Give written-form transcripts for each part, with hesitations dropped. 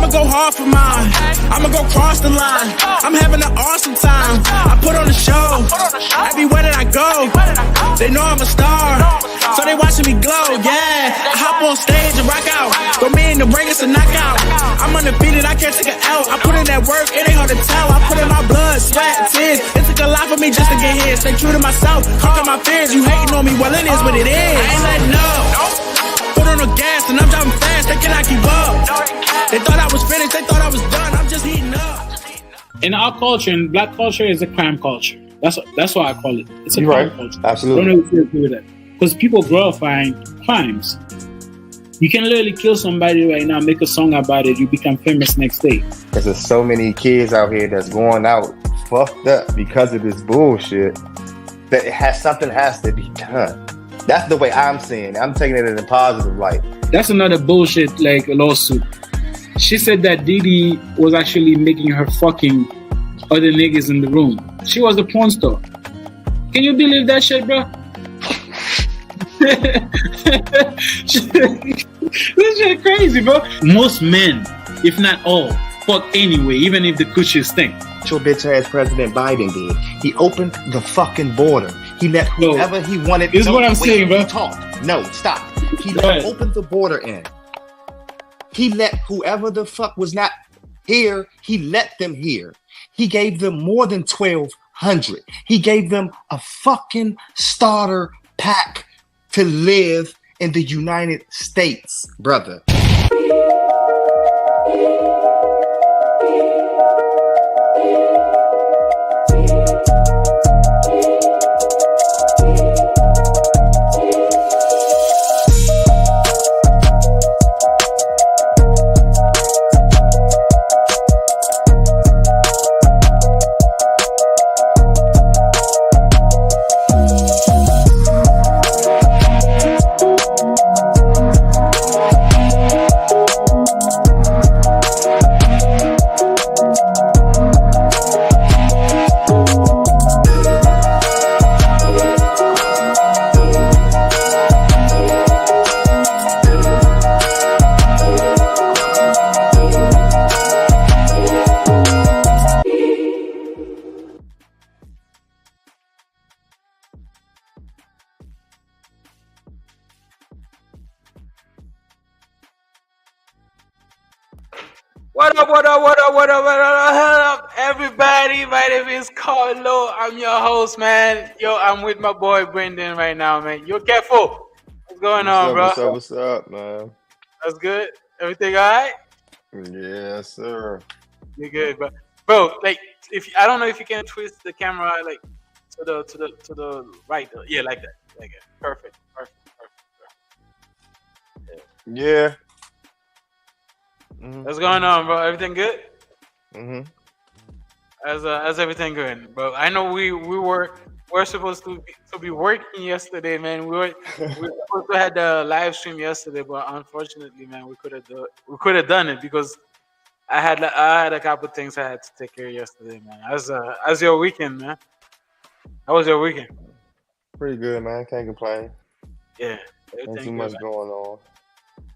I'ma go hard for mine. I'ma go cross the line. I'm having an awesome time. I put on a show. Everywhere that I go, they know I'm a star. So they watching me glow, yeah. I hop on stage and rock out. Throw me in the ring, it's a knockout. I'm undefeated, I can't take it out. I put in that work, it ain't hard to tell. I put in my blood, sweat, and tears. It took a lot for me just to get here. Stay true to myself, conquer my fears. You hating on me, well it is what it is. I ain't letting up. Put on the gas and I'm driving fast, they cannot keep up. They thought I was finished, they thought I was done. I'm just heating up. In our culture, in black culture, is a crime culture. That's why I call it. It's a crime culture. Absolutely. I don't know if you agree with that. Because people glorifying crimes. You can literally kill somebody right now, make a song about it, you become famous next day. Because there's so many kids out here that's going out fucked up because of this bullshit that something has to be done. That's the way I'm seeing it. I'm taking it in a positive light. That's another bullshit like lawsuit. She said that Diddy was actually making her fucking other niggas in the room. She was the porn star. Can you believe that shit, bro? This shit crazy, bro. Most men, if not all, fuck anyway, even if the coochie stink. Your bitch ass President Biden did. He opened the fucking border. He let whoever he wanted. This is what I'm saying, bro. Talk. No, stop. He opened the border in. He let whoever the fuck was not here, he let them here. He gave them more than 1,200. He gave them a fucking starter pack to live in the United States, brother. What up, everybody? My name is Carlo. I'm your host, man. Yo, I'm with my boy Brendan right now, man. Yo, careful. What's going on, bro? What's up, man? That's good. Everything all right? Yes, sir. You're good, bro. Like, I don't know if you can twist the camera like to the right. Yeah, like that. Like it. Perfect. Yeah. Mm-hmm. What's going on, bro? Everything good? Mm-hmm. As everything good, bro. I know we're supposed to be working yesterday, man. We supposed to had the live stream yesterday, but unfortunately, man, we could have done it because I had a couple things I had to take care of yesterday, man. As your weekend, man. How was your weekend? Pretty good, man. Can't complain. Yeah. Ain't too much going on.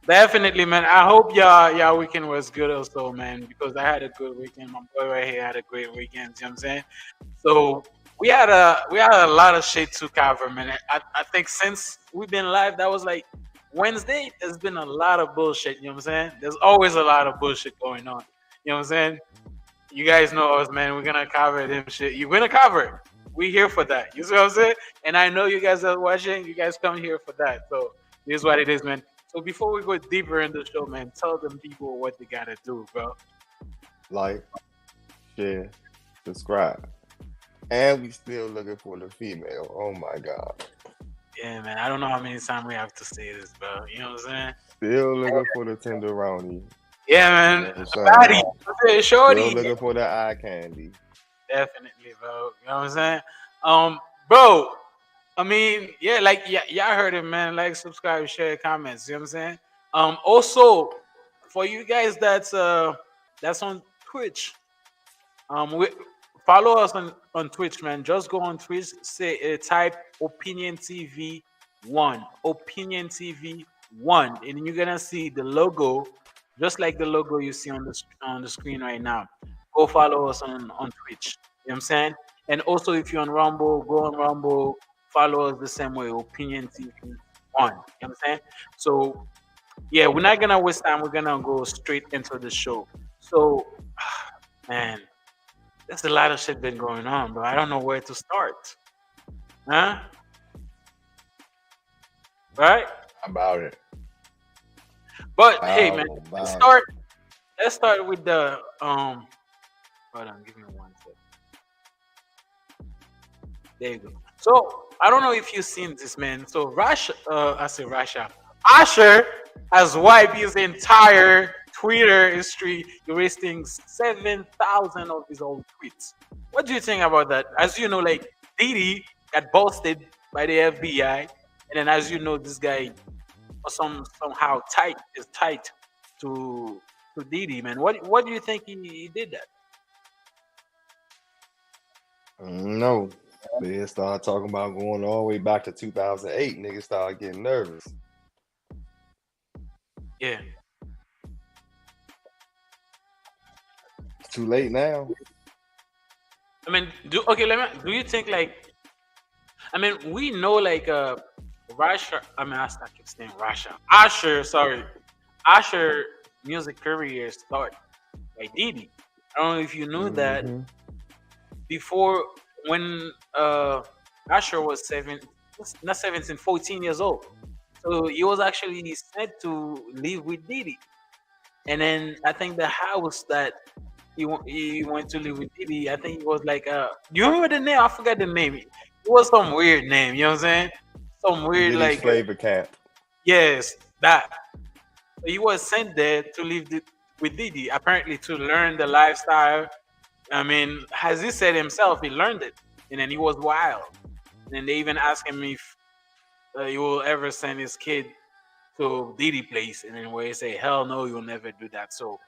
Definitely, man. I hope y'all weekend was good also, man, because I had a good weekend. My boy right here had a great weekend, you know what I'm saying? So we had a lot of shit to cover, man. I think since we've been live, that was like Wednesday, there's been a lot of bullshit, you know what I'm saying? There's always a lot of bullshit going on. You know what I'm saying? You guys know us, man. We're gonna cover them shit. You're gonna cover it. We here for that. You see what I'm saying? And I know you guys are watching, you guys come here for that. So here's what it is, man. So before we go deeper in the show, man, tell them people what they gotta do, bro. Like, share, subscribe. And we still looking for the female. Oh my God. Yeah, man. I don't know how many times we have to say this, bro. You know what I'm saying? Still looking for the tenderoni. Yeah, man. You know Shorty. Still looking for the eye candy. Definitely, bro. You know what I'm saying? Bro. I mean, yeah, like y'all heard it, man. Like, subscribe, share, comments. You know what I'm saying? Also, for you guys that's on Twitch, follow us on Twitch, man. Just go on Twitch, type Opinion TV 1, Opinion TV 1, and you're gonna see the logo just like the logo you see on the screen right now. Go follow us on Twitch. You know what I'm saying? And also, if you're on Rumble, go on Rumble. Follow us the same way. Opinion TV one. You know what I'm saying? So yeah, we're not gonna waste time. We're gonna go straight into the show. So, man, there's a lot of shit been going on, bro. I don't know where to start. Huh? Right? About it. But hey, man, let's About start. Let's start with the Hold on, give me one second. There you go. So I don't know if you've seen this, man. So I say Russia. Usher has wiped his entire Twitter history, erasing 7,000 of his old tweets. What do you think about that? As you know, like Diddy got busted by the FBI, and then as you know, this guy somehow is tight to Diddy, man. What do you think he did that? No. They started talking about going all the way back to 2008. Niggas started getting nervous. Yeah. It's too late now. I mean, do you think like I mean we know like Russia I keep saying Russia. Usher, sorry. Usher music career start by Diddy. I don't know if you knew that Mhm. before when Usher was not 17, 14 years old. So he was actually sent to live with Diddy. And then I think the house that he went to live with Diddy, I think it was like do you remember the name? I forgot the name. It was some weird name, you know what I'm saying? Some weird Diddy's like flavor camp. yes, that. So he was sent there to live with Diddy, apparently to learn the lifestyle. I mean, as he said himself, he learned it, and then he was wild. And they even asked him if he will ever send his kid to Diddy place, and then where he say, "Hell no, you'll never do that." So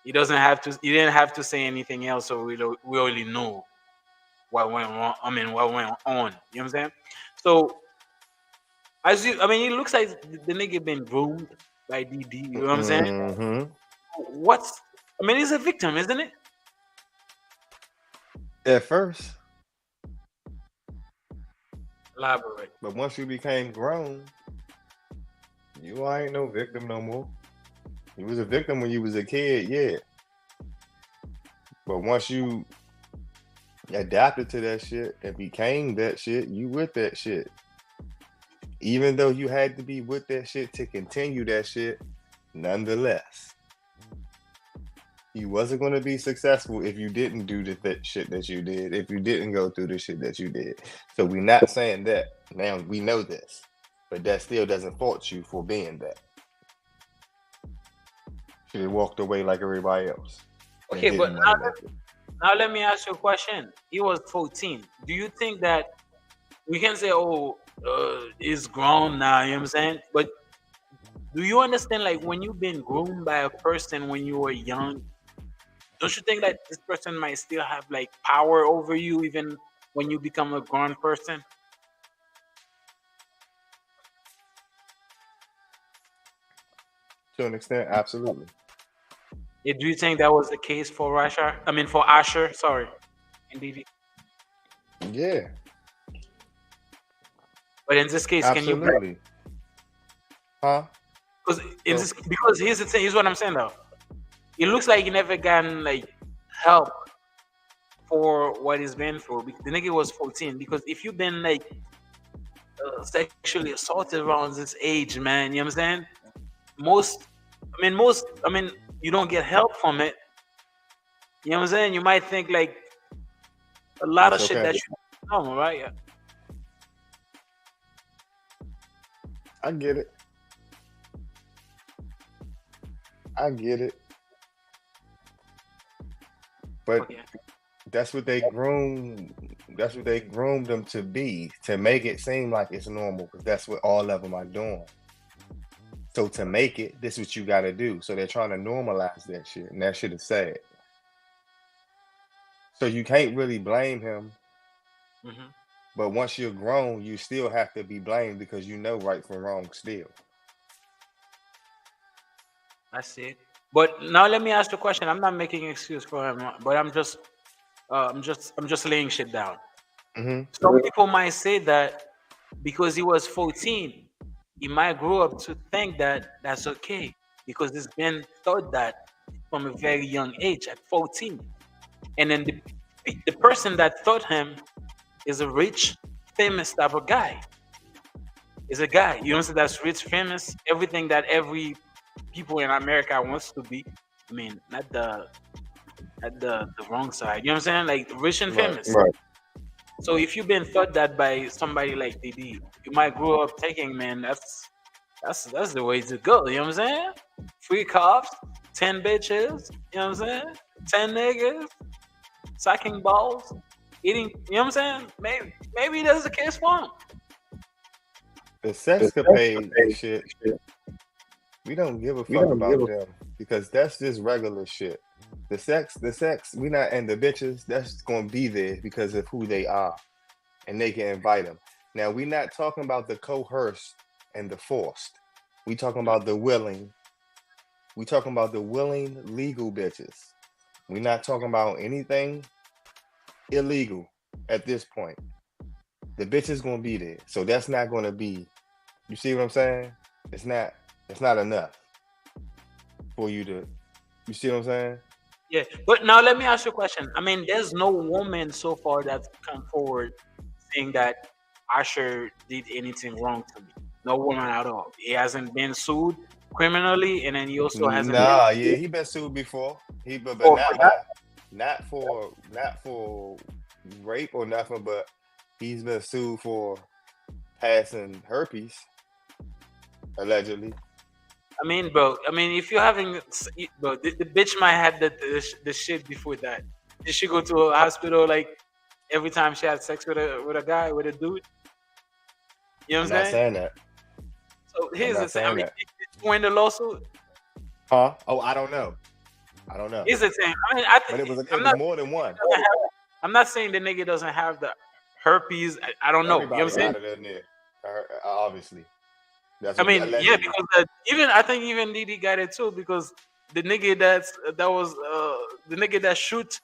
he doesn't have to. He didn't have to say anything else, so we already know what went wrong. I mean, what went on. You know what I'm saying? So I mean, it looks like the nigga been groomed by Diddy. You know what I'm saying? Hmm. What's I mean, he's a victim, isn't it? At first, Elaborate. but once you became grown, you ain't no victim no more. You was a victim when you was a kid, yeah. But once you adapted to that shit and became that shit, you with that shit. Even though you had to be with that shit to continue that shit, nonetheless, you wasn't going to be successful if you didn't do the shit that you did, if you didn't go through the shit that you did. So we're not saying that. Now we know this, but that still doesn't fault you for being that. Should have walked away like everybody else. and Okay, but didn't want to make it. now let me ask you a question. He was 14. Do you think that we can say, oh, he's grown now, you know what I'm saying? But do you understand, like, when you've been groomed by a person when you were young, don't you think that this person might still have, like, power over you even when you become a grown person? To an extent, absolutely. Do you think that was the case for Russia? I mean, for Asher, sorry. Indeed. Yeah, But in this case, can you absolutely. Huh? because here's the thing, here's what I'm saying though. It looks like he never gotten like help for what he's been through. The nigga was 14. Because if you've been like sexually assaulted around this age, man, you know what I'm saying? I mean, you don't get help from it. You know what I'm saying? You might think like a lot of It's shit okay. that you know, right? Yeah. I get it. I get it. But Okay. that's what they groomed. That's what they groomed them to be, to make it seem like it's normal, because that's what all of them are doing. So to make it, this is what you got to do. So they're trying to normalize that shit, and that shit is sad. So you can't really blame him. Hmm. But once you're grown, you still have to be blamed because you know right from wrong still. That's it. But now let me ask the question. I'm not making an excuse for him, but I'm just laying shit down. Hmm. Some people might say that because he was 14, he might grow up to think that that's okay because it's been taught that from a very young age at 14. And then the person that taught him is a rich, famous type of guy. Is a guy, you know, so that's rich, famous, everything that every people in America wants to be. I mean, not the wrong side. You know what I'm saying? Like rich and Right. famous. So if you've been taught that by somebody like Diddy, you might grow up thinking, man, that's the way to go. You know what I'm saying? Free cops, 10 bitches. You know what I'm saying? 10 niggas, sucking balls, eating. You know what I'm saying? Maybe that's the case for him. The sexcapade shit, we don't give a fuck about them because that's just regular shit. The sex, we not, and the bitches, that's gonna be there because of who they are, and they can invite them. Now we not talking about the coerced and the forced. We talking about the willing. We talking about the willing legal bitches. We not talking about anything illegal at this point. The bitch is gonna be there, so that's not gonna be. You see what I'm saying? It's not. It's not enough for you to. You see what I'm saying? Yeah, but now let me ask you a question. I mean, there's no woman so far that's come forward saying that Usher did anything wrong to me. No woman at all. He hasn't been sued criminally, and then he also hasn't been Nah, yeah, he been sued before. But for that. not for rape or nothing. But he's been sued for passing herpes allegedly. I mean, bro. I mean, if you're having, bro, the bitch might have the shit before that. Did she go to a hospital like every time she had sex with a guy with a dude? You know I'm what I'm not saying? saying that. So I'm here's the not thing. I saying mean, that. did you win the lawsuit? Huh? Oh, I don't know. I don't know. Here's the thing. I mean, But it was I'm it was not. more than one. I'm not saying the nigga doesn't have the herpes. I don't know. You know what I'm Everybody saying? got it in there. Obviously, that's I what mean, yeah, allegedly. because even I think even Diddy got it too because the nigga that was the nigga that shoot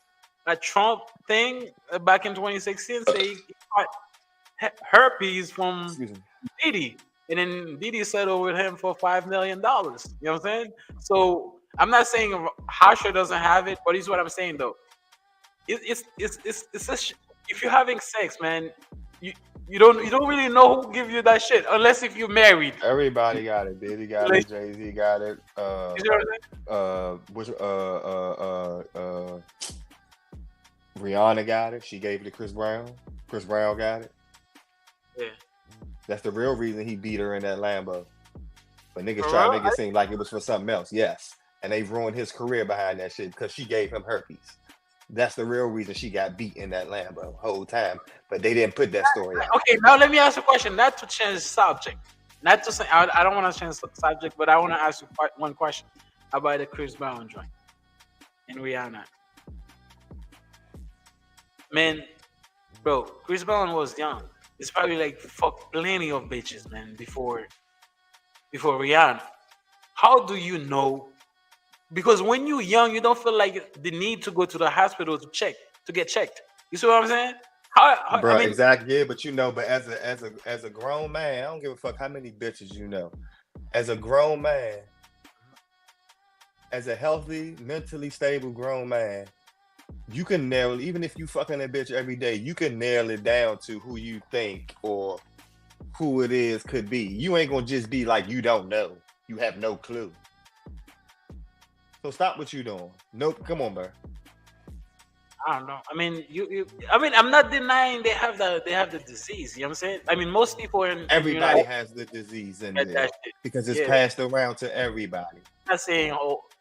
that Trump thing back in 2016 say he got herpes from Excuse me. Diddy, and then Diddy settled with him for $5 million. You know what I'm saying? So I'm not saying Harsha doesn't have it, but here's what I'm saying though. It's a if you're having sex, man, you you don't really know who give you that shit unless if you're married. Everybody got it. Diddy got Like, it. Jay-Z got it. you know what I'm saying? Which Rihanna got it. She gave it to Chris Brown. Chris Brown got it. Yeah. That's the real reason he beat her in that Lambo. But niggas For try to real? make it seem like it was for something else. Yes. And they ruined his career behind that shit because she gave him herpes. That's the real reason she got beat in that Lambo whole time. But they didn't put that story out. Okay, now let me ask you a question. Not to change the subject. Not to say I don't want to change the subject, but I want to ask you one question about the Chris Brown joint and Rihanna. Man, bro, Chris Brown was young. It's probably like fuck plenty of bitches, man, before Rihanna. How do you know? Because when you're young, you don't feel like the need to go to the hospital to get checked. You see what I'm saying? Bro, I mean, exactly. Yeah, but but as a grown man, I don't give a fuck how many bitches you know. As a grown man, as a healthy, mentally stable grown man, you can narrow, even if you fucking a bitch every day, you can narrow it down to who you think or who it is could be. You ain't gonna just be like you don't know. You have no clue. So stop what you doing. Nope, come on, bro. I don't know. I mean, I mean, I'm not denying they have the disease. You know what I'm saying? I mean, most people in Everybody has the disease in get there that shit. because it's Yeah. passed around to everybody. I'm not saying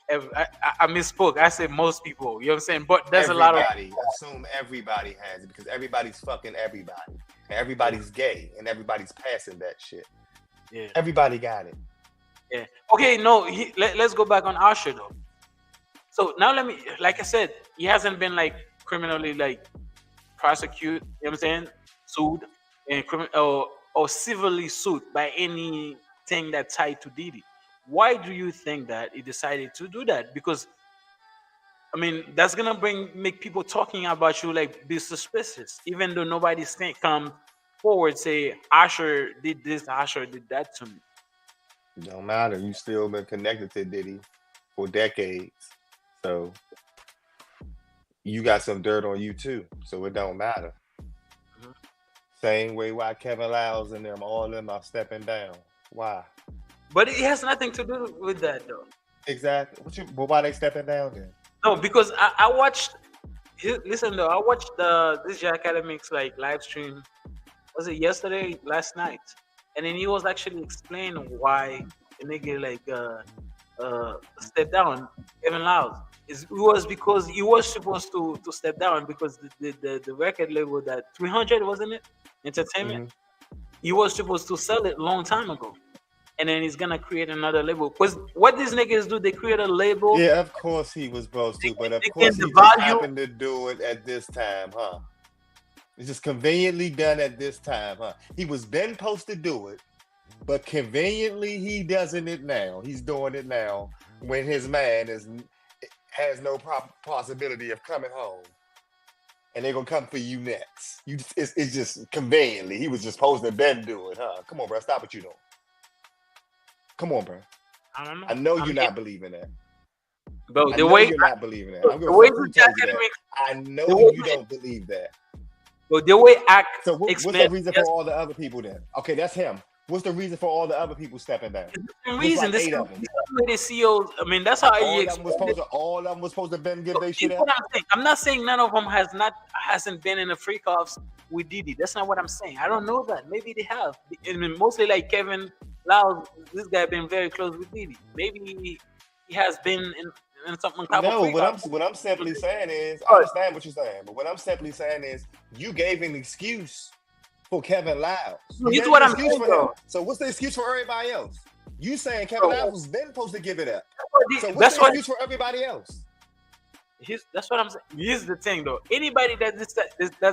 I misspoke. I said most people. You know what I'm saying? But there's a lot of Everybody, assume everybody has it because everybody's fucking everybody. And everybody's gay and everybody's passing that shit. yeah. Everybody got it. Yeah. Okay, no, let's go back on Usher though. So now like I said, he hasn't been like criminally like prosecuted, you know what I'm saying? Sued and or civilly sued by anything that tied to Diddy. why do you think that he decided to do that? Because I mean, that's gonna make people talking about you like be suspicious, even though nobody's can come forward say Usher did this, Usher did that to me. Don't matter. You still been connected to Diddy for decades, so you got some dirt on you too. So it don't matter. Mhm. Same way why Kevin Lyles and them, all of them are stepping down. Why? But it has nothing to do with that though. Exactly. But why they stepping down then? No, because I watched. Listen though, I watched this J Academics like live stream. Was it yesterday, last night? And then he was actually explaining why the nigga like stepped down. Kevin Lyles. It was because he was supposed to step down because the record label that 300 wasn't it entertainment. Mhm. He was supposed to sell it long time ago, and then he's gonna create another label. Because what these niggas do, they create a label. Yeah, of course he was supposed to, but of They course can he just devalue. happened to do it at this time, huh? It's just conveniently done at this time, huh? He was been supposed to do it, but conveniently he doesn't it now. He's doing it now when his man has no possibility of coming home, and they're gonna come for you next. It's just conveniently he was just supposed to been do it, huh? Come on, bro, stop what you doing. Come on, bro. I don't know. I know I'm you're not believing that. Bro, I the know way you're not believing that. I'm the gonna way fuck who the told you that. academics, I know the way you don't believe that. but the way act So what's the explain reason for all the other people then? Okay, that's him. What's the reason for all the other people stepping down? the reason. like This 8 of them. way the CEOs. I mean, that's how All he of them was explained it. supposed to. All of them was supposed to been give So their here's shit what up. I'm saying. I'm not saying none of them hasn't been in the freak offs with Diddy. That's not what I'm saying. I don't know that. Maybe they have. I mean, mostly like Kevin Lyles. This guy been very close with Diddy. Maybe he has been in something type of No, freak off. what I'm simply saying is, I understand what you're saying, but what I'm simply saying is, you gave an excuse for Kevin Lyles. You Here's gave what an I'm excuse saying, for him. though. So what's the excuse for everybody else? You saying Kevin Lyles was then supposed to give it up. So what's That's the what. excuse for everybody else? That's what I'm saying. Here's the thing, though. Anybody that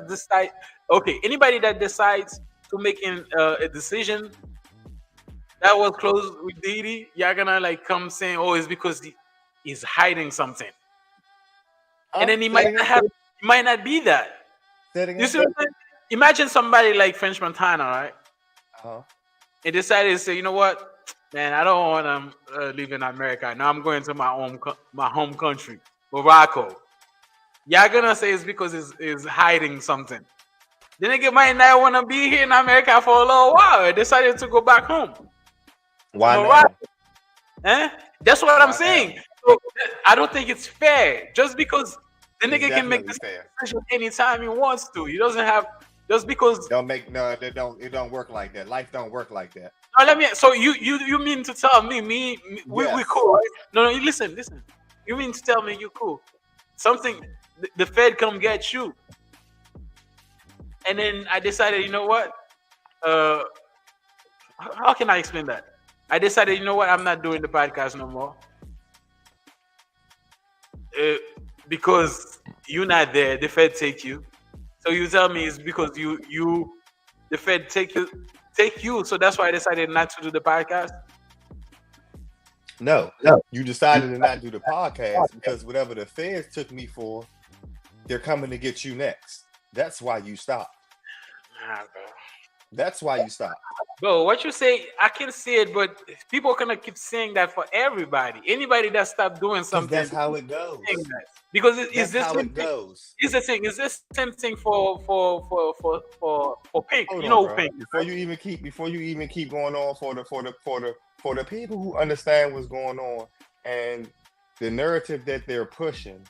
decide, okay, anybody that decides to making a decision that was close with Diddy, you're gonna like come saying, "Oh, it's because he's hiding something," and then he Say it might not again. have, he might not be that. Say it You again. see what I'm saying? Imagine somebody like French Montana, right? Uh-huh. He decided to say, "You know what, man, I don't want to live in America. Now I'm going to my home country, Morocco." You're gonna say it's because he's hiding something. The nigga might not want to be here in America for a little while. He decided to go back home. Why Morocco. now? Eh? That's what I'm Why saying. now? So, I don't think it's fair. Just because the It's nigga can make definitely this fair. decision anytime he wants to. He doesn't have just because. Don't make no. It don't work like that. Life don't work like that. No, let me. So you mean to tell me we Yes. cool? Right? No, you listen. You mean to tell me you cool? Something the Fed come get you, and then I decided. You know what? How can I explain that? I decided. You know what? I'm not doing the podcast no more. Because you're not there, the Fed take you. So you tell me it's because the Fed take you. So that's why I decided not to do the podcast. No. You decided to not do the podcast because whatever the feds took me for, they're coming to get you next. That's why you stopped. Nah, bro. That's why you stopped. Bro, what you say, I can see it, but people are gonna keep saying that for everybody. Anybody that stopped doing Because something, that's how it goes. saying that. Because it's That's this how same it thing. goes. It's the thing. It's this same thing for Pink. Hold You on, know bro. Pink. Before you even keep going on for the people who understand what's going on and the narrative that they're pushing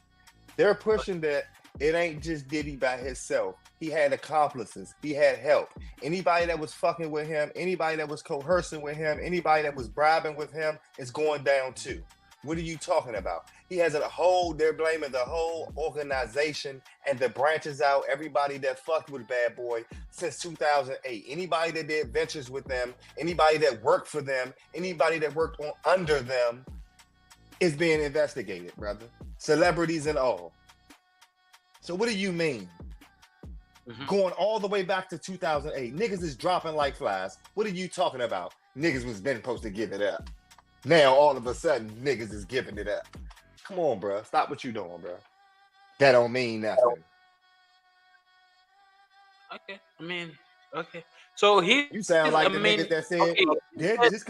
that it ain't just Diddy by himself. He had accomplices. He had help. Anybody that was fucking with him, anybody that was coercing with him, anybody that was bribing with him is going down too. What are you talking about? He has they're blaming the whole organization and the branches out, everybody that fucked with Bad Boy since 2008. Anybody that did ventures with them, anybody that worked for them, anybody that worked under them is being investigated, brother. Celebrities and all. So what do you mean? Mhm. Going all the way back to 2008. Niggas is dropping like flies. What are you talking about? Niggas was been supposed to give it up. Now all of a sudden niggas is giving it up. Come on, bro. Stop what you doing, bro. That don't mean nothing. Okay, I mean, okay. So he, You sound like I the mean, niggas that said, okay, just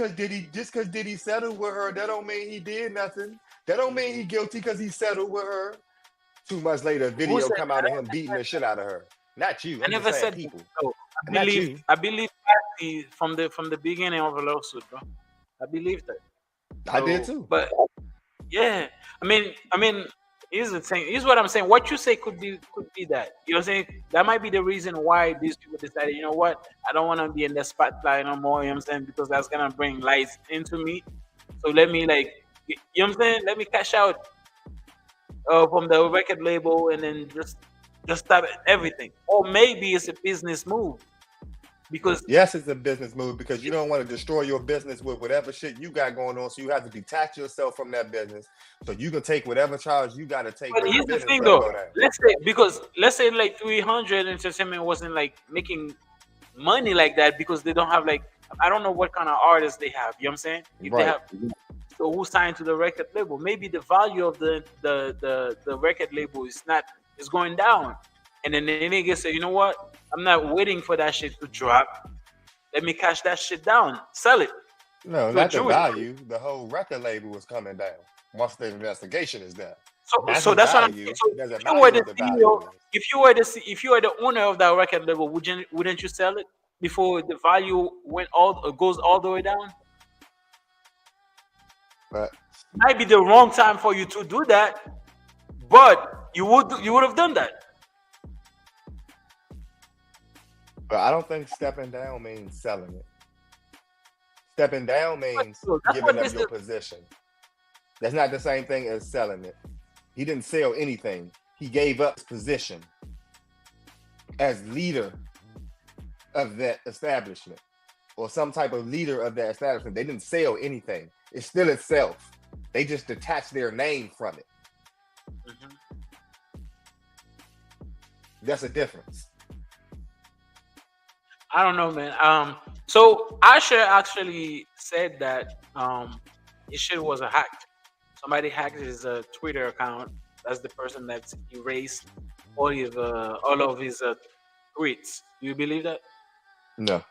cause Diddy settled with her, that don't mean he did nothing. That don't mean he guilty because he settled with her. 2 months later, a who video said come out of him beating the shit out of her. Not you. I I'm just never saying said that. people. No, Not you. I believe from the beginning of the lawsuit, bro. I believe that. I did So, too. but yeah, I mean, here's the thing. Here's what I'm saying. What you say could be that. You know what I'm saying? That might be the reason why these people decided, you know what? I don't want to be in the spotlight no more. You know what I'm saying? Because that's gonna bring lights into me. So let me you know what I'm saying? Let me cash out from the record label and then just stop everything. Or maybe it's a business move because Yes, it's a business move because you don't want to destroy your business with whatever shit you got going on. So you have to detach yourself from that business so you can take whatever charge you got to take. but here's the thing though. Let's say like 300 Entertainment wasn't like making money like that because they don't have like I don't know what kind of artists they have. You know what I'm saying? If they Right. have so who's signed to the record label? Maybe the value of the record label is going down. And then the nigga say, you know what? I'm not waiting for that shit to drop. Let me cash that shit down. Sell it. No, to a not the Jewish- value. The whole record label was coming down once the investigation is done. So that's what I'm value. saying. So Doesn't if you were matter the what the value CEO, is. if you were the owner of that record label, wouldn't you sell it before the value goes all the way down? But Might be the wrong time for you to do that, but you would have done that. I don't think stepping down means selling it. Stepping down means So that's giving what up this your is. position. That's not the same thing as selling it. He didn't sell anything. He gave up his position as leader of that establishment or some type of leader of that establishment. They didn't sell anything. It's still itself. They just detached their name from it. Mhm. That's a difference. I don't know, man. So Usher actually said that his shit was a hack. Somebody hacked his Twitter account. That's the person that erased all of his tweets. Do you believe that? No.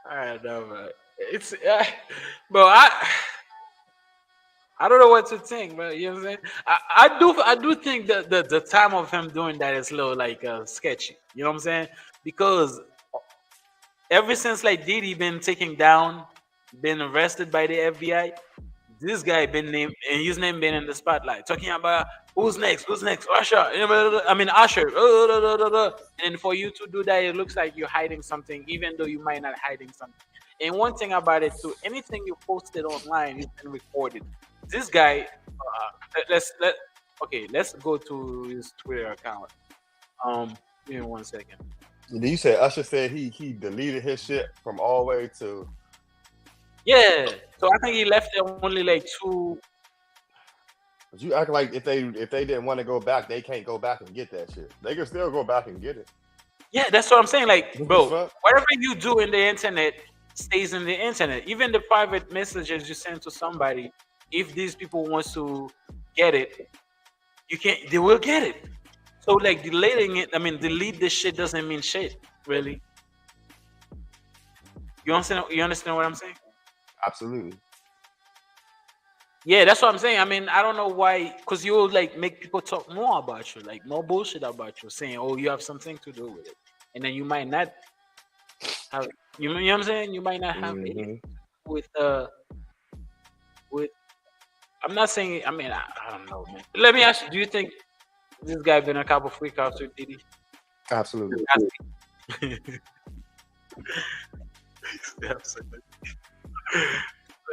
I know, man. It's bro. I don't know what to think, but you know what I'm saying. I do think that the time of him doing that is a little like sketchy. You know what I'm saying? Because ever since like Diddy been taken down, been arrested by the FBI, this guy been named and his name been in the spotlight, talking about who's next, Usher. I mean Usher. And for you to do that, it looks like you're hiding something, even though you might not hiding something. And one thing about it too, anything you posted online is been recorded. This guy, let's go to his Twitter account. Give me 1 second. You said Usher said he deleted his shit from all the way to. Yeah, so I think he left there only like two. But you act like if they didn't want to go back, they can't go back and get that shit. They can still go back and get it. Yeah, that's what I'm saying. Like, What the bro, fuck? whatever you do in the internet stays in the internet. Even the private messages you send to somebody, if these people wants to get it, they will get it. So like deleting it, delete this shit doesn't mean shit, really. You understand what I'm saying? Absolutely. Yeah, that's what I'm saying. I don't know why, because you will like make people talk more about you, like more bullshit about you, saying, "Oh, you have something to do with it," and then you might not have. You know what I'm saying? You might not have anything with. I'm not saying. I don't know, man. Let me ask you: do you think this guy been a couple freakouts with Diddy? Absolutely. Absolutely.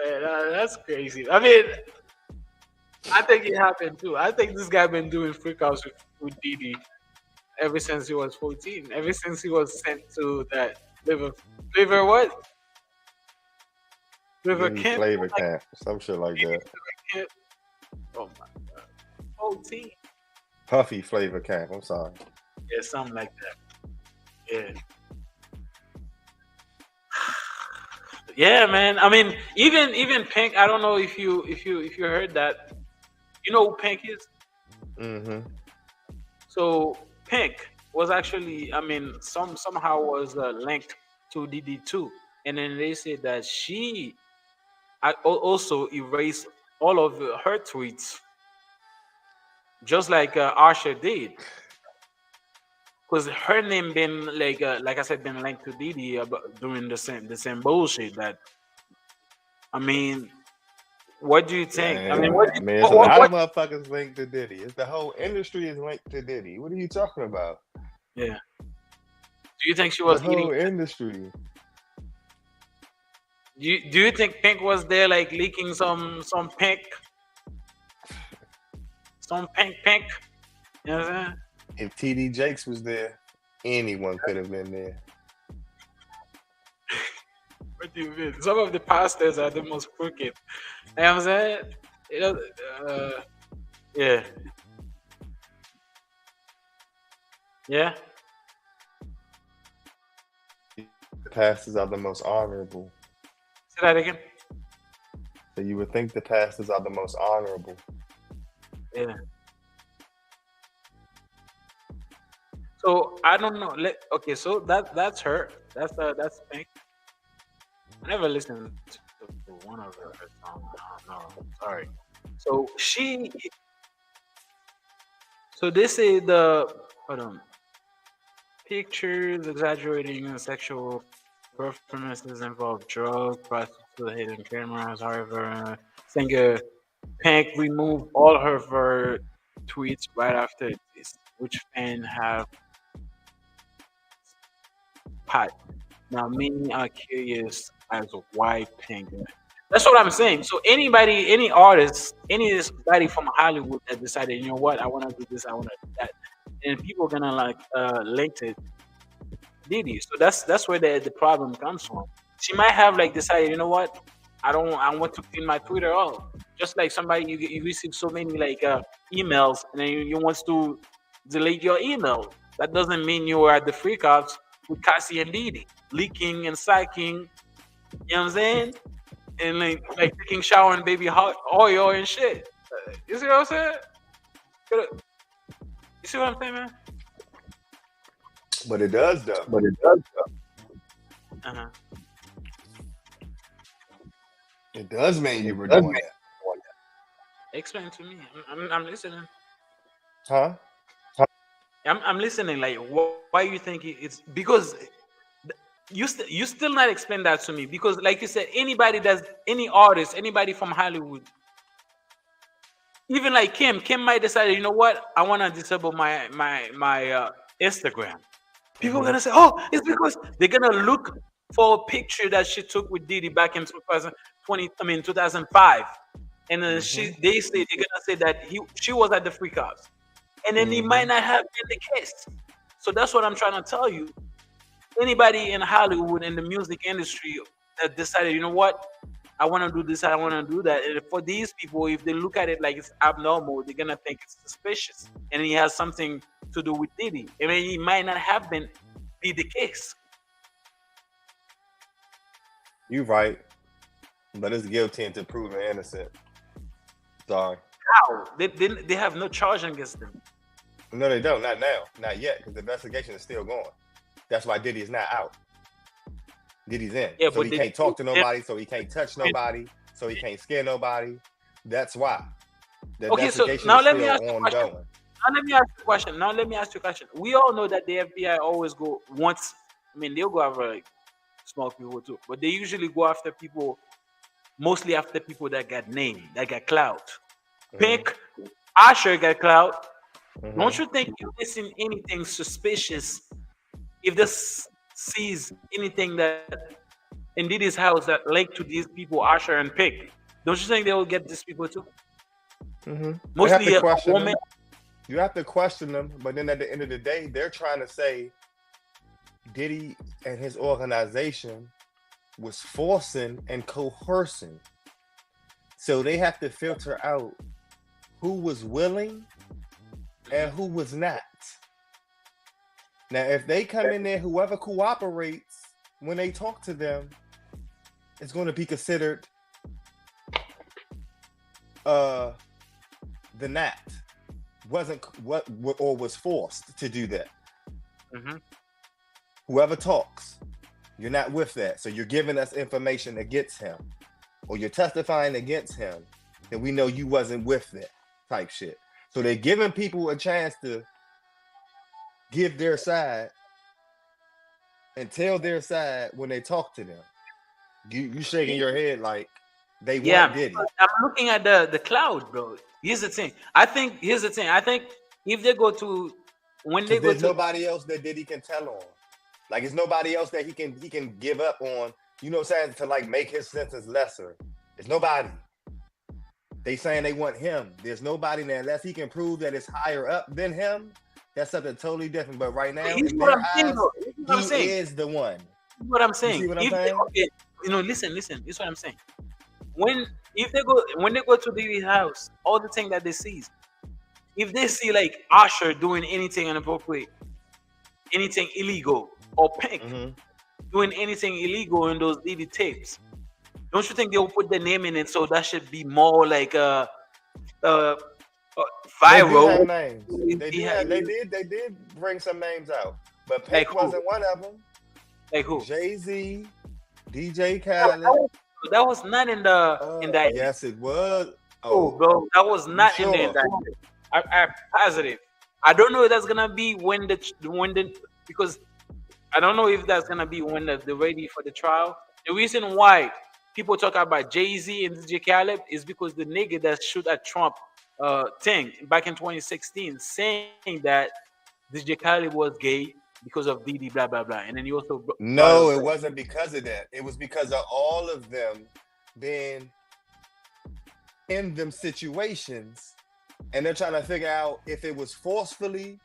Man, that's crazy. I think it happened too. I think this guy been doing freakouts with Diddy ever since he was 14. Ever since he was sent to that flavor what? Flavor camp? Flavor camp, some shit like that. Camp? Oh my god. 14. Puffy flavor camp. I'm sorry. Yeah, something like that. Yeah. Yeah, man. I mean, even Pink. I don't know if you heard that. You know who Pink is? Mm-hmm. So Pink was actually, I mean, somehow was linked to Diddy too, and then they said that she also erased all of her tweets, just like Usher did, because her name been like I said, been linked to Diddy about doing the same bullshit. That I mean, what do you think? I mean, Man, man, it's a lot of motherfuckers linked to Diddy. It's the whole industry is linked to Diddy. What are you talking about? Yeah. Do you think she The was eating? whole industry. Do you think Pink was there like leaking some pink? You know what I'm saying? If TD Jakes was there, anyone could have been there. What do you mean? Some of the pastors are the most crooked. You know what I'm saying? You know, yeah, yeah. The pastors are the most honorable. Say that again. So you would think the pastors are the most honorable. Yeah. So I don't know. Okay, so that's her. That's Pink. I never listened to one of her songs. No, sorry. So so they say hold on, pictures exaggerating sexual performances involve drugs, prostitutes, hidden cameras. However, singer Pink removed all her tweets right after this, which fans have pot. Now, many are curious as to why Pink. That's what I'm saying. So anybody, any artist, anybody from Hollywood that decided, you know what, I want to do this, I want to do that, and people gonna like link it Diddy. So that's where the problem comes from. She might have like decided, you know what, I want to clean my Twitter off. Just like somebody you receive so many like emails, and then you want to delete your email. That doesn't mean you are at the freak offs with Cassie and Diddy leaking and psyching. You know what I'm saying? And like taking shower and baby hot oil and shit. You see what I'm saying? You see what I'm saying, man? But it does though. Uh huh. It does mean you were doing that. Explain to me. I'm listening. Huh? I'm listening. Like, why you think it's because you still not explain that to me, because like you said, any artist, anybody from Hollywood, even like Kim might decide, you know what, I want to disable my Instagram. People are gonna say, oh, it's because they're gonna look for a picture that she took with Diddy back in 2020, I mean 2005, and then they say they're gonna say that she was at the freak offs, and then it might not have been the case. So that's what I'm trying to tell you. Anybody in Hollywood in the music industry that decided, you know what, I want to do this, I want to do that. And for these people, if they look at it like it's abnormal, they're gonna think it's suspicious, and it has something to do with Diddy. I mean, it might not have be the case. You right, but it's guilty until proven innocent. Sorry. How? They have no charge against them. No, they don't. Not now. Not yet, because the investigation is still going. That's why Diddy is not out. Diddy's in. Yeah, so but he can't talk to nobody, so he can't touch nobody, so he can't scare nobody. That's why. The Okay, so investigation now is let me still ask you a ongoing. question. Now let me ask you a question. We all know that the FBI always go once. I mean, they'll go after like small people too, but they usually go after people, mostly after people that got name, that got clout. Pink, Usher got clout. Don't you think you're missing anything suspicious if this sees anything that in Diddy's house that linked to these people, Usher and Pink? Don't you think they will get these people too? Mostly a woman. Them. You have to question them, but then at the end of the day, they're trying to say Diddy and his organization was forcing and coercing. So they have to filter out who was willing and who was not. Now, if they come in there, whoever cooperates when they talk to them, is going to be considered the Nat wasn't what or was forced to do that. Mm-hmm. Whoever talks, you're not with that. So you're giving us information against him, or you're testifying against him, then we know you wasn't with that type shit. So they're giving people a chance to give their side and tell their side when they talk to them. You shaking your head like they want Diddy. I'm looking at the cloud, bro. Here's the thing. I think if they go to there's nobody else that Diddy can tell on. Like it's nobody else that he can give up on. You know what I'm saying? To like make his sentence lesser. There's nobody. They saying they want him. There's nobody there unless he can prove that it's higher up than him. That's something totally different. But right now, in their eyes, he is the one. What I'm saying. You see what I'm saying? Listen. This is what I'm saying. When they go to Diddy's house, all the things that they see, if they see like Usher doing anything inappropriate, anything illegal, or Pink doing anything illegal in those Diddy tapes, don't you think they'll put their name in it so that should be more like viral? They did bring some names out, but Pink wasn't one of them. Like who? Jay-Z, DJ Khaled. That was not in the indictment. Yes, it was. Oh, bro, that was not in the indictment. I'm positive. I don't know if that's gonna be when the because I don't know if that's gonna be when they're ready for the trial. The reason why people talk about Jay-Z and DJ Khaled is because the nigga that shoot at Trump thing back in 2016 saying that DJ Khaled was gay because of Diddy, blah blah blah, and then he also no, it wasn't because of that. It was because of all of them being in them situations, and they're trying to figure out if he was forcefully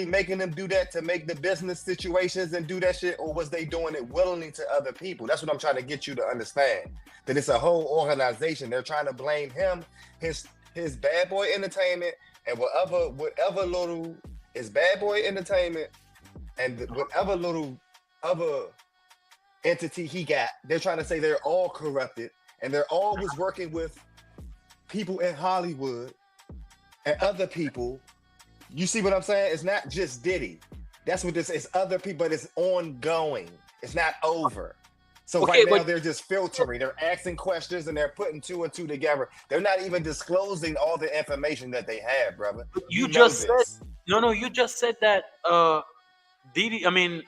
making them do that to make the business situations and do that shit, or was they doing it willingly to other people? That's what I'm trying to get you to understand. That it's a whole organization. They're trying to blame him, his Bad Boy Entertainment, and whatever little is Bad Boy Entertainment, and whatever little other entity he got. They're trying to say they're all corrupted, and they're always working with people in Hollywood and other people. You see what I'm saying? It's not just Diddy. That's what this is. Other people, but it's ongoing. It's not over. So now they're just filtering. They're asking questions and they're putting two and two together. They're not even disclosing all the information that they have, brother. You just said that Diddy. I mean,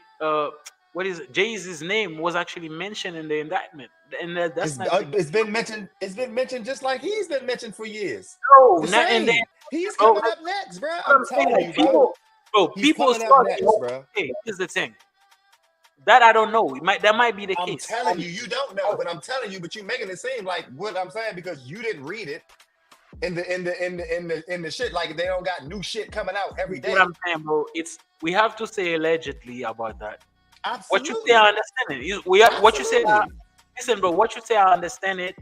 what is it? Jay-Z's name was actually mentioned in the indictment, and it's been mentioned. It's been mentioned just like he's been mentioned for years. No, not and then he's coming up next, bro. I'm telling you, bro. People start. Bro. Hey, here's the thing. That I don't know. That might be the case. I'm telling you, you don't know, but I'm telling you, but you're making it seem like what I'm saying because you didn't read it in the shit. Like they don't got new shit coming out every day. What I'm saying, bro, we have to say allegedly about that. Absolutely. What you say, I understand it. What you say, listen, bro. What you say, I understand it.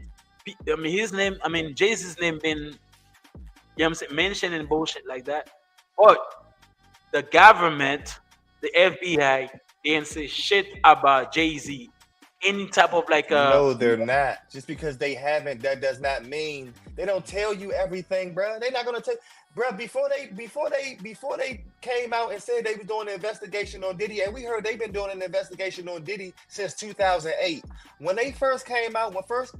I mean, his name. I mean, Jay-Z's name been, you know what I'm saying, mentioned and bullshit like that. But the government, the FBI, they didn't say shit about Jay-Z. Any type of like no, they're not. Just because they haven't, that does not mean they don't tell you everything, bro. They're not gonna tell, bro. Before they came out and said they were doing an investigation on Diddy, and we heard they've been doing an investigation on Diddy since 2008. When they first came out,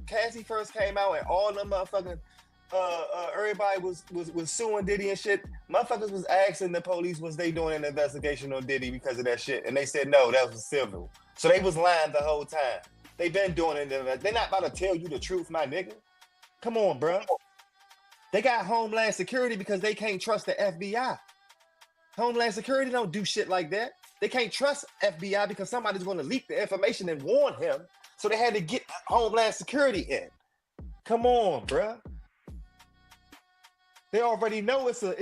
Cassie first came out, and all them motherfucking everybody was suing Diddy and shit. Motherfuckers was asking the police was they doing an investigation on Diddy because of that shit, and they said no, that was civil. So they was lying the whole time. They been doing it. They're not about to tell you the truth, my nigga. Come on, bro. They got Homeland Security because they can't trust the FBI. Homeland Security don't do shit like that. They can't trust FBI because somebody's going to leak the information and warn him. So they had to get Homeland Security in. Come on, bro. They already know it's a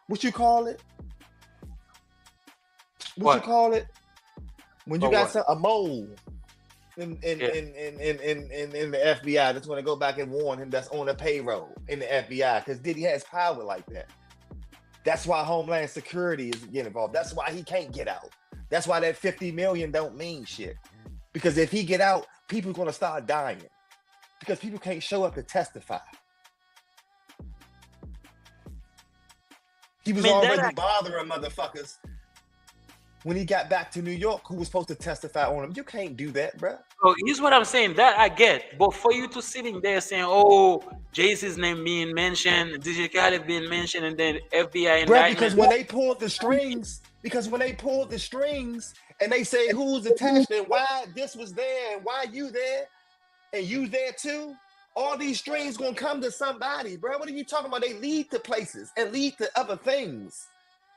what you call it? What you call it? When you got a mole in the FBI that's going to go back and warn him that's on the payroll in the FBI because Diddy has power like that. That's why Homeland Security is getting involved. That's why he can't get out. That's why that $50 million don't mean shit. Because if he get out, people gonna start dying. Because people can't show up to testify. He was already bothering motherfuckers when he got back to New York who was supposed to testify on him. You can't do that, bro. So here's what I'm saying. That I get. But for you to sitting there saying, oh, Jay-Z's name being mentioned, DJ Khaled being mentioned, and then FBI indictment. Because when they pulled the strings, and they say who's attached and why this was there and why you there and you there too, all these strings gonna come to somebody, bro. What are you talking about? They lead to places and lead to other things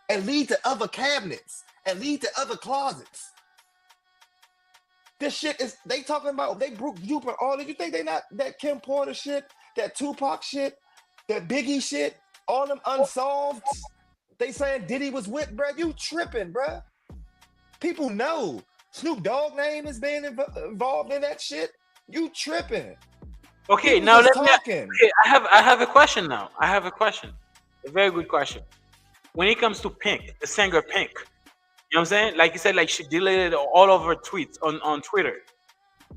and lead to other cabinets and lead to other closets. This shit is, they talking about, they grouping all of, you think they not, that Kim Porter shit, that Tupac shit, that Biggie shit, all them unsolved, they saying Diddy was with, bro. You tripping, bro. People know Snoop Dogg name is being involved in that shit. You tripping. Okay, People now let talking. me. Okay, I have a question now. I have a question. A very good question. When it comes to Pink, the singer Pink, you know what I'm saying? Like you said, like she deleted all of her tweets on Twitter.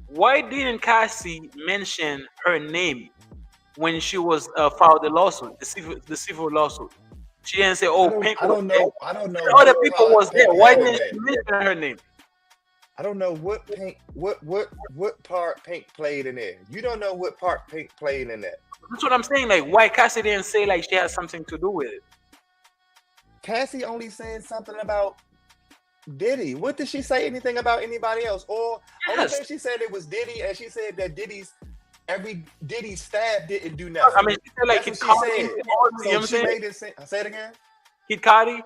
Why didn't Cassie mention her name when she was filed the lawsuit, the civil lawsuit? She didn't say, "Oh, Pink." I don't know. I don't know. Other people was there. Why didn't she mention her name? I don't know what Pink, what part Pink played in there. You don't know what part Pink played in that. That's what I'm saying. Like, why Cassie didn't say like she has something to do with it? Cassie only said something about Diddy. What did she say anything about anybody else? Or only thing she said it was Diddy, and she said that Diddy's staff didn't do nothing. I mean, she said like That's Kid what Cudi. she You said. know what I'm So she saying? made it say it again. Kid Cudi.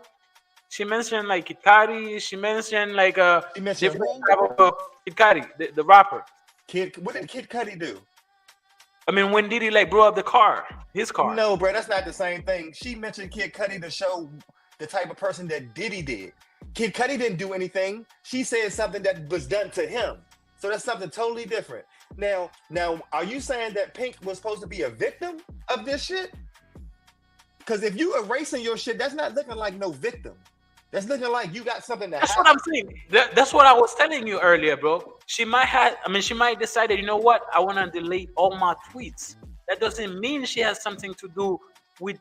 She mentioned like Kid Cudi. She mentioned like She mentioned different who? type of Kid Cudi, the rapper. What did Kid Cudi do? I mean, when Diddy like blew up the car, his car. No, bro, that's not the same thing. She mentioned Kid Cudi to show the type of person that Diddy did. Kid Cudi didn't do anything. She said something that was done to him. So that's something totally different. Now, are you saying that Pink was supposed to be a victim of this shit? Because if you erasing your shit, that's not looking like no victim. That's looking like you got something to That's happen. what I'm saying. That's what I was telling you earlier, bro. She might decide that, you know what? I want to delete all my tweets. That doesn't mean she has something to do with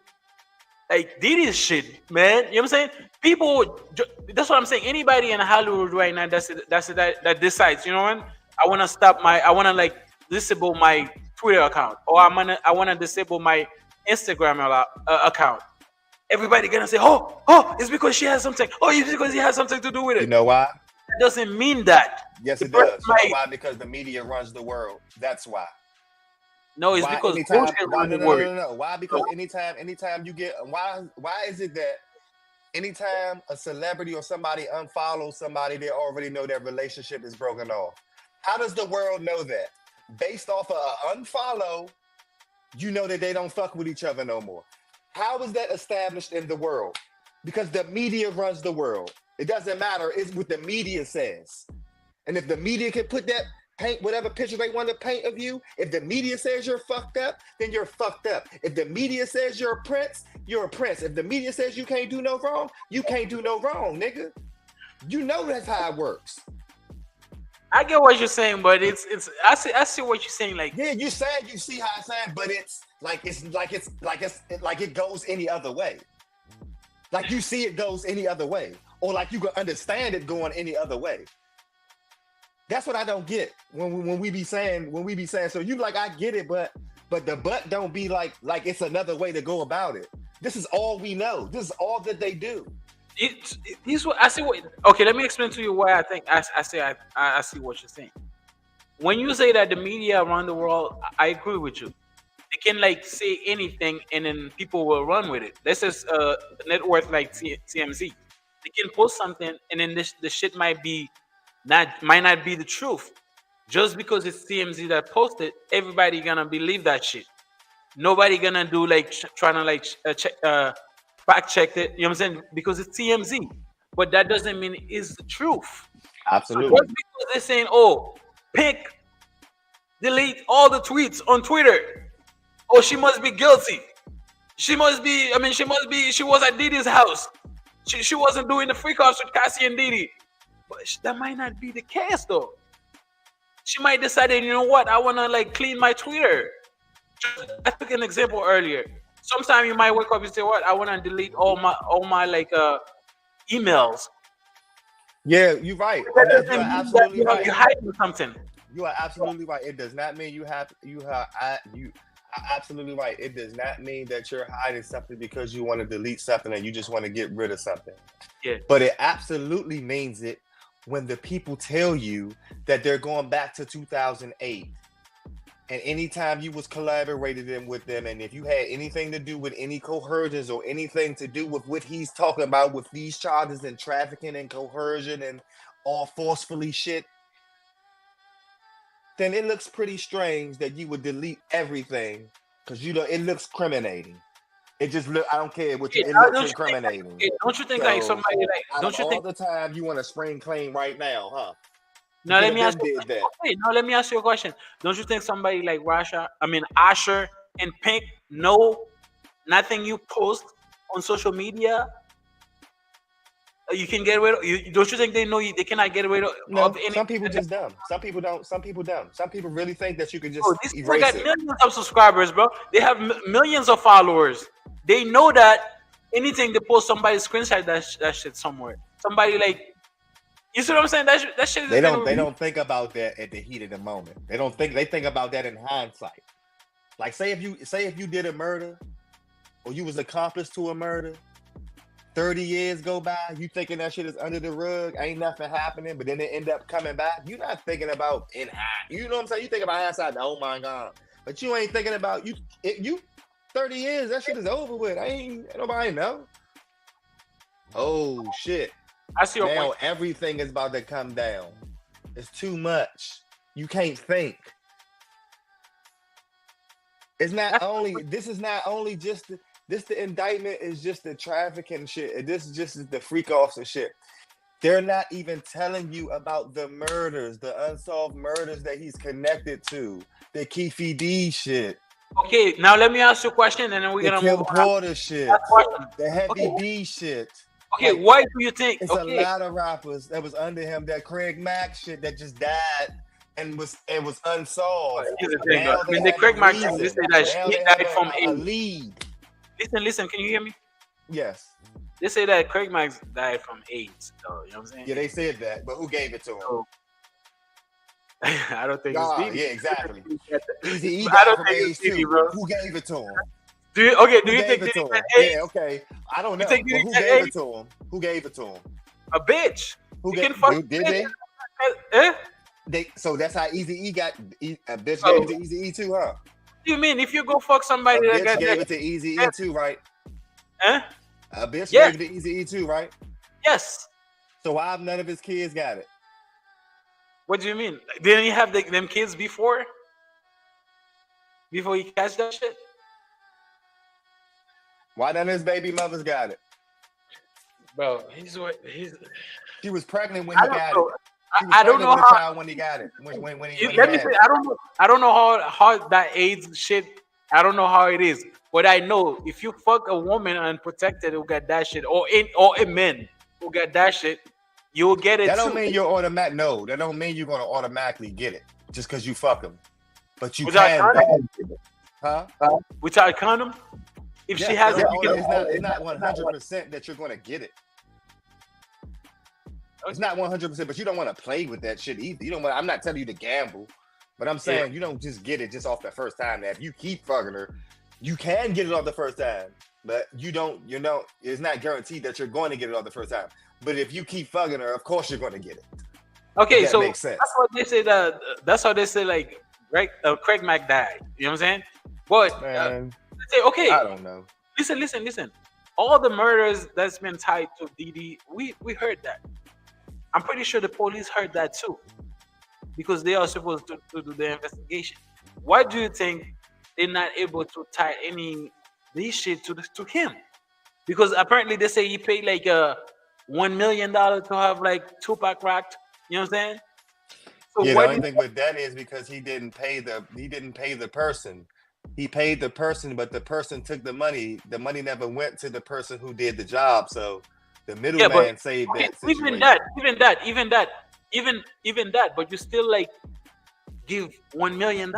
like Diddy's shit, man. You know what I'm saying? People, that's what I'm saying. Anybody in Hollywood right now that decides, you know what? I want to like disable my Twitter account, or I want to disable my Instagram account. Everybody gonna say, oh, it's because she has something. Oh, it's because he has something to do with it. You know why? That doesn't mean that. Yes, it does. You know why? Because the media runs the world. That's why. No, it's because bullshit runs the world. No. Why? Because anytime you get why is it that anytime a celebrity or somebody unfollows somebody, they already know their relationship is broken off? How does the world know that? Based off of an unfollow, you know that they don't fuck with each other no more. How is that established in the world? Because the media runs the world. It doesn't matter. It's what the media says. And if the media can paint whatever picture they want to paint of you, if the media says you're fucked up, then you're fucked up. If the media says you're a prince, you're a prince. If the media says you can't do no wrong, you can't do no wrong, nigga. You know that's how it works. I get what you're saying, but it's I see what you're saying. Like, yeah, you see how I'm saying, but it's like it goes any other way. Like you see it goes any other way, or like you can understand it going any other way. That's what I don't get when we be saying so you like I get it, but the but don't be like it's another way to go about it. This is all we know. This is all that they do. Okay, let me explain to you why I think I see what you're saying. When you say that the media around the world, I agree with you. They can like say anything and then people will run with it. This is a network like TMZ. They can post something and then the shit might not be the truth. Just because it's TMZ that posted, everybody gonna believe that shit. Nobody gonna do like trying to like fact check it, you know what I'm saying? Because it's TMZ. But that doesn't mean it's the truth. Absolutely. So just because they're saying, oh, Pink, delete all the tweets on Twitter. Oh, she must be guilty. She was at Diddy's house. She wasn't doing the freak offs with Cassie and Diddy. But that might not be the case though. she might decide, you know what, I want to like clean my Twitter. I took an example earlier. Sometimes you might wake up and say, what, I want to delete all my like emails. Yeah, you're right. That You are doesn't mean that absolutely right. you're hiding something. You are absolutely right. It does not mean you are absolutely right. It does not mean that you're hiding something because you want to delete something and you just want to get rid of something. Yeah. But it absolutely means it when the people tell you that they're going back to 2008. And anytime you was collaborating with them, and if you had anything to do with any coercions or anything to do with what he's talking about with these charges and trafficking and coercion and all forcefully shit, then it looks pretty strange that you would delete everything because it looks criminating. It just look. I don't care what it looks incriminating. Don't you think like somebody like? Don't you think all the time you want to spring claim right now, huh? Now let me ask you. Okay, now let me ask you a question. Don't you think somebody like Usher and Pink know nothing you post on social media? You can get rid of. Don't you think they know they cannot get rid of? No, some people just dumb. Some people don't. Some people dumb. Some people really think that you can just these erase people got it. millions of subscribers, bro. They have millions of followers. They know that anything they post, somebody screenshot that shit somewhere. Somebody like. You see what I'm saying? That shit. They don't think about that at the heat of the moment. They don't think. They think about that in hindsight. Like say if you did a murder, or you was accomplice to a murder, 30 years go by, you thinking that shit is under the rug, ain't nothing happening, but then they end up coming back. You're not thinking about you know what I'm saying? You think about hindsight. Oh my god, but you ain't thinking about you 30 years. That shit is over with. Ain't nobody know. Oh shit. I see your now point. Everything is about to come down. It's too much. You can't think. It's not only. This is not only just the indictment is just the trafficking shit. This is just the freak offs and shit. They're not even telling you about the murders, the unsolved murders that he's connected to, the Keefe D shit. Okay, now let me ask you a question, and then we're gonna move on. Porter shit, the Heavy D shit. Okay, like, why do you think it's a lot of rappers that was under him, that Craig Mack shit that just died and was unsolved? Here's the thing, I mean, the Craig Mack thing, they say that he died from AIDS. Listen, can you hear me? Yes. They say that Craig Mack died from AIDS, though, you know what I'm saying? Yeah, they said that, but who gave it to him? I don't think it's Diddy. Yeah, exactly. He died from AIDS too. Bro. Who gave it to him? Do you think Diddy had AIDS? Yeah, okay. I don't know. But who gave it to him? Who gave it to him? A bitch. Did they? Eh? So that's how Eazy-E got a bitch gave it to Eazy-E too, huh? What do you mean if you go fuck somebody a bitch gave it to Eazy-E too, right? Eh? A bitch gave it to Eazy-E too, right? Yes. So why have none of his kids got it? What do you mean? Didn't he have them kids before? Before he catch that shit? Why none of his baby mothers got it? Bro, She was pregnant when he got it. I don't know how when he got it. When let me say, I don't know how that AIDS shit. I don't know how it is, but I know if you fuck a woman unprotected who got that shit, or a man who got that shit, you'll get it. That don't mean you're automatic. No, that don't mean you're gonna automatically get it just because you fuck him. But you without can. Huh? Without condom. If she has it's not 100% that you're gonna get it. It's not 100%, but you don't want to play with that shit either. You don't want. I'm not telling you to gamble, but I'm saying you don't just get it just off the first time. Now, if you keep fucking her, you can get it off the first time, but you don't. You know, it's not guaranteed that you're going to get it off the first time. But if you keep fucking her, of course you're going to get it. Okay, so makes sense. That's what they say. That's how they say. Like, right? Craig Mack died. You know what I'm saying? But say, okay, I don't know. Listen. All the murders that's been tied to Diddy, we heard that. I'm pretty sure the police heard that too, because they are supposed to do the investigation. Why do you think they're not able to tie any this shit to him? Because apparently they say he paid like $1 million to have like Tupac racked. You know what I'm saying? So the only thing with that is because he didn't pay the person. He paid the person, but the person took the money. The money never went to the person who did the job. So the middleman saved that situation. Even that. But you still like, give $1 million.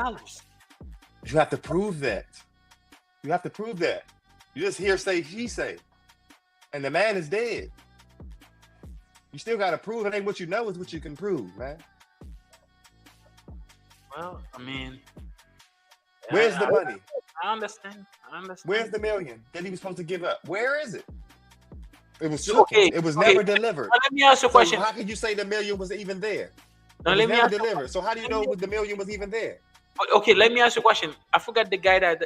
You have to prove that. You have to prove that. You just hear say, she say. And the man is dead. You still got to prove it. Ain't what you know, is what you can prove, man. Well, I mean, where's the money? I understand. Where's the million that he was supposed to give up? Where is it? It was okay. It was never delivered. Now, let me ask you a question. How can you say the million was even there? Now, It let was me never ask delivered. So how do you know the million was even there? Okay, let me ask you a question. I forgot the guy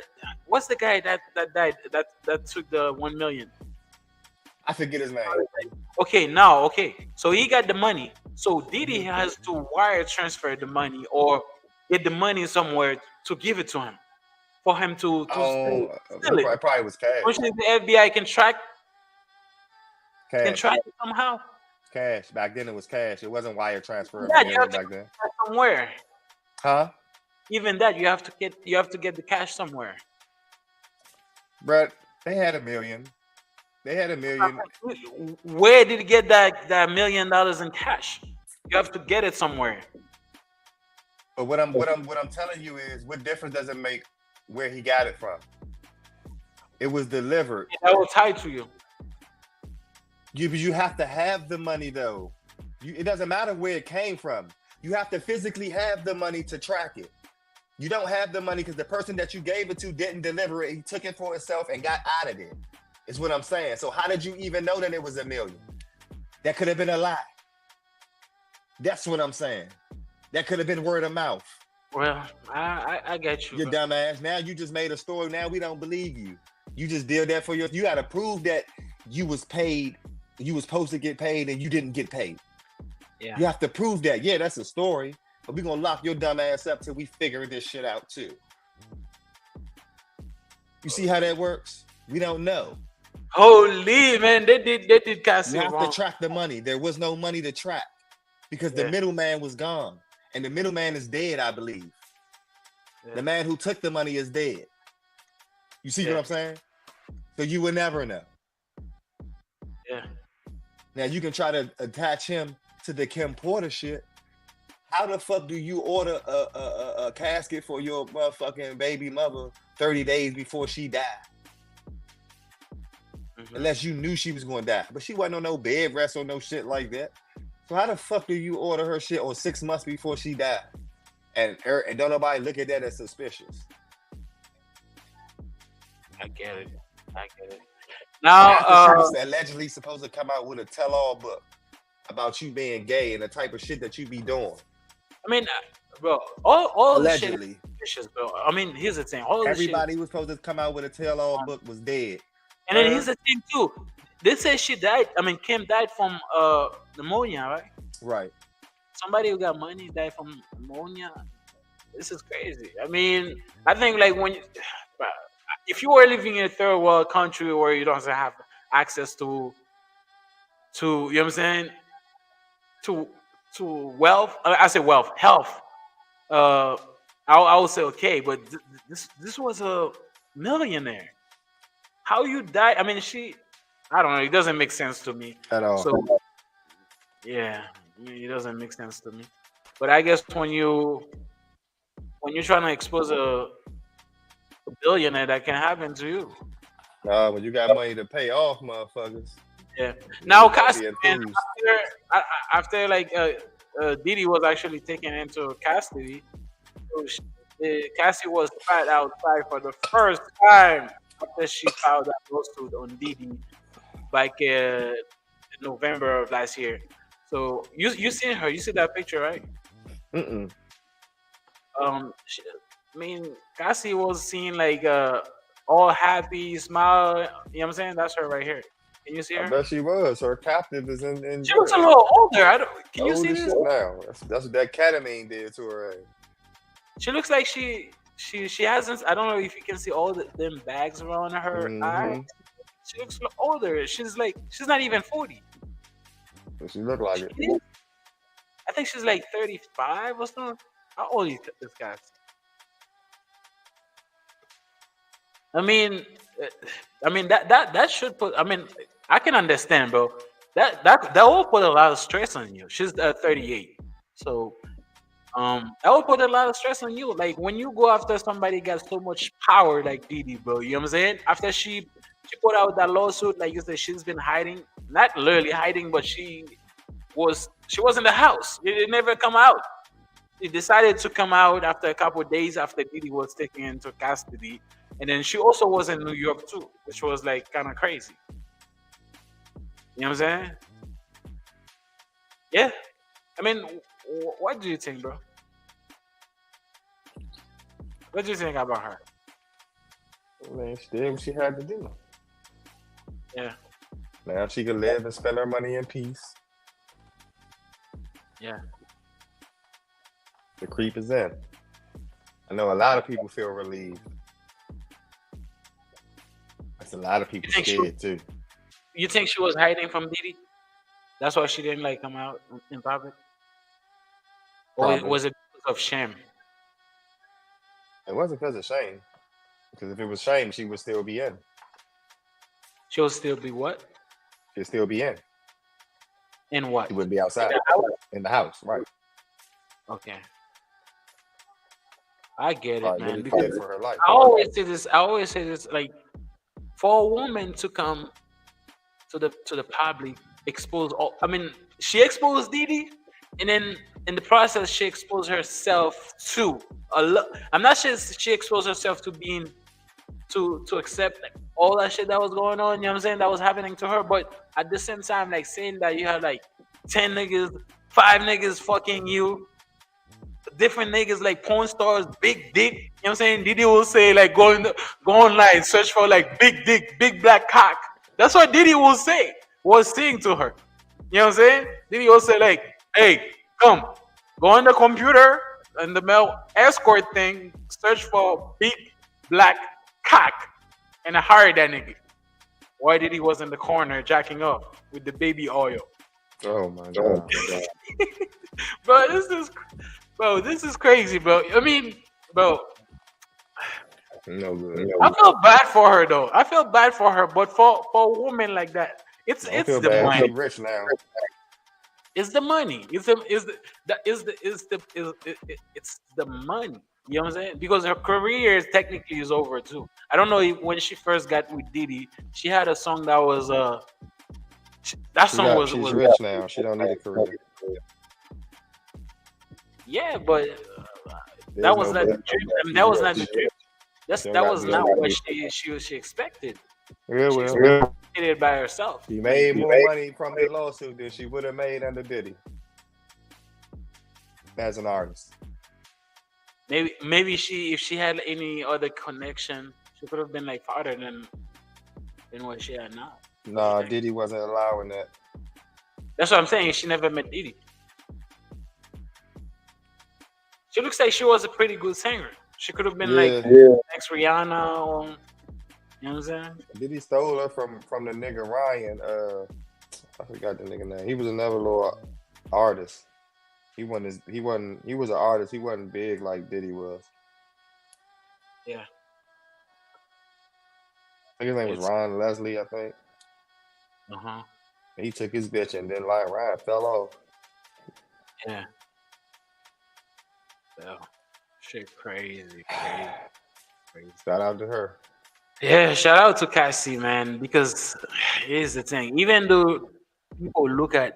what's the guy that died that took the 1 million? I forget his name. Okay. So he got the money. So Diddy has to wire transfer the money or get the money somewhere to give it to him for him to steal it. Probably was cash. Which the FBI can track Cash. it somehow. Cash. Back then it was cash. It wasn't wire transfer Yeah, you have to back then. get that somewhere. Huh? Even that you have to get the cash somewhere. Bruh, they had $1 million. They had $1 million. Where did he get that $1 million in cash? You have to get it somewhere. But what I'm telling you is, what difference does it make where he got it from? It was delivered. That was tied to you. You have to have the money though. It doesn't matter where it came from. You have to physically have the money to track it. You don't have the money because the person that you gave it to didn't deliver it. He took it for himself and got out of it. Is what I'm saying. So how did you even know that it was $1 million? That could have been a lie. That's what I'm saying. That could have been word of mouth. Well, I get you. You dumbass. Now you just made a story. Now we don't believe you. You just did that for you got to prove that you was paid. You was supposed to get paid and you didn't get paid. Yeah. You have to prove that. Yeah, that's a story. But we're going to lock your dumb ass up till we figure this shit out too. You see how that works? We don't know. Holy man, they did Cassie You have wrong. to track the money. There was no money to track because the middleman was gone. And the middleman is dead, I believe. Yeah. The man who took the money is dead. You see what I'm saying? So you would never know. Yeah. Now you can try to attach him to the Kim Porter shit. How the fuck do you order a casket for your motherfucking baby mother 30 days before she died? Mm-hmm. Unless you knew she was going to die. But she wasn't on no bed rest or no shit like that. So how the fuck do you order her shit on 6 months before she died? And don't nobody look at that as suspicious. I get it. Now, she's allegedly supposed to come out with a tell-all book about you being gay and the type of shit that you be doing. I mean, bro, all allegedly. The shit is suspicious, bro. I mean, here's the thing. Everybody was supposed to come out with a tell-all book was dead. And then here's the thing too. They say she died. I mean, Kim died from pneumonia, right? Right. Somebody who got money died from pneumonia. This is crazy. I mean, I think like if you were living in a third world country where you don't have access to you know what I'm saying, to wealth. I say wealth, health. I would say okay, but this was a millionaire. How you die? I mean, I don't know. It doesn't make sense to me at all. So yeah, I mean, it doesn't make sense to me. But I guess when you're trying to expose a billionaire, that can happen to you. When you got money to pay off, motherfuckers. Yeah. Now, Cassie, after like Diddy was actually taken into custody, Cassie was tried outside for the first time after she filed that lawsuit on Diddy back in November of last year. So you seen her? You see that picture, right? Mm-mm. I mean, Cassie was seen like all happy, smile. You know what I'm saying? That's her right here. Can you see her? I bet she was. Her captive is in She looks a little older. Can you see this? Now. That's what that ketamine did to her. She looks like she hasn't. I don't know if you can see all them bags around her eyes. She looks a little older. She's not even 40. But she look like it. I think she's like 35 or something. How old is this guy? I mean that should put. I mean, I can understand, bro. That will put a lot of stress on you. She's 38, so that would put a lot of stress on you. Like when you go after somebody got so much power like Didi, bro. You know what I'm saying? After she put out that lawsuit, like you said, she's been hiding, not literally hiding, but she was in the house. It never come out. She decided to come out after a couple of days after Didi was taken into custody, and then she also was in New York too, which was like kind of crazy. You know what I'm saying? Yeah. I mean, what do you think, bro? What do you think about her? Man, she did what she had to do. Yeah. Now she can live and spend her money in peace. Yeah. The creep is in. I know a lot of people feel relieved. That's a lot of people scared too. You think she was hiding from Didi? That's why she didn't like come out in public? Or Probably. was it because of shame? It wasn't because of shame. Because if it was shame, she would still be in. She'll still be what? She'd still be in. In what? She wouldn't be outside. In the house, right. Okay. I get it, Probably man. really Because fighting for her life. I always say this, like for a woman to come to the public, expose all I mean, she exposed Didi, and then in the process she exposed herself to a lot. I'm not sure she exposed herself to being to accept like, all that shit that was going on, you know what I'm saying, that was happening to her. But at the same time, like saying that you had like 10 niggas, 5 niggas fucking you, different niggas like porn stars, big dick. You know what I'm saying? Diddy will say like go online, search for like big dick, big black cock. That's what Diddy will say, was saying to her. You know what I'm saying? Diddy will say like, hey, come, go on the computer and the male escort thing, search for big black cock, and I hired that nigga. Why Diddy was in the corner jacking up with the baby oil? Oh my god. Bro, this is crazy, bro. I mean, bro, No good. I feel bad for her though. I feel bad for her, but for a woman like that, it's Don't feel the bad. She money. rich now. It's the money. It's the money. You know what I'm saying? Because her career is technically is over too. I don't know if when she first got with Diddy, she had a song that was She's rich now. She don't need a career. yeah, but There's that was no not the bet. dream. I mean, that was not the dream. She don't That got was to not do what that. she expected. Yeah, She well, did it by herself. she made more money from the lawsuit than she would have made under Diddy as an artist. Maybe if she had any other connection, she could have been like farther than what she had now. Nah, Diddy wasn't allowing that. That's what I'm saying. She never met Diddy. She looks like she was a pretty good singer. She could have been like next Rihanna, or, you know what I'm saying? Diddy stole her from the nigga Ryan. I forgot the nigga name. He was another little artist. He was an artist. He wasn't big like Diddy was. Yeah. I think his name was Ron Leslie, I think. Uh-huh. He took his bitch and then like Ryan fell off. Yeah. So, shit crazy. Shout out to her. Yeah, shout out to Cassie, man, because here's the thing. Even though people look at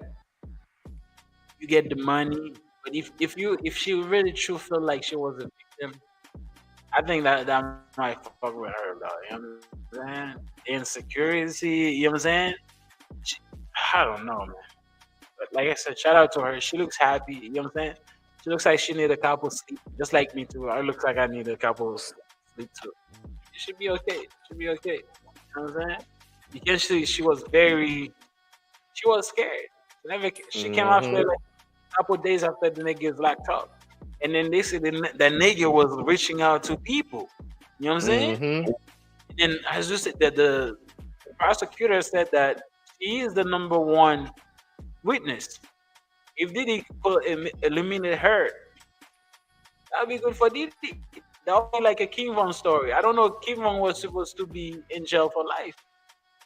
you get the money, but if she really true feel like she was a victim, I think that might fuck with her though. You know what I'm saying? Insecurity, you know what I'm saying? I don't know, man. But like I said, shout out to her. She looks happy, you know what I'm saying? She looks like she need a couple sleep, just like me too. I look like I need a couple sleep too. She should be okay. Should be okay. You know what I'm saying? Because she was scared. She came after like a couple of days after the nigga is locked up. And then they said that nigga was reaching out to people. You know what I'm saying? And as you said, that the prosecutor said that he is the number one witness. If Diddy could eliminate her, that would be good for Diddy. That would be like a King Von story. I don't know if King Von was supposed to be in jail for life,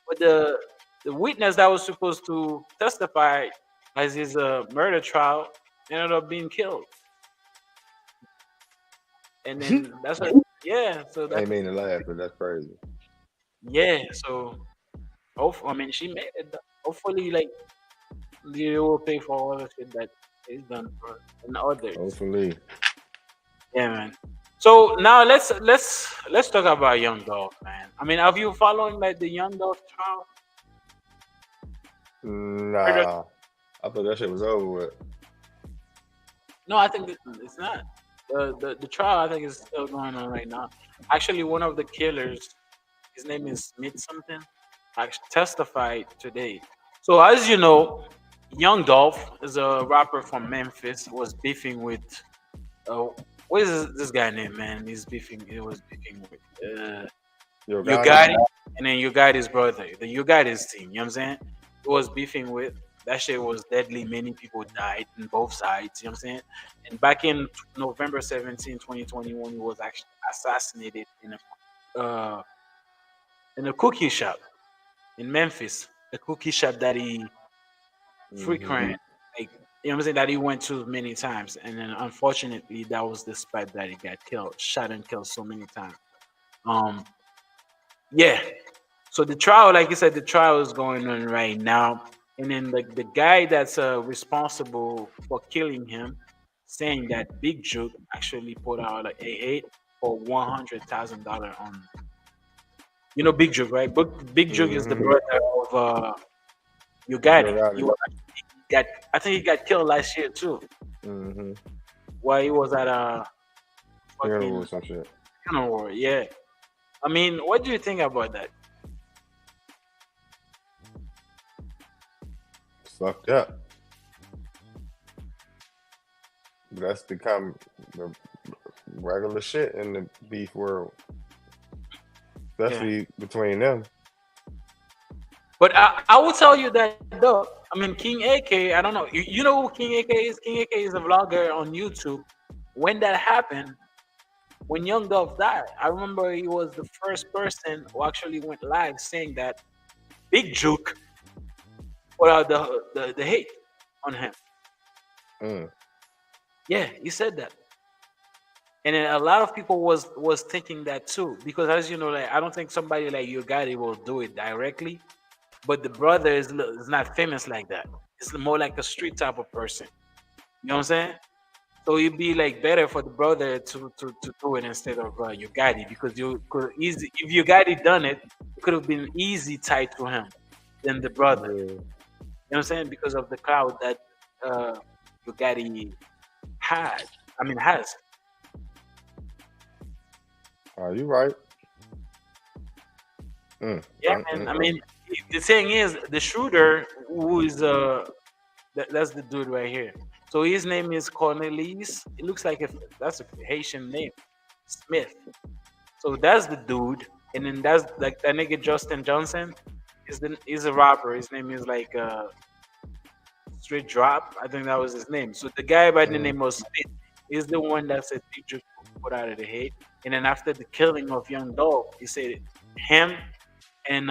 but the witness that was supposed to testify as his murder trial ended up being killed. and then that's what. Yeah, so I that's ain't mean to laugh, but that's crazy. yeah. So I mean, she made it. Hopefully, like you will pay for all the shit that is done for and others. Hopefully. Yeah, man. So now let's talk about Young Dolph, man. I mean, have you following like the Young Dolph trial? Heard of- Nah. I thought that shit was over with. No, I think it's not. The trial I think is still going on right now. Actually, one of the killers, his name is Smith something, actually testified today. So as you know, Young Dolph is a rapper from Memphis. Was beefing with uh, what is this guy name, man? He was beefing with Yo, You got it? got it, and then you got his brother, the you got his team. You know what I'm saying? He was beefing with that shit was deadly. Many people died in both sides. You know what I'm saying? And back in November 17, 2021, he was actually assassinated in a cookie shop in Memphis. A cookie shop that he frequent, like you know what I'm saying, that he went to many times. And then unfortunately, that was the spot that he got killed, shot and killed so many times. Um, yeah, so the trial, like you said, the trial is going on right now, and then like the guy that's responsible for killing him, saying that Big Juke actually put out like a hate for $100,000 on. You know Big Juke, right? Big Juke is the Mm-hmm. brother of Ugatti. Yo, got He it. was got, I think he got killed last year too, Mm-hmm. while he was at a Funeral or fucking some shit. funeral. Yeah, I mean, what do you think about that? It's fucked up. But that's become the regular shit in the beef world, Yeah. especially between them. But I will tell you that though. I mean, King AK, I don't know. You know who King AK is? King AK is a vlogger on YouTube. When that happened, when Young Dolph died, I remember he was the first person who actually went live saying that Big Juke put out the hate on him. Mm. Yeah, he said that. And then a lot of people was thinking that too. Because as you know, like I don't think somebody like you Gotti will do it directly. But the brother is not famous like that. It's more like a street type of person. You know what I'm saying? So it'd be like better for the brother to do it instead of Ugadi because you could easy if Ugadi done it, it could have been easy tied to him than the brother. Yeah. You know what I'm saying? Because of the cloud that Ugadi had. I mean has. Are you right? Mm. Yeah, man. I mean the thing is the shooter who is that's the dude right here. So his name is Cornelius. It looks like that's a Haitian name, Smith. So that's the dude, and then that's like that nigga Justin Johnson. He's a rapper. His name is like Straight Drop. I think that was his name. So the guy by the Mm. name of Smith is the one that said teacher put out of the hate. And then after the killing of Young Dolph, he said him and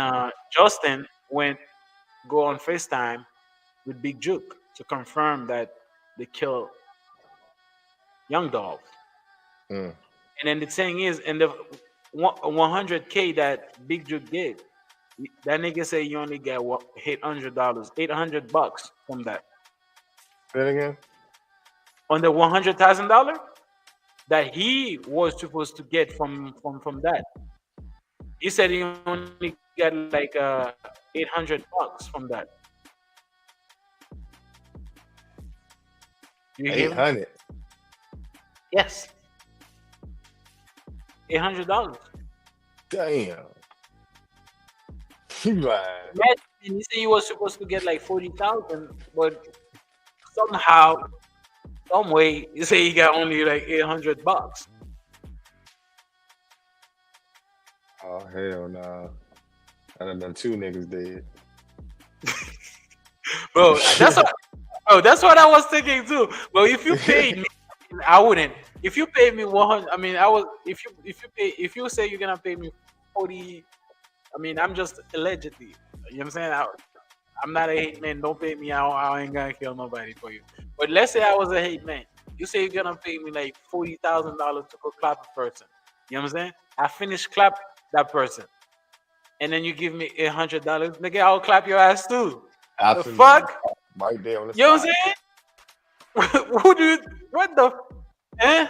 Justin went go on FaceTime with Big Juke to confirm that they killed Young Dolph. Mm. And then the thing is, and the 100K that Big Juke did, that nigga say you only get what $800, $800 from that. Say it again. On the $100,000 that he was supposed to get from that, he said he only got like $800 from that. You hear me? 800. Yes, $800. Damn. You lying. Imagine, he said he was supposed to get like 40,000, but somehow, some way, he said he got only like $800. Oh hell nah. I done done 2 niggas dead. Bro, that's what I was thinking too. But if you paid me, I wouldn't. If you paid me 100, I mean, I was. If you say you're gonna pay me 40, I mean, I'm just allegedly. You know what I'm saying? I'm not a hate man. Don't pay me. I ain't gonna kill nobody for you. But let's say I was a hate man. You say you're gonna pay me like $40,000 to go clap a person. You know what I'm saying? I finish clap that person, and then you give me $800, nigga. I'll clap your ass too. The Absolutely. fuck? Right there on the You know what spot. I'm saying? Who do you? What the? Eh?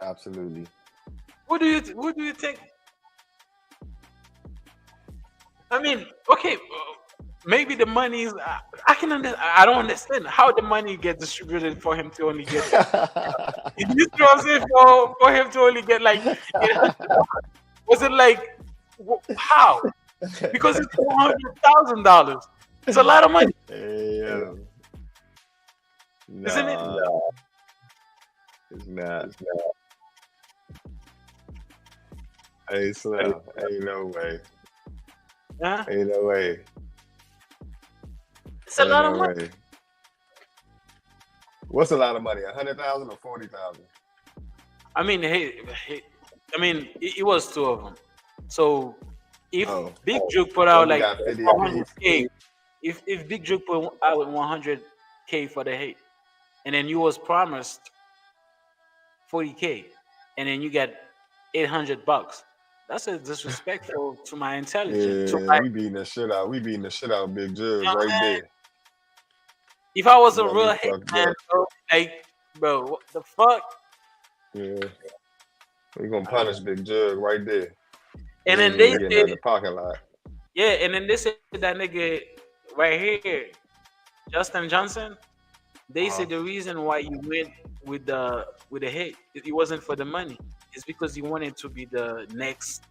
Absolutely. Who do you? Who do you think? I mean, okay, maybe the money is. I can understand. I don't understand how the money gets distributed for him to only get. You know what I'm saying? For him to only get like, was it like how? Because it's $400,000. It's a lot of money, Yeah. isn't it? Nah, it's not. Hey, Slim. Ain't no way. Huh? Ain't no way. It's a Ain't lot of no money. way. What's a lot of money? 100,000 or 40,000? I mean, I mean, it was two of them. So if Oh. Big Juke put So out you like got 50 400K, if Big Juke put out 100K for the hate, and then you was promised 40K, and then you get $800, that's a disrespectful to my intelligence. To Yeah, my, we beating the shit out. We beating the shit out of Big Jug right there. if I was You a got real me hate fucked man, up. bro, like, bro, what the fuck? Yeah. We gonna punish Big Jug right there. And He then ain't they even getting said, out of the parking lot. yeah, and then they said that nigga right here, Justin Johnson. They Uh-huh. said the reason why you went with the hit, it wasn't for the money. It's because he wanted to be the next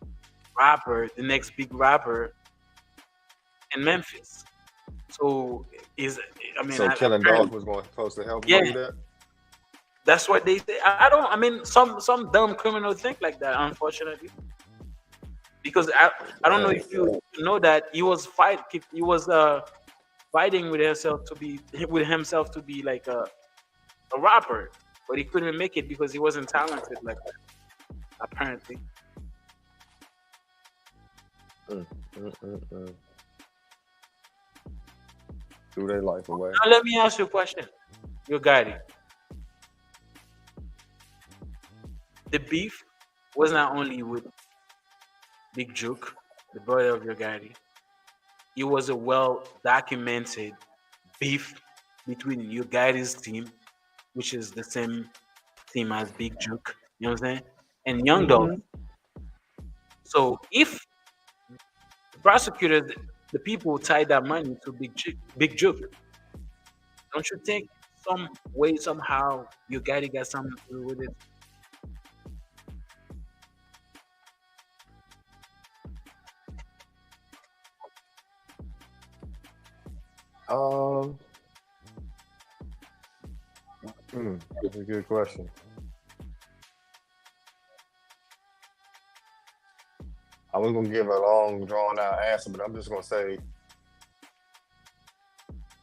rapper, the next big rapper in Memphis. So is I mean, So Killing apparently- Dolph was supposed to help Yeah. him do that? that's what they say. I don't. I mean, some dumb criminal think like that, unfortunately. Because I don't know if you know that he was fighting with himself to be like a rapper, but he couldn't make it because he wasn't talented like that. Apparently. Threw their life away. Now let me ask you a question. Your guy. The beef was not only with Big Juke, the brother of your guy. It was a well documented beef between your guys' team, which is the same team as Big Juke, you know what I'm saying? And Young Dog. So if the prosecutors, the people tied that money to Big Juke, don't you think some way, somehow, your guy got something to do with it? That's a good question. I was gonna give a long, drawn out answer, but I'm just gonna say,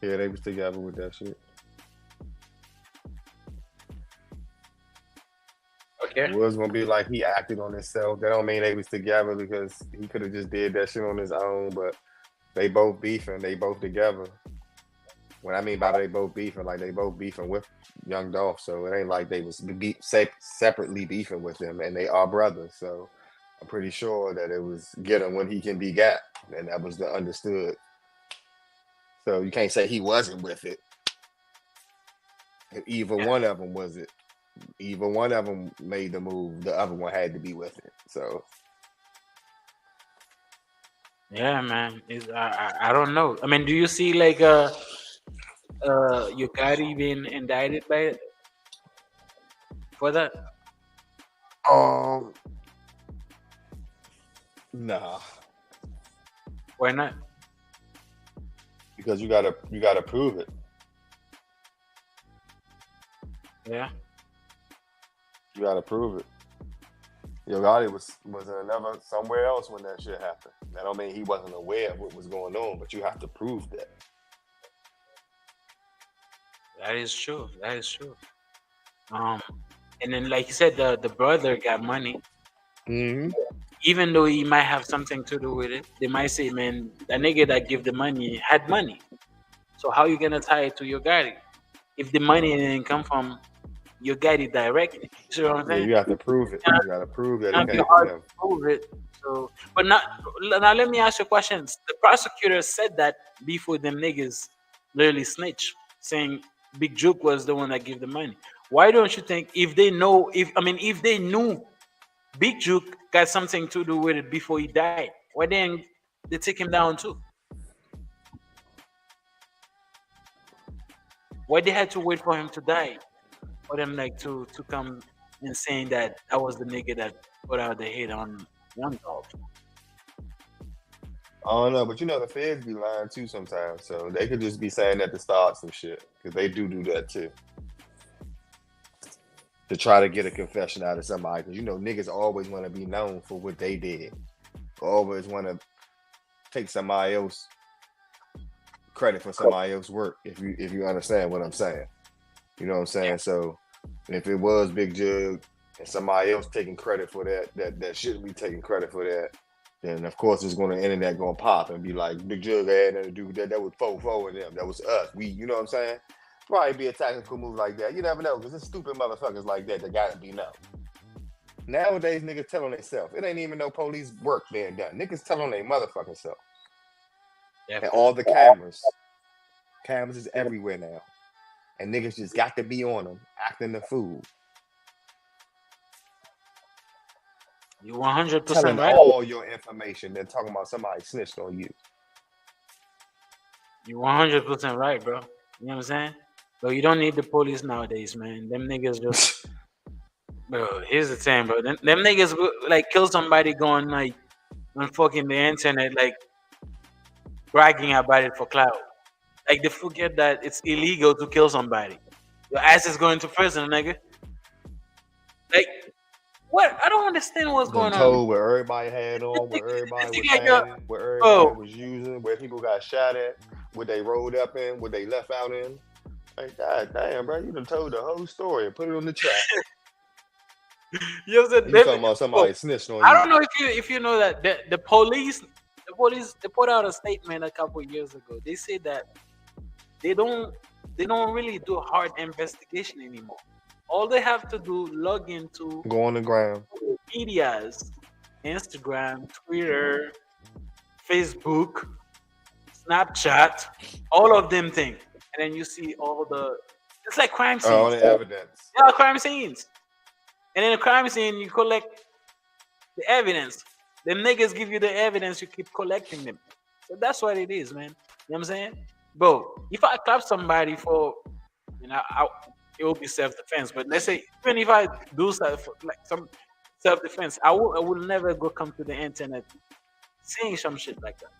yeah, they was together with that shit. Okay. It was gonna be like he acted on himself. That don't mean they was together because he could have just did that shit on his own. But they both beefing. They both together. What I mean by they both beefing, like they both beefing with Young Dolph. So it ain't like they was separately beefing with him, and they are brothers. So I'm pretty sure that it was get him when he can be got, and that was the understood. So you can't say he wasn't with it. If either one of them was it. Either one of them made the move, the other one had to be with it. So Yeah, man. I don't know. I mean, do you see like your guy being indicted by it for that? nah, Why not? because you gotta prove it. Yeah. You gotta prove it. Yo Gotti was in somewhere else when that shit happened. That don't mean he wasn't aware of what was going on, but you have to prove that. That is true. That is true. And then like you said, the brother got money. Mm-hmm. Even though he might have something to do with it, they might say, man, that nigga that give the money had money. So how you gonna tie it to your guy? if the money didn't come from your daddy directly. You see what I'm Yeah, saying? you have to prove it. You got to prove that it Not be came from hard him. to prove it. So, but not now. Let me ask you a question. The prosecutor said that before them niggas literally snitch, saying Big Juke was the one that gave the money. Why don't you think if they know if they knew Big Juke got something to do with it before he died, why didn't they take him down too? Why they had to wait for him to die for them like to come and saying that I was the nigga that put out the hit on Young Dog? I don't know, but you know the feds be lying too sometimes, so they could just be saying that to start some shit because they do that too to try to get a confession out of somebody. Because you know niggas always want to be known for what they did, always want to take somebody else credit for somebody else's work. If you understand what I'm saying, you know what I'm saying. So if it was Big Jug and somebody else taking credit for that shouldn't be taking credit for that, then of course it's going to internet going to pop and be like Big Jug had nothing to do with that. That was Fofo and them. That was us. We, you know what I'm saying? Probably be a tactical move like that. You never know because it's stupid motherfuckers like that got to be known. Nowadays niggas tell on themselves. It ain't even no police work being done. Niggas tell on their motherfucking self. And all the cameras is everywhere now. And niggas just got to be on them, acting the fool. You 100% Telling right. all your information, then talking about somebody snitched on you. You 100% right, bro. You know what I'm saying? But you don't need the police nowadays, man. Them niggas just, bro. Here's the thing, bro. Them niggas like kill somebody going like on fucking the internet, like bragging about it for clout. Like they forget that it's illegal to kill somebody. Your ass is going to prison, nigga. Like what? I don't understand what's going on. Told where everybody had on, where everybody was like hanging, where everybody was using, where people got shot at, what they rolled up in, what they left out in. Like, God damn, bro, you done told the whole story and put it on the track. You talking about somebody snitched on you. I don't know if you know that the police they put out a statement a couple of years ago. They said that they don't really do hard investigation anymore. All they have to do log into go on the ground medias, Instagram, Twitter, Facebook, Snapchat, all of them things, and then you see all the it's like crime scenes. All the evidence. Yeah, crime scenes. And in a crime scene, you collect the evidence. The niggas give you the evidence, you keep collecting them. So that's what it is, man. You know what I'm saying? Bro, if I clap somebody for, it will be self-defense. But let's say, even if I do some self-defense, I will never go come to the internet saying some shit like that.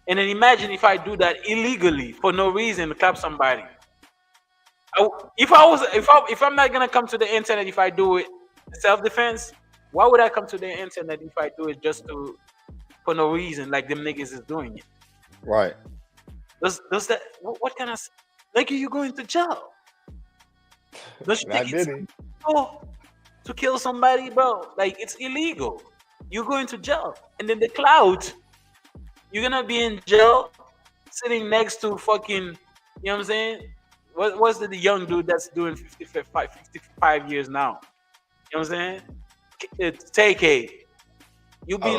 And then imagine if I do that illegally for no reason to clap somebody. If I'm not gonna come to the internet if I do it self-defense, why would I come to the internet if I do it just for no reason like them niggas is doing it? Right. Does that what kind of like are you going to jail? Don't you think it's illegal to kill somebody, bro? Like it's illegal. You're going to jail, and then the cloud, you're gonna be in jail, sitting next to fucking, you know what I'm saying? What's the young dude that's doing 55 years now? You know what I'm saying? It's TK. You'll be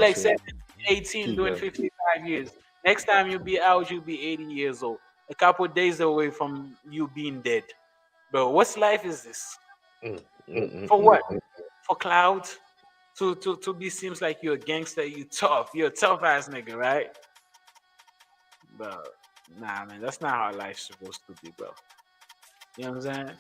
18 doing 55 years. Next time you'll be out, you'll be 80 years old. A couple of days away from you being dead. Bro, what life is this? For what? For cloud? To be seems like you're a gangster, you tough. You're a tough ass nigga, right? Bro, nah, man, that's not how life's supposed to be, bro. You know what I'm saying?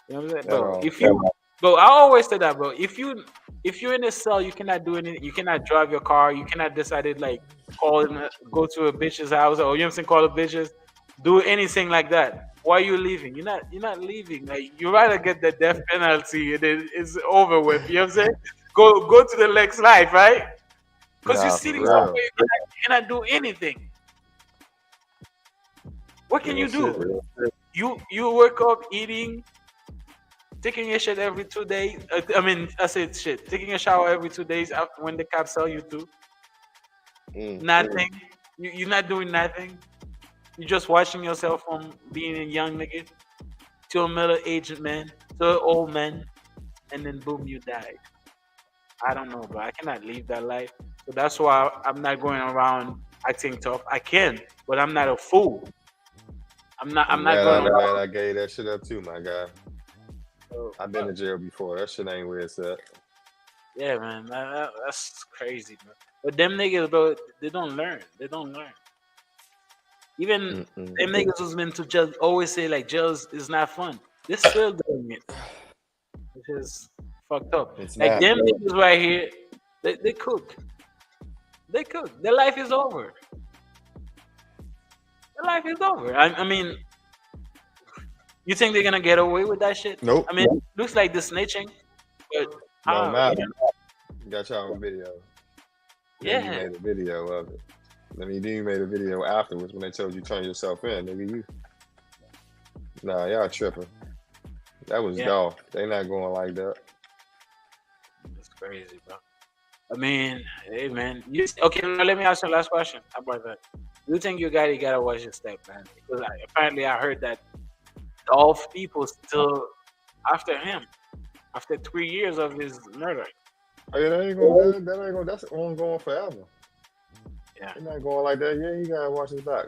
You know what I'm saying? Bro, I always say that, bro. If you're in a cell, you cannot do anything. You cannot drive your car. You cannot decide like go to a bitch's house, or you know what I'm saying, call the bitches, do anything like that. Why are you leaving? You're not leaving. Like you rather get the death penalty and then it's over with. You know what I'm saying? Go to the next life, right? Because you're sitting somewhere, you cannot do anything. What can you do? You wake up eating, taking a shit every 2 days. I said shit. Taking a shower every 2 days after when the cops tell you to. Nothing. You're not doing nothing. You're just watching yourself from being a young nigga. to a middle-aged man, to an old man, and then boom, you died. I don't know, bro. I cannot live that life. So that's why I'm not going around acting tough. I can, but I'm not a fool. I'm not going I'm glad around. I gave that shit up too, my guy. I've been uh, to jail before. That shit ain't where it's at. Yeah, man, that's crazy, man. But them niggas, bro, they don't learn. They don't learn. Even Mm-mm. them niggas was meant to just always say like jail is not fun. They're still doing it, which is fucked up. It's Like not. them niggas right here, they cook. They cook. Their life is over. Their life is over. I mean, you think they're gonna get away with that shit? Nope. I mean, looks like the snitching, but Don't matter. yeah, Got y'all on video. Then you yeah. made a video of it. Then you made a video afterwards when they told you turn yourself in, nigga. Nah, y'all tripping. That was Yeah. dog. They not going like that. That's crazy, bro. I mean, hey, man. Okay, now let me ask you the last question. How about that? Do you think you gotta watch your step, man? Because apparently I heard that Dolph people still after him after 3 years of his murder. Oh, yeah, that ain't gonna, that's ongoing forever. Yeah. It's not going like that. Yeah, you gotta watch his back.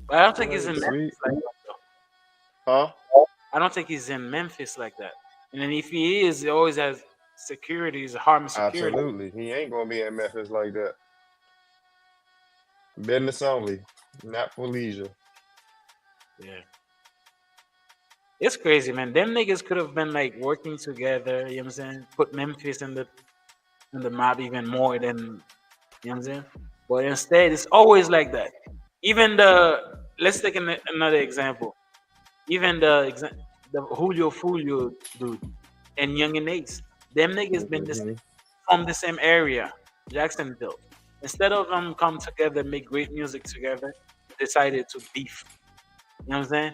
But I don't think he's in Sweet. Memphis like that, though. Huh? I don't think he's in Memphis like that. And then if he is, he always has securities, armed security. Absolutely. He ain't gonna be in Memphis like that. Business only, not for leisure. Yeah. It's crazy, man. Them niggas could have been like working together, you know what I'm saying? Put Memphis in the map even more than, you know what I'm saying? But instead, it's always like that. Even let's take another example. Even the Julio Fulio dude and Young and Ace. Them niggas been from the same area, Jacksonville. Instead of them come together, make great music together, they decided to beef. You know what I'm saying?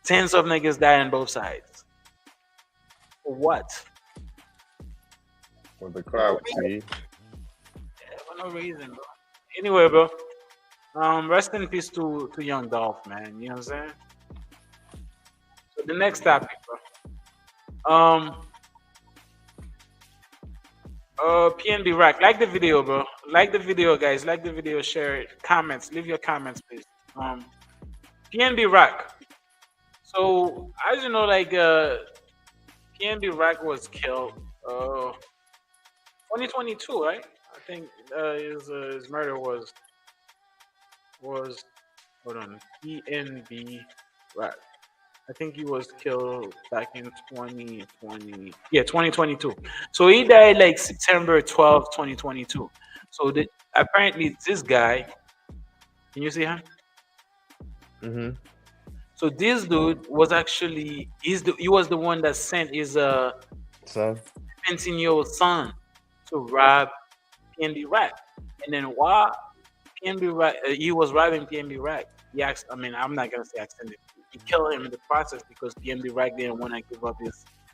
Tens of niggas die on both sides. For what? For the crowd, see. Yeah, for no reason, bro. Anyway, bro. Rest in peace to Young Dolph, man. You know what I'm saying? So the next topic, bro. PNB Rack. Like the video, bro. Like the video, guys. Like the video, share it. Comments. Leave your comments, please. PNB Rack. So as you know, like PNB Rack was killed 2022, right? I think his murder was hold on, PNB Rack. I think he was killed back in 2020. Yeah, 2022. So he died like September 12th, 2022. So apparently this guy, can you see him? Mm-hmm. So this dude was actually he was the one that sent his So 17-year-old son to rob PNB Rack. And then while PNB Rack, he was robbing PNB Rack. He asked, I mean, I'm not gonna say accidentally. He killed him in the process because PNB Rack didn't want to give up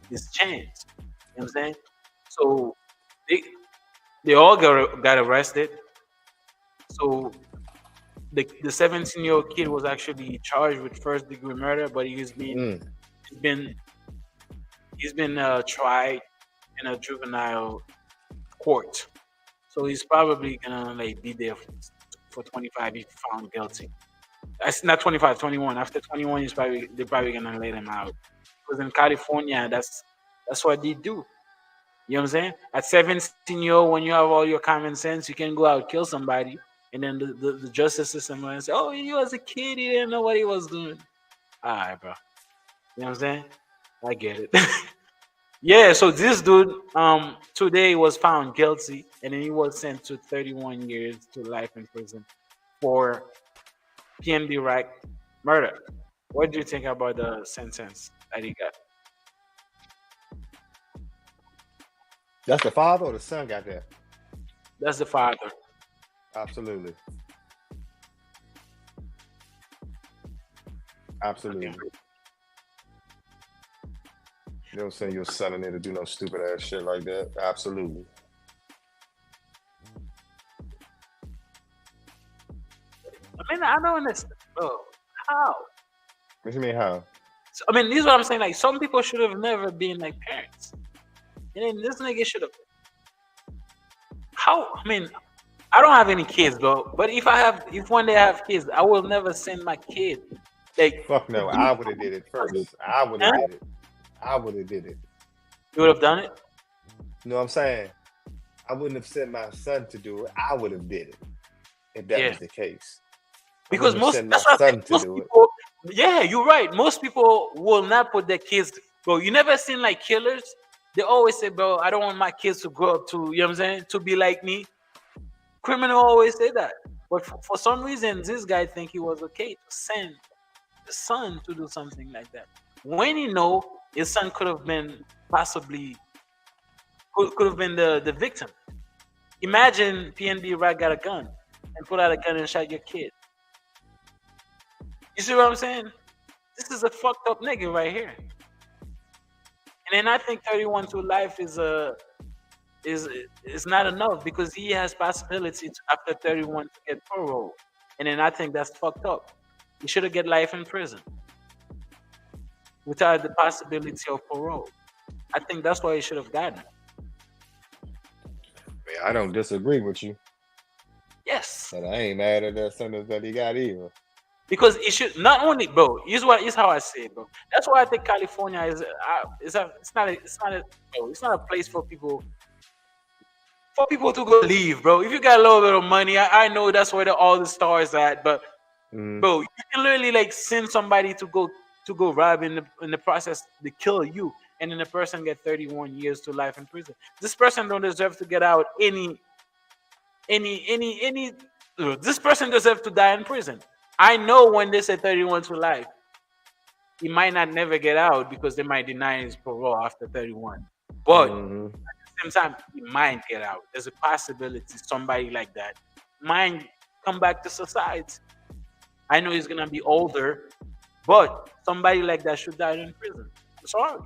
his chance. You know what I'm saying? So they all got arrested. So the 17-year-old kid was actually charged with first degree murder, but he's been tried in a juvenile court. So he's probably gonna like be there for 25 if found guilty. That's not 25, 21. After 21, they're probably gonna let him out. Because in California, that's what they do. You know what I'm saying? At 17-year-old, when you have all your common sense, you can go out kill somebody, and then the justice system will say, "Oh, he was a kid, he didn't know what he was doing." All right, bro. You know what I'm saying? I get it. Yeah. So this dude, today was found guilty, and then he was sent to 31 years to life in prison for PNB Rack murder. What do you think about the sentence that he got? that's the father or the son got that? That's the father. Absolutely. Absolutely. Okay. You don't send your son in there to do no stupid ass shit like that. Absolutely. I mean, I don't understand. Bro, how? What you mean how? So, I mean, this is what I'm saying. Like, some people should have never been like parents, and then this nigga should have. How? I mean, I don't have any kids, bro. But if one day I have kids, I will never send my kid. Like, Fuck no, I would have did it first. I would have Huh? did it. I would have did it. you would have done it. You know what I'm saying? I wouldn't have sent my son to do it. I would have did it if that Yeah. was the case. Because wouldn't have that's sent my what I son think. to Most do it. people, yeah, you're right. Most people will not put their kids. Bro, you never seen like killers. They always say, bro, I don't want my kids to grow up to, you know what I'm saying, to be like me. Criminal always say that. But for some reason, this guy think he was okay to send the son to do something like that. When he know his son could have been possibly could have been the victim. Imagine PNB Rat got a gun and put out a gun and shot your kid. You see what I'm saying? This is a fucked up nigga right here. And then I think 31 to life is not enough because he has possibility to, after 31 to get parole. And then I think that's fucked up. He should have get life in prison without the possibility of parole. I think that's why he should have gotten it. Man, I don't disagree with you, Yes. but I ain't mad at that sentence that he got either. Because it should not only, bro. Here's how I say it, bro. That's why I think California it's not a place for people to go leave, bro. If you got a little bit of money, I know that's where all the stars at, but bro, you can literally like send somebody to go rob in the process to kill you, and then the person get 31 years to life in prison. This person don't deserve to get out any. This person deserves to die in prison. I know when they say 31 to life, he might not never get out because they might deny his parole after 31. But at the same time, he might get out. There's a possibility somebody like that might come back to society. I know he's gonna be older, but somebody like that should die in prison. I'm sorry.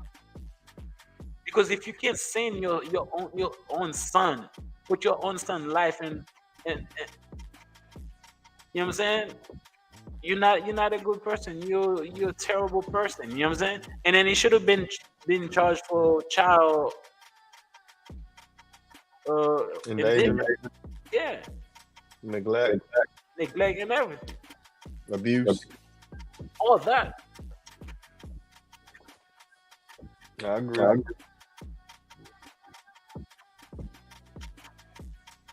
Because if you can't send your own son, put your own son life in, you know what I'm saying? You're not a good person. You're a terrible person. You know what I'm saying? And then he should have been charged for child Endangerment, yeah, neglect, and everything. abuse. All of that. I agree.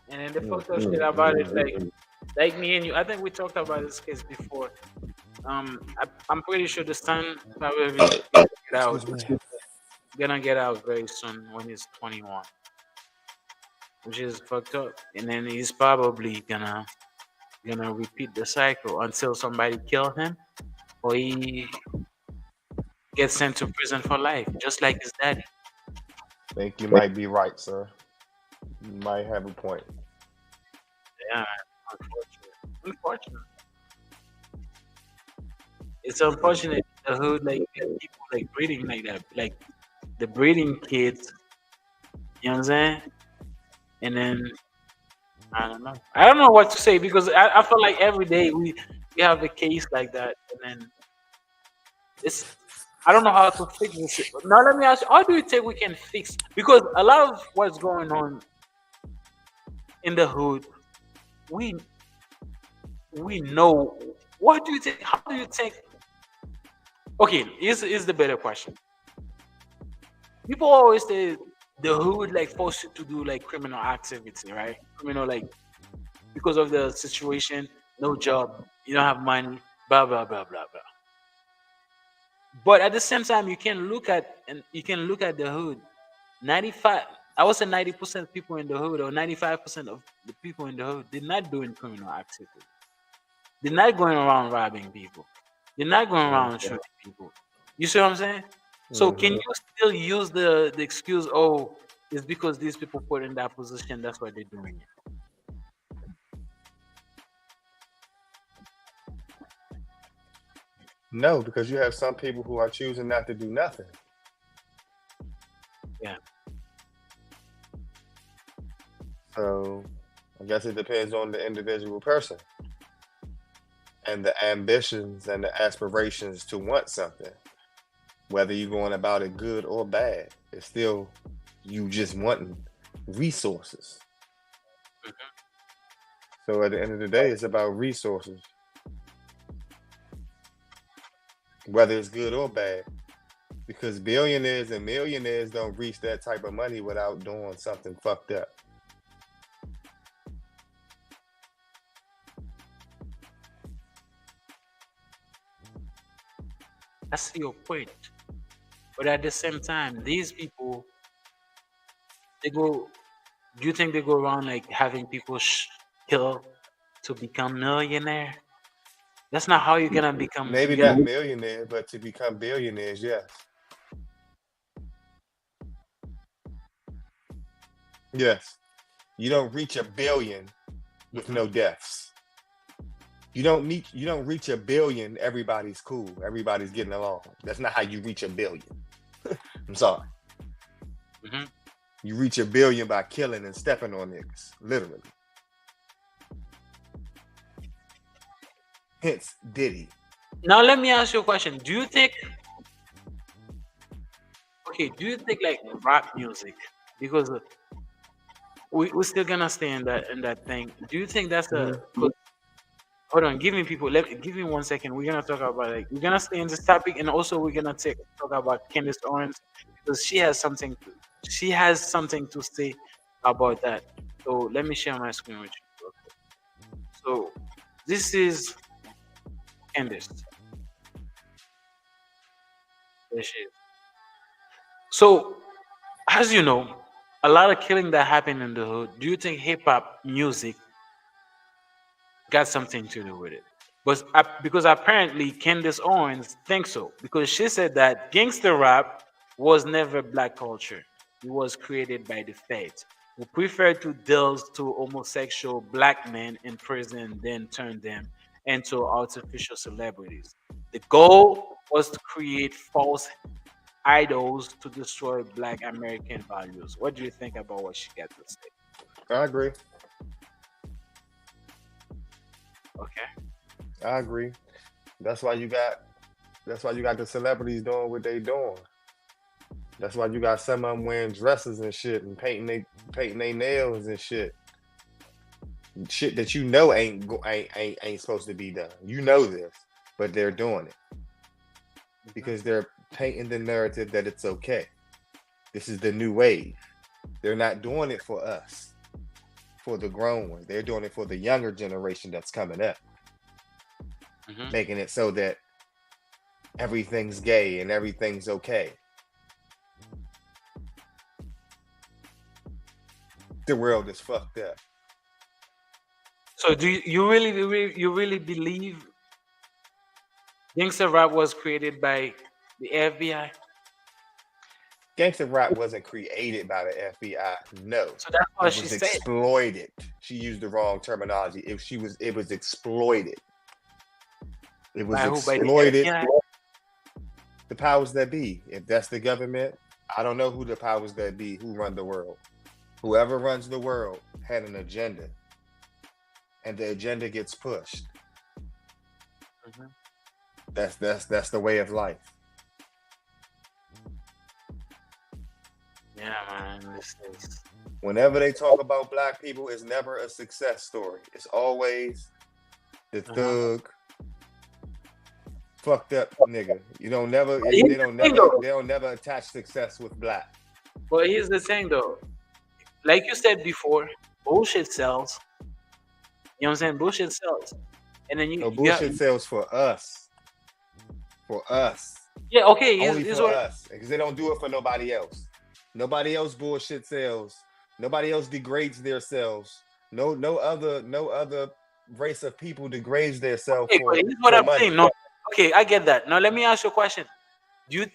And then the fucked up shit about it, like me and you, I think we talked about this case before. I'm pretty sure the son probably gonna get out very soon when he's 21, which is fucked up. And then he's probably gonna repeat the cycle until somebody kill him or he gets sent to prison for life, just like his daddy. I think you might be right, sir. You might have a point. Yeah, unfortunate. It's unfortunate in the hood, like people like breeding like that, like the breeding kids. You know what I'm saying? And then I don't know. I don't know what to say because I feel like every day we have a case like that, and then it's I don't know how to fix this. Now let me ask you, how do you think we can fix? Because a lot of what's going on in the hood, we know. What do you think? How do you think? Okay, is the better question. People always say the hood like force you to do like criminal activity, right? Criminal like because of the situation, no job, you don't have money, blah blah blah blah blah. But at the same time, you can look at the hood. 95, I would say 90% people in the hood, or 95% of the people in the hood, they're not doing criminal activity. They're not going around robbing people. They're not going around shooting people. You see what I'm saying? So can you still use the excuse, oh, it's because these people put in that position, that's why they're doing it? No, because you have some people who are choosing not to do nothing. Yeah. So I guess it depends on the individual person. and the ambitions and the aspirations to want something, whether you're going about it good or bad, it's still you just wanting resources. So at the end of the day, it's about resources, whether it's good or bad. Because billionaires and millionaires don't reach that type of money without doing something fucked up. I see your point. But at the same time, these people, they go, do you think they go around like having people kill to become millionaire? That's not how you're gonna become. Maybe You gotta, not millionaire, but to become billionaires, yes. Yes. You don't reach a billion with no deaths. You don't reach a billion, everybody's cool. Everybody's getting along. That's not how you reach a billion. I'm sorry. Mhm. You reach a billion by killing and stepping on niggas, literally. Hence Diddy. Now let me ask you a question. Do you think? Okay, do you think like rap music? Because we're still gonna stay in that thing. Do you think that's a? 'Cause- hold on, give me 1 second. We're gonna talk about like we're gonna stay in this topic, and also we're gonna talk about Candace Owens because she has something to say about that. So let me share my screen with you. Okay. So this is Candace. There she is. So as you know, a lot of killing that happened in the hood. Do you think hip hop music got something to do with it? But because apparently Candace Owens thinks so, because she said that gangster rap was never black culture. It was created by the feds, who preferred to deal to homosexual black men in prison, then turn them into artificial celebrities. The goal was to create false idols to destroy black American values. What do you think about what she got to say? I agree. Okay. I agree. That's why you got the celebrities doing what they doing. That's why you got some of them wearing dresses and shit and painting they nails and shit. Shit that you know ain't supposed to be done. You know this, but they're doing it because they're painting the narrative that it's okay. This is the new wave. They're not doing it for us, for the grown ones. They're doing it for the younger generation that's coming up, making it so that everything's gay and everything's okay. The world is fucked up. So do you really believe gangster rap was created by the FBI? Gangster rap wasn't created by the FBI. No. So that's what it she was said. exploited. She used the wrong terminology. It was exploited. It was By who? By the exploited. FBI? The powers that be. If that's the government, I don't know who the powers that be who run the world. Whoever runs the world had an agenda, and the agenda gets pushed. That's the way of life. Yeah, man. This is Whenever they talk about black people, it's never a success story. It's always the thug, fucked up nigga. They don't never attach success with black. But here's the thing, though. Like you said before, bullshit sells. You know what I'm saying? Bullshit sells. And then No, bullshit sells for us. For us. Yeah, okay. Only for us. Because they don't do it for nobody else. Nobody else bullshit sells. Nobody else degrades themselves. No other race of people degrades themselves Okay, for, but here's what for I'm money. saying. No, okay, I get that. Now let me ask you a question. Do you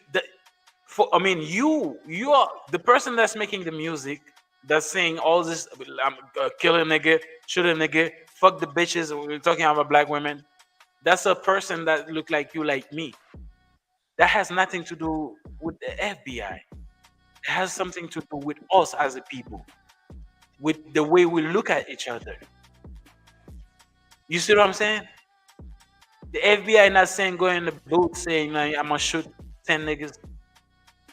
you are the person that's making the music, that's saying all this, I'm kill a nigga, shoot a nigga, fuck the bitches. We're talking about black women. That's a person that look like you, like me. That has nothing to do with the FBI. It has something to do with us as a people, with the way we look at each other. You see what I'm saying? The FBI not saying go in the booth saying like I'm gonna shoot 10 niggas,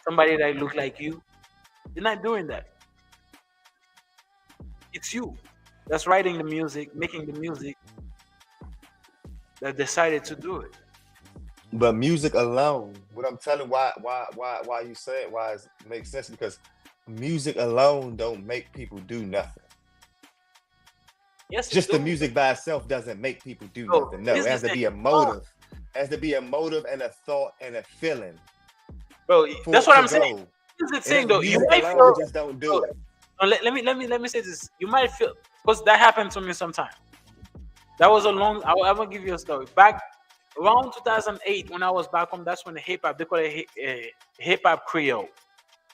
somebody that look like you. They're not doing that. It's you that's writing the music, making the music that decided to do it. But music alone, what I'm telling why you say it, why it makes sense, because music alone don't make people do nothing. Yes, Just do. the music by itself doesn't make people do No, nothing. No, it has to be a motive. It has to be a motive and a thought and a feeling. Bro, For that's it what to I'm saying. go. Here's the And thing then though. You music might alone feel just don't do it. no, let me say this. You might feel because that happened to me sometime. That was a long. I'm gonna give you a story. Back around 2008, when I was back home, that's when the hip hop they call it hip hop Creole.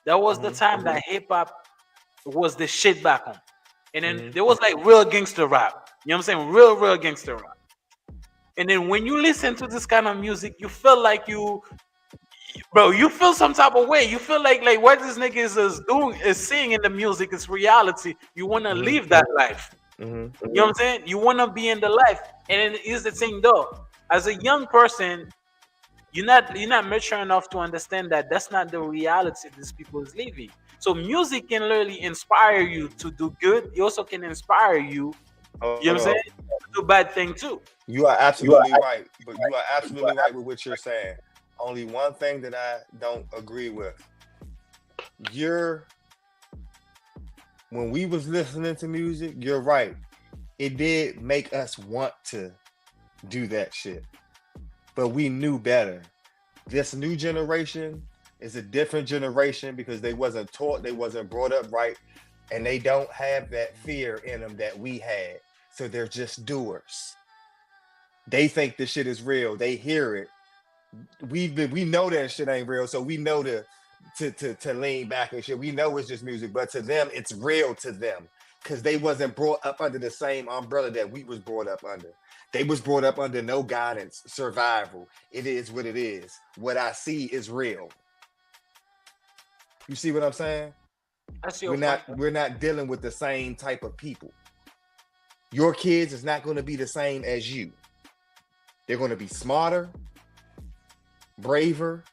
That was the time that hip hop was the shit back home, and then there was like real gangster rap. You know what I'm saying? Real gangster rap. And then when you listen to this kind of music, you feel like bro, you feel some type of way. You feel like what this nigga is doing is seeing in the music is reality. You want to live that life. You know what I'm saying? You want to be in the life. And then here's the thing though. As a young person, you're not mature enough to understand that that's not the reality these people is living. So music can literally inspire you to do good. It also can inspire you, you know what I'm saying, to do bad thing too. You are absolutely right. But you are absolutely right with what you're saying. Only one thing that I don't agree with. When we was listening to music, you're right. It did make us want to do that shit. But we knew better. This new generation is a different generation because they wasn't taught, they wasn't brought up right, and they don't have that fear in them that we had. So they're just doers. They think the shit is real. They hear it. We know that shit ain't real, so we know to lean back and shit. We know it's just music, but to them, it's real to them because they wasn't brought up under the same umbrella that we was brought up under. They was brought up under no guidance, survival. It is what it is. What I see is real. You see what I'm saying? We're not dealing with the same type of people. Your kids is not going to be the same as you. They're going to be smarter, braver.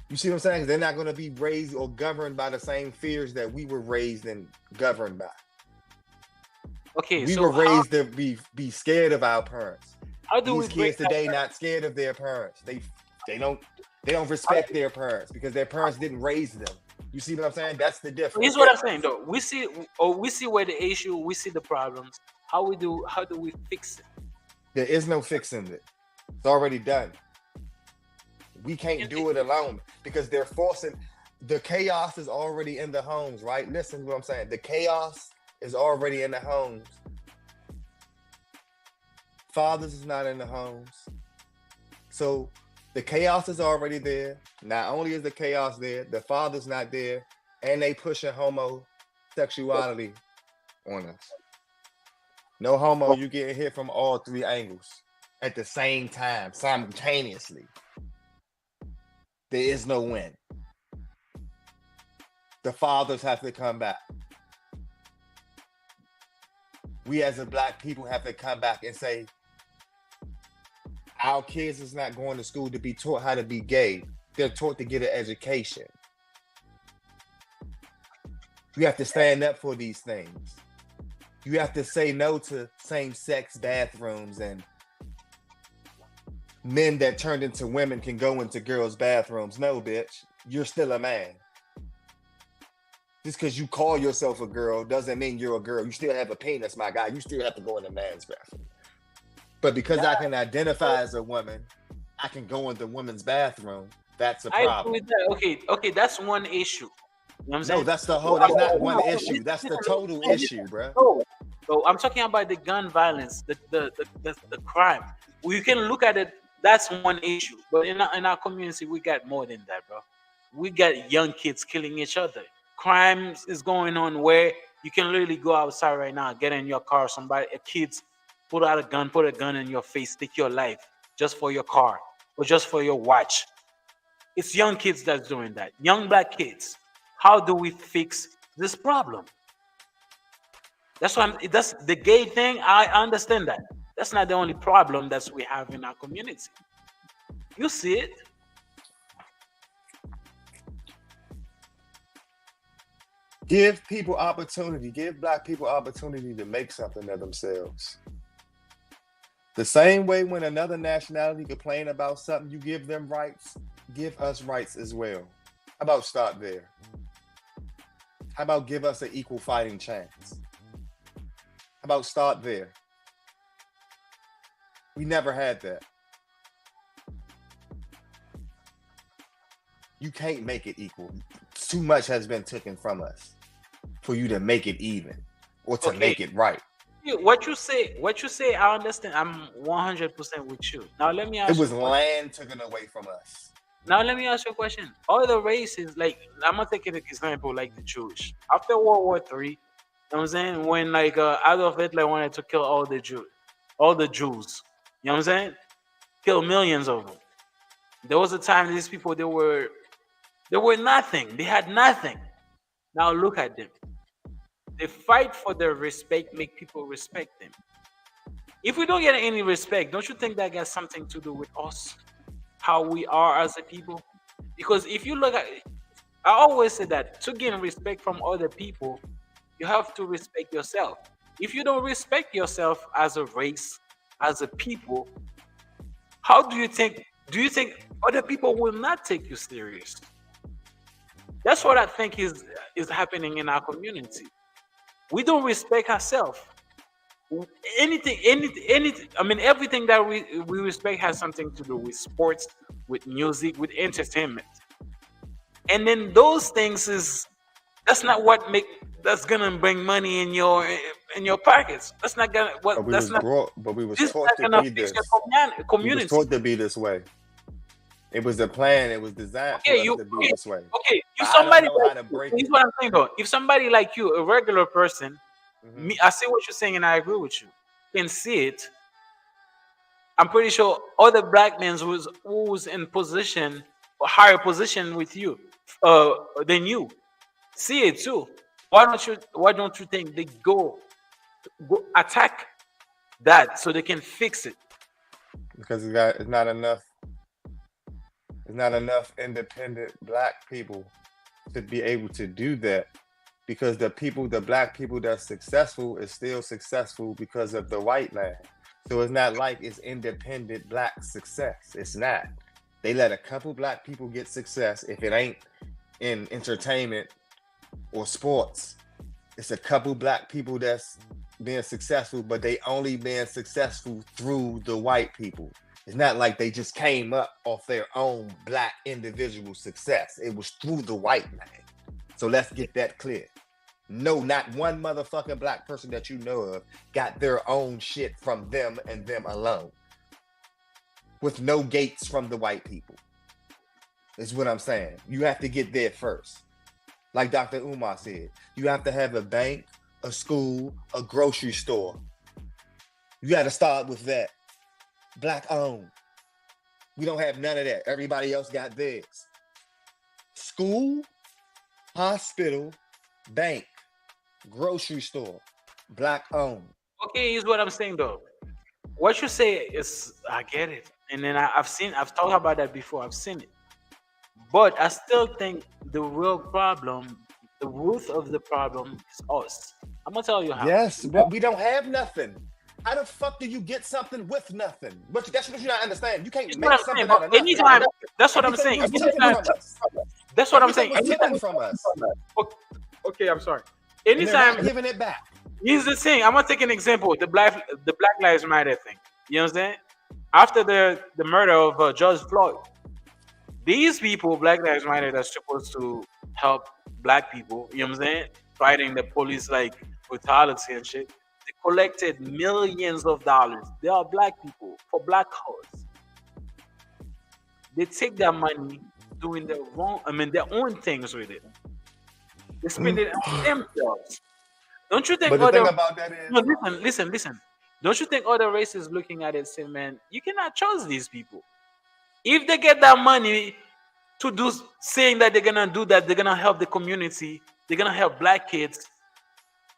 You see what I'm saying? They're not going to be raised or governed by the same fears that we were raised and governed by. Okay, we were raised to be scared of our parents. How do These kids today not scared of their parents. They don't respect their parents because their parents didn't raise them. You see what I'm saying? That's the difference. Here's what I'm saying though. We see where the issue, we see the problems. How do we fix it? There is no fixing it. It's already done. We can't do it alone because they're forcing. The chaos is already in the homes, right? Listen to what I'm saying. The chaos is already in the homes. Fathers is not in the homes. So the chaos is already there. Not only is the chaos there, the father's not there, and they pushing homosexuality on us. No homo, you getting hit from all three angles at the same time, simultaneously. There is no win. The fathers have to come back. We as a black people have to come back and say, our kids is not going to school to be taught how to be gay. They're taught to get an education. You have to stand up for these things. You have to say no to same-sex bathrooms and men that turned into women can go into girls' bathrooms. No, bitch. You're still a man. Just because you call yourself a girl doesn't mean you're a girl. You still have a penis, my guy. You still have to go in a man's bathroom. But because I can identify as a woman, I can go in the woman's bathroom. That's a problem. I agree with that. Okay, that's one issue. You know what I'm saying? No, that's the whole. That's not one issue. That's the total issue, bro. So I'm talking about the gun violence, the crime. We can look at it. That's one issue. But in our community, we got more than that, bro. We got young kids killing each other. Crime is going on where you can literally go outside right now, get in your car, kids put a gun in your face, take your life just for your car or just for your watch. It's young kids that's doing that. Young black kids. How do we fix this problem? That's the gay thing. I understand that. That's not the only problem that we have in our community. You see it. Give people opportunity. Give black people opportunity to make something of themselves. The same way when another nationality complain about something, you give them rights, give us rights as well. How about start there? How about give us an equal fighting chance? How about start there? We never had that. You can't make it equal. Too much has been taken from us for you to make it even or to make it right. What you say, I understand. I'm 100% with you. Now let me ask It was you land taken away from us. Now let me ask you a question. All the races, like I'm gonna take an example, like the Jewish. After World War III, you know what I'm saying? When like Adolf Hitler wanted to kill all the Jews, you know what I'm saying? Kill millions of them. There was a time these people they were nothing. They had nothing. Now look at them. They fight for their respect, make people respect them. If we don't get any respect, don't you think that got something to do with us? How we are as a people? Because if you look at I always say that to gain respect from other people, you have to respect yourself. If you don't respect yourself as a race, as a people, how do you think other people will not take you serious? That's what I think is happening in our community. We don't respect ourselves. Anything. I mean, everything that we respect has something to do with sports, with music, with entertainment. And then those things that's not what that's gonna bring money in your pockets. That's not gonna But we was taught to be this. We was taught to be this way. It was a plan. It was designed for us to be this way. Okay, if somebody here's what I'm saying though. If somebody like you, a regular person, me, I see what you're saying and I agree with you, can see it. I'm pretty sure other black men who's in position or higher position with you than you see it too. Why don't you think they go attack that so they can fix it? Because it's not enough. There's not enough independent black people to be able to do that, because the black people that's successful is still successful because of the white man. So it's not like it's independent black success. It's not. They let a couple black people get success. If it ain't in entertainment or sports, it's a couple black people that's being successful, but they only being successful through the white people. It's not like they just came up off their own black individual success. It was through the white man. So let's get that clear. No, not one motherfucking black person that you know of got their own shit from them and them alone. With no gates from the white people. Is what I'm saying. You have to get there first. Like Dr. Umar said, you have to have a bank, a school, a grocery store. You got to start with that. Black owned. We don't have none of that. Everybody else got theirs. School, hospital, bank, grocery store, black owned. Okay, here's what I'm saying though. What you say is, I get it, and then I've talked about that before. I've seen it, but I still think the real problem, the root of the problem, is us. I'm gonna tell you how. Yes, but we don't have nothing. How the fuck do you get something with nothing? But that's what you not understand. You can't make something out of nothing. Anytime, that's what I'm saying. That's what I'm saying. Anytime from us. Okay, I'm sorry. Anytime giving it back. Here's the thing. I'm gonna take an example. The Black Lives Matter thing. You understand? After the murder of George Floyd, these people, Black Lives Matter, that's supposed to help black people. You know what I'm saying? Fighting the police like brutality and shit. They collected millions of dollars. They are black people for black cause. They take that money doing their own things with it. They spend it on themselves. Don't you think? But the thing about that is, no, listen. Don't you think other races looking at it say, man, you cannot trust these people. If they get that money to do, saying that they're gonna do that, they're gonna help the community, they're gonna help black kids,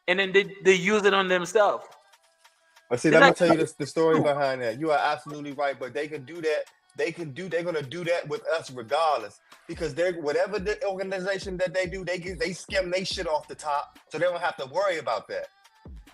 and then they use it on themselves. But see, They're let me not tell you gonna the story do. behind that. You are absolutely right, but they can do that. They're gonna do that with us regardless. Because they're whatever the organization that they do, they skim they shit off the top. So they don't have to worry about that.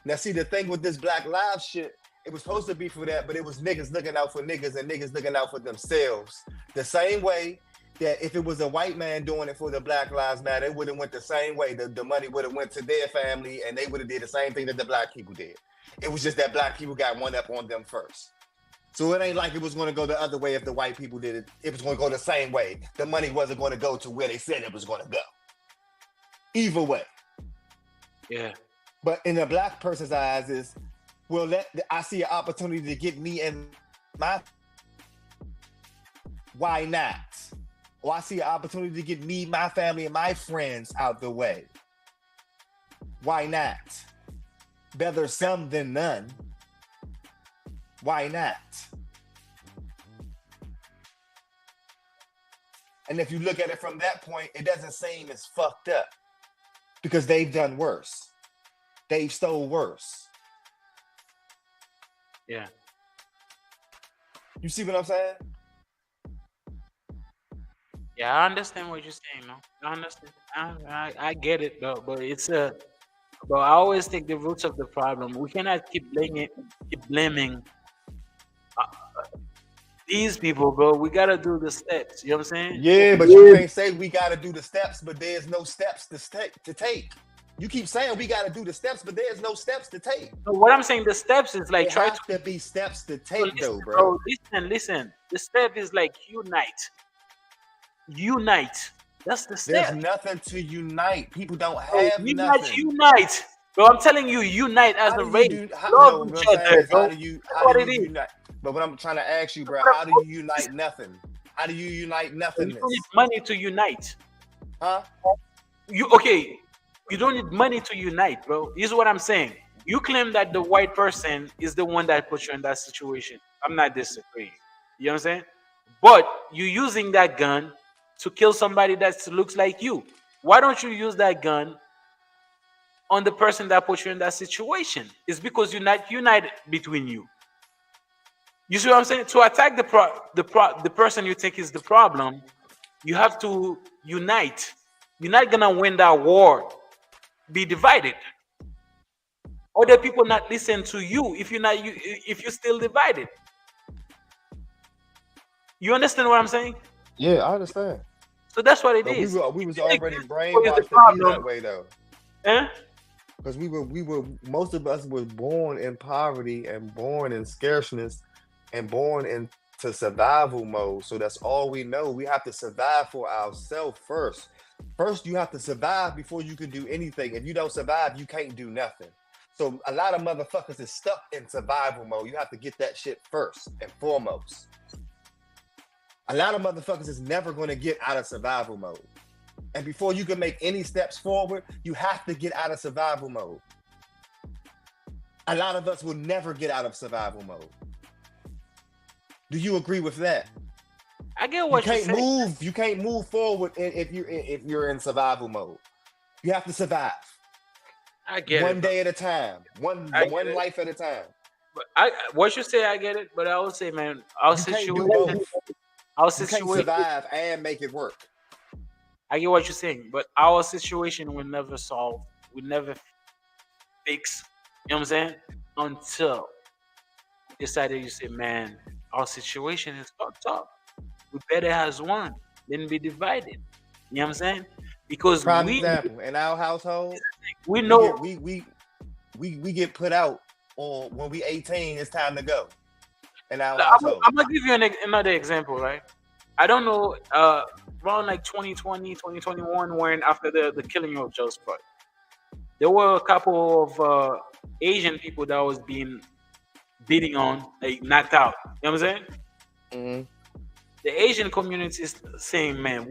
Now see the thing with this Black Lives shit, it was supposed to be for that, but it was niggas looking out for niggas and niggas looking out for themselves. The same way that if it was a white man doing it for the Black Lives Matter, it would have went the same way. The money would have went to their family and they would have did the same thing that the black people did. It was just that black people got one up on them first. So it ain't like it was going to go the other way if the white people did it. It was going to go the same way. The money wasn't going to go to where they said it was going to go. Either way. Yeah. But in the black person's eyes is, well, I see an opportunity to get me and my, why not? Or I see an opportunity to get me, my family, and my friends out the way. Why not? Better some than none. Why not? And if you look at it from that point, it doesn't seem as fucked up because they've done worse. They've stole worse. Yeah. You see what I'm saying? Yeah, I understand what you're saying, man. I understand. I get it, though, but it's a. But I always think the roots of the problem. We cannot keep blaming these people, bro. We gotta do the steps. You know what I'm saying? Yeah, but you can't say we gotta do the steps, but there's no steps to take. You keep saying we gotta do the steps, but there's no steps to take. So what I'm saying, the steps is like There have to be steps to take, though, bro. Listen. The step is like unite. That's the step. There's nothing to unite. People don't have nothing. Unite. Bro, I'm telling you, unite as a race. Love each other, bro. How do you unite? But what I'm trying to ask you, bro, how do you unite nothing? How do you unite nothingness? You don't need money to unite. Huh? You don't need money to unite, bro. This is what I'm saying. You claim that the white person is the one that put you in that situation. I'm not disagreeing. You know what I'm saying? But you're using that gun to kill somebody that looks like you. Why don't you use that gun on the person that put you in that situation? It's because you're not united between you. You see what I'm saying? To attack the person you think is the problem, you have to unite. You're not gonna win that war. Be divided. Other people not listen to you if you're still divided. You understand what I'm saying? Yeah, I understand. So that's what it But is. we was already brainwashed to be that way, though. Eh? Because we were most of us were born in poverty and born in scarceness and born into survival mode. So that's all we know. We have to survive for ourselves first. First, you have to survive before you can do anything. If you don't survive, you can't do nothing. So a lot of motherfuckers is stuck in survival mode. You have to get that shit first and foremost. A lot of motherfuckers is never going to get out of survival mode. And before you can make any steps forward, you have to get out of survival mode. A lot of us will never get out of survival mode. Do you agree with that? I get what you're saying. You can't move forward if you're in survival mode. You have to survive. I get one day at a time, one life at a time. But what you say, I get it. But I would say, man, our situation can't survive and make it work. I get what you're saying, but our situation will never solve, will never fix. You know what I'm saying? Until you decided, you say, man, our situation is fucked up. We better as one than be divided. You know what I'm saying? Because prime example in our household, we know we get put out on when we 18. It's time to go. In our household. I'm gonna give you another example, right? I don't know, around like 2020, 2021, when after the killing of George Floyd, there were a couple of Asian people that was being beating on, like knocked out. You know what I'm saying? Mm-hmm. The Asian community is saying, man,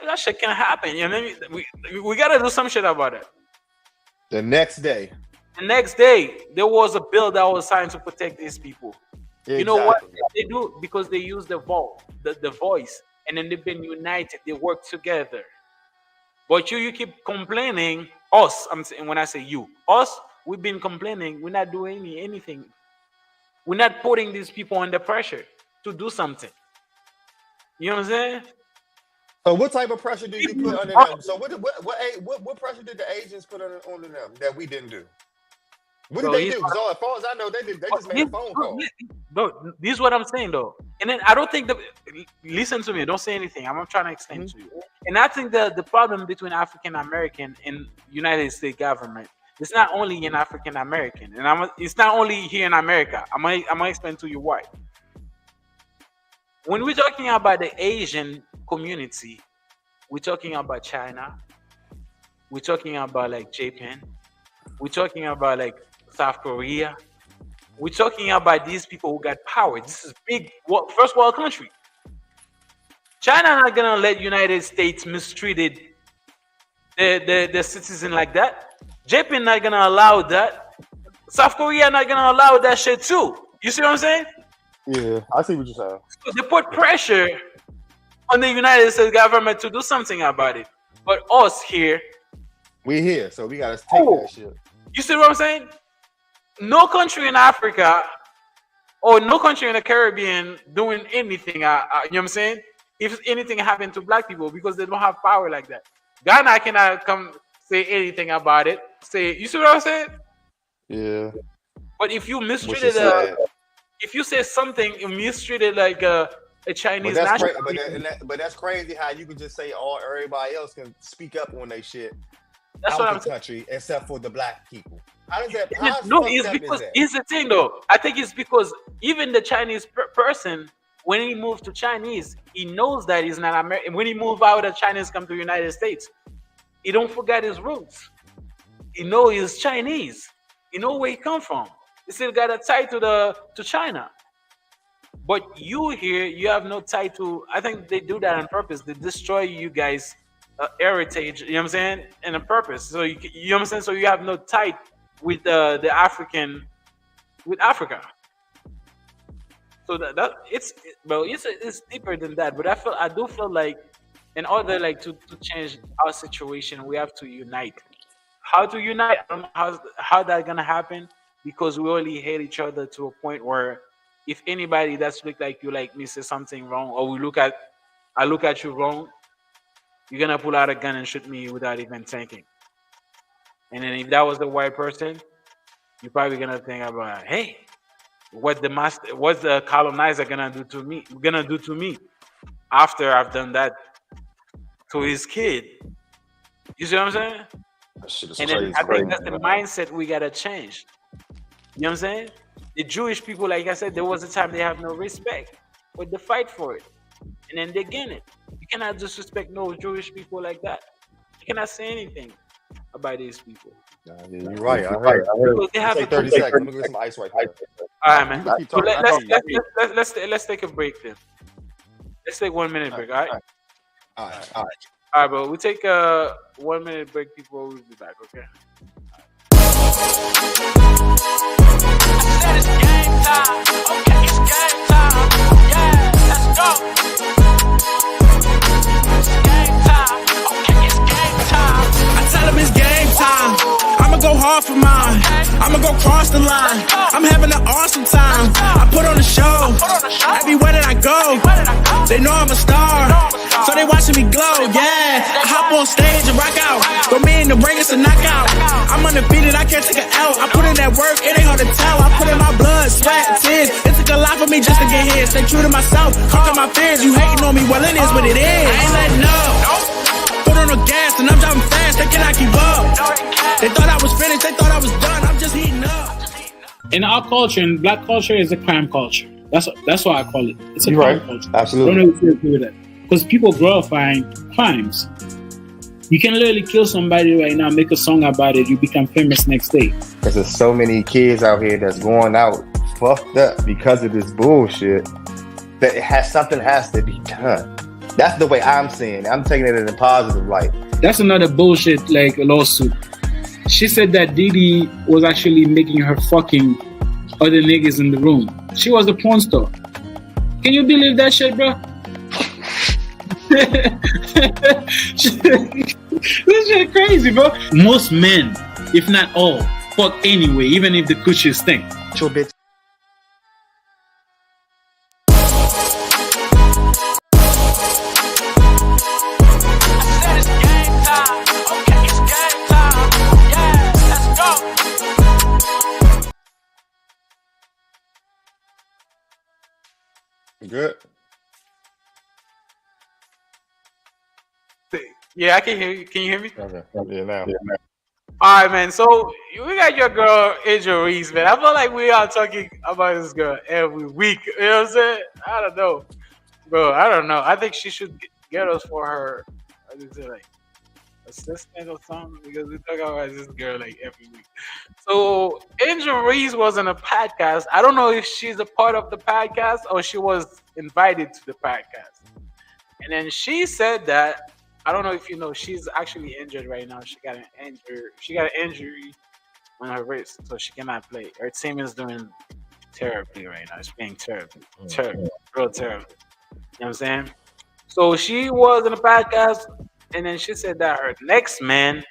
that shit can happen. You know what I mean? We gotta do some shit about it. The next day, there was a bill that was signed to protect these people. Exactly. You know what they do? Because they use the voice, and then they've been united. They work together. But you keep complaining. Us, I'm saying, when I say you, us, we've been complaining. We're not doing anything We're not putting these people under pressure to do something. You know what I'm saying? So what type of pressure did you put under them? So what pressure did the Asians put on them that we didn't do? What did they do? So as far as I know, they just made a phone call. No, this is what I'm saying though. And then I don't think listen to me, don't say anything. I'm trying to explain to you. And I think the problem between African American and United States government, it's not only in African American, and it's not only here in America. I'm gonna explain to you why. When we're talking about the Asian community, we're talking about China, we're talking about like Japan, we're talking about like South Korea, we're talking about these people who got power. This is big first world country. China not gonna let United States mistreated the citizen like that. Japan not gonna allow that. South Korea not gonna allow that shit too. You see what I'm saying? Yeah, I see what you're saying. So they put pressure on the United States government to do something about it. But us here, we here, so we gotta take that shit. You see what I'm saying? No country in Africa or no country in the Caribbean doing anything. You know what I'm saying? If anything happened to black people, because they don't have power like that. Ghana cannot come say anything about it. You see what I'm saying? Yeah. But if you mistreated, if you say something, you mistreated like a Chinese national. But that's crazy how you can just say everybody else can speak up on their shit. That's what I'm saying. Country except for the black people. How does that? No, it's because here's the thing though. I think it's because even the Chinese person, when he moved to Chinese, he knows that he's not American. When he moved out of China, come to the United States, he don't forget his roots. He know he's Chinese. He know where he come from. He still got a tie to China. But you here, you have no tie to. I think they do that on purpose. They destroy you guys' heritage. You know what I'm saying? And on purpose. So you know what I'm saying. So you have no tie with the African, with Africa. So it's deeper than that. But I do feel like in order like to change our situation, we have to unite. How to unite? I don't know how that's gonna happen, because we only hate each other to a point where if anybody that's look like you like me says something wrong, or I look at you wrong, you're gonna pull out a gun and shoot me without even thinking. And then if that was the white person, you're probably gonna think about, hey, what's the colonizer gonna do to me after I've done that to his kid? You see what I'm saying? And then I think that's the mindset we gotta change. You know what I'm saying? The Jewish people, like I said, there was a time they have no respect, but they fight for it, and then they gain it. You cannot disrespect no Jewish people like that. You cannot say anything about these people. Yeah, you're right. I heard. They have 30 seconds. Let me get some ice right here. All right, man. So let's take a break then. Let's take 1 minute break. All right. All right, bro. We take a 1 minute break before we be back. Okay. It's game time. Okay, it's game time. Yeah, let's go. It's game time. Okay, it's game time. I tell them it's game time. I'ma go hard for mine. I'ma go cross the line. I'm having an awesome time. I put on a show. Everywhere that I go, they know I'm a star. So they watching me glow, yeah. I hop on stage and rock out. Throw me in the ring, it's a knockout. I'm undefeated, I can't take it out. I put in that work, it ain't hard to tell. I put in my blood, sweat, tears. It took a lot for me just to get here. Stay true to myself, conquer my fears. You hating on me, well it is what it is. I ain't letting up. Put on the gas and I'm driving fast, they cannot keep up. They thought I was finished, they thought I was done. I'm just heating up. In our culture, in black culture, is a crime culture. That's what I call it. It's a crime culture. Absolutely. I don't know if you agree with that. Because people glorifying crimes. You can literally kill somebody right now, make a song about it, you become famous next day. Because there's so many kids out here that's going out fucked up because of this bullshit that something has to be done. That's the way I'm seeing it. I'm taking it in a positive light. That's another bullshit like lawsuit. She said that Diddy was actually making her fucking other niggas in the room. She was a porn star. Can you believe that shit, bro? This shit crazy, bro. Most men, if not all, fuck anyway, even if the coochie stink. Your bitch. Good. Yeah, I can hear you. Can you hear me? Okay. Yeah, now. All right, man. So we got your girl Angel Reese, man. I feel like we are talking about this girl every week. You know what I'm saying? I don't know, bro. I don't know. I think she should get us for her. What is it like? Assistant or something, because we talk about this girl like every week. So Angel Reese was on a podcast. I don't know if she's a part of the podcast or she was invited to the podcast. And then she said that I don't know if you know she's actually injured right now. She got an injury on her wrist, so she cannot play. Her team is doing terribly right now. It's playing terribly, real terribly. You know what I'm saying? So she was in a podcast, and then she said that her next man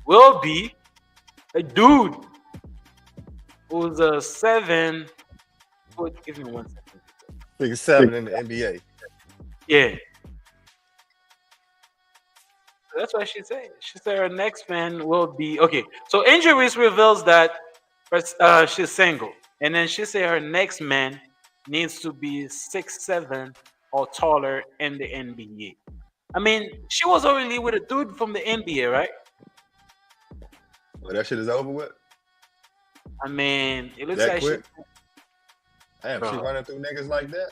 will be a dude who's a 7 foot. Give me 1 second. 6'7" in the NBA. Yeah. That's what she said. She said her next man will be okay. So Angel Reese reveals that she's single, and then she said her next man needs to be 6'7" or taller in the NBA. I mean, she was already with a dude from the NBA, right? Well, that shit is over with. I mean, it looks That like quick? she. Damn, she Bro. running through niggas like that?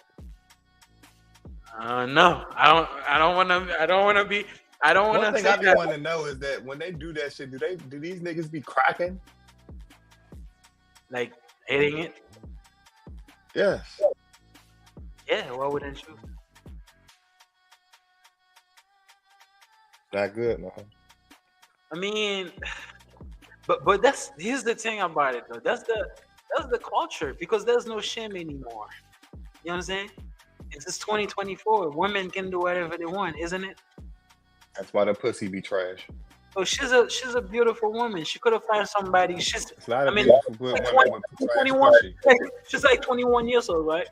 No, I don't want to. I don't want to be. I don't want One to thing say I be that. wanting to know is that when they do that shit, do these niggas be cracking? Like hitting it. Yes. Yeah, why wouldn't you? Not good, man. I mean, but here's the thing about it though. That's the culture because there's no shame anymore. You know what I'm saying? It's 2024. Women can do whatever they want, isn't it? That's why the pussy be trash. So she's a beautiful woman. She could have found somebody. It's not a I mean, beautiful good like woman with trash 21. pussy. She's like 21 years old, right?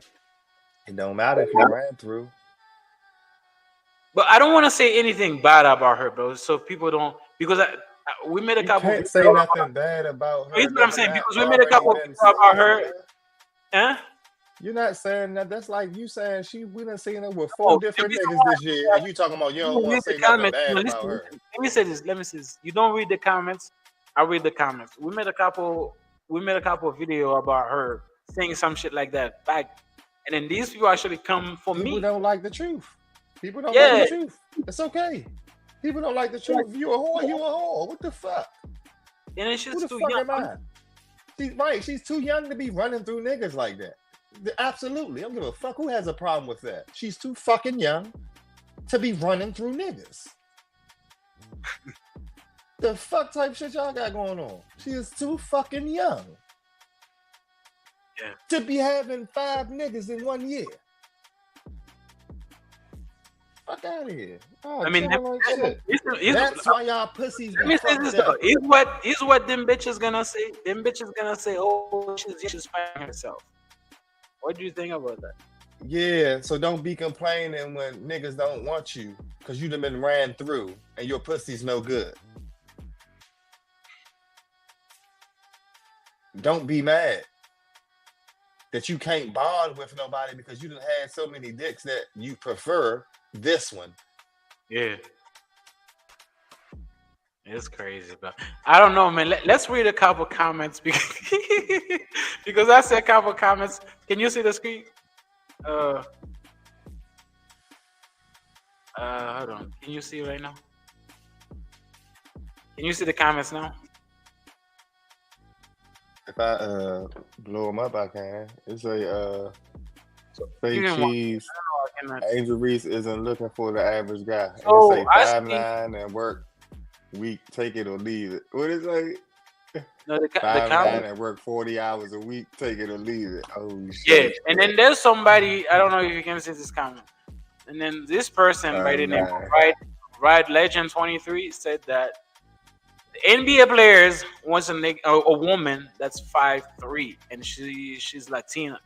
It don't matter if you ran through. But I don't want to say anything bad about her, bro. So people don't because we made a You couple. can't say nothing bad about her. Here's what I'm that's saying not because we made a couple already been videos about said, her. man. Huh? You're not saying that. That's like you saying we done seen her with Oh, 4 different the reason niggas this year, and you talking about you You don't don't want read to the say nothing comments. bad No, about listen, her. listen. Let me say this. Let me say this. You don't read the comments. I read the comments. We made a couple. We made a couple of video about her saying some shit like that back, and then these people actually come for People me. don't like the truth. People don't Yeah. like the truth. It's okay. People don't like the truth. If you a whore, you a whore. What the fuck? And then she's Who the too fuck young. am I? She's right. She's too young to be running through niggas like that. Absolutely. I don't give a fuck who has a problem with that. She's too fucking young to be running through niggas. The fuck type shit y'all got going on? She is too fucking young. Yeah. To be having 5 niggas in 1 year. Fuck out of here. Oh, I mean, like shit. it's- That's why y'all pussies let be me say fucked this up. though. Is what them bitches gonna say? Them bitches gonna say, "Oh, she's fighting herself." What do you think about that? Yeah, so don't be complaining when niggas don't want you because you done been ran through and your pussy's no good. Don't be mad that you can't bond with nobody because you done had so many dicks that you prefer this one. Yeah. It's crazy, but I don't know, man. Let's read a couple comments because I said a couple comments. Can you see the screen? Hold on. Can you see right now? Can you see the comments now? If I blow them up, I can. It's a fake You can watch- cheese. I cannot- Angel Reese isn't looking for the average guy. And So, it say I 5'9" and work week, take it or leave it. What is it? No, the 5'9" comments. and work 40 hours a week, take it or leave it. Oh Yeah, shit. and then there's somebody, I don't know if you can see this comment. And then this person by the name of Ride Legend 23 said that the NBA players wants a woman that's 5'3" and she's Latina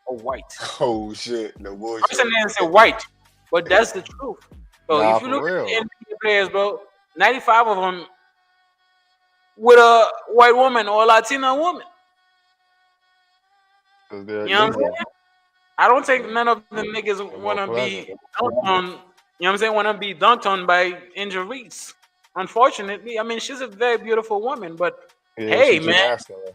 or white. Oh shit. No bullshit. Person didn't say white, but that's the truth. So Nah, if you for look real. at the NBA players, bro, 95 of them with a white woman or a Latina woman. Cause they're You know what I'm illegal. saying? I don't think none of the niggas And more wanna pleasant. be dunked on. You know what I'm saying? Wanna be dunked on by injuries. Unfortunately, I mean, she's a very beautiful woman, but Yeah, hey, she too man. masculine.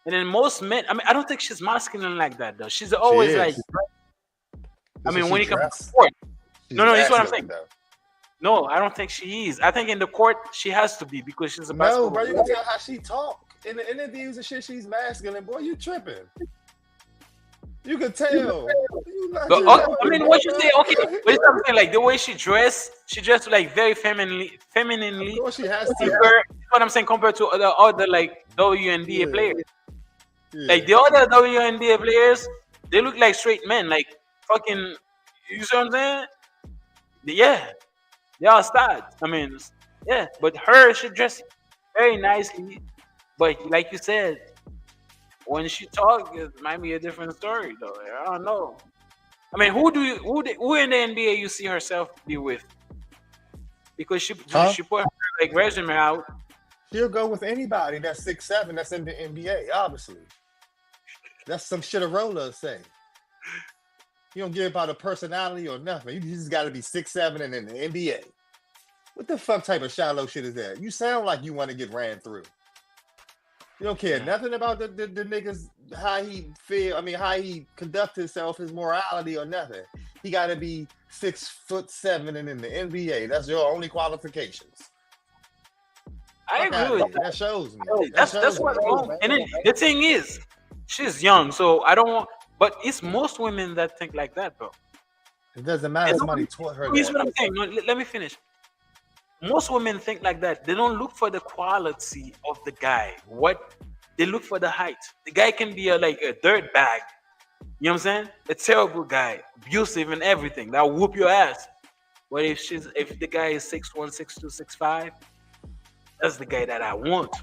And then most men, I mean, I don't think she's masculine like that though. She's She always like, is. I This is mean, she when it comes to dress. court, She's no, this is what I'm saying. masculine though. No, I don't think she is. I think in the court she has to be because she's a No, basketball bro, you player. can tell how she talk in the interviews and shit. She's masculine, boy. You tripping? You can tell. You not But just okay, I knowing, mean, what you bro. say? Okay, but it's something like the way she dressed like very Of femininely. course, she has to. Compared, what I'm saying compared to other like WNBA Yeah, players. yeah. Like the other WNBA players, they look like straight men, like fucking. You see what I'm saying? Yeah, they are stars. I mean, yeah, but her she dressed very nicely. But like you said, when she talk, it might be a different story though. I don't know. I mean, who in the NBA you see herself be with? Because Huh? she put her like resume out. She'll go with anybody that's 6'7" that's in the NBA. Obviously, that's some shit a roller say. You don't give about a personality or nothing. You just got to be 6'7" and in the NBA. What the fuck type of shallow shit is that? You sound like you want to get ran through. You don't care nothing about the niggas, how he feel. I mean, how he conduct himself, his morality or nothing. He got to be 6'7" and in the NBA. That's your only qualifications. I Fuck outta agree with here. that. That shows me. That's That shows what. me. And then the thing is, she's young, so I don't want. But it's most women that think like that, bro. It doesn't matter. Somebody taught her Here's that. what I'm saying. No, let me finish. Most women think like that. They don't look for the quality of the guy. What they look for the height. The guy can be like a dirt bag. You know what I'm saying? A terrible guy, abusive and everything. That'll whoop your ass. But if the guy is 6'1", 6'2", 6'5", that's the guy that I want.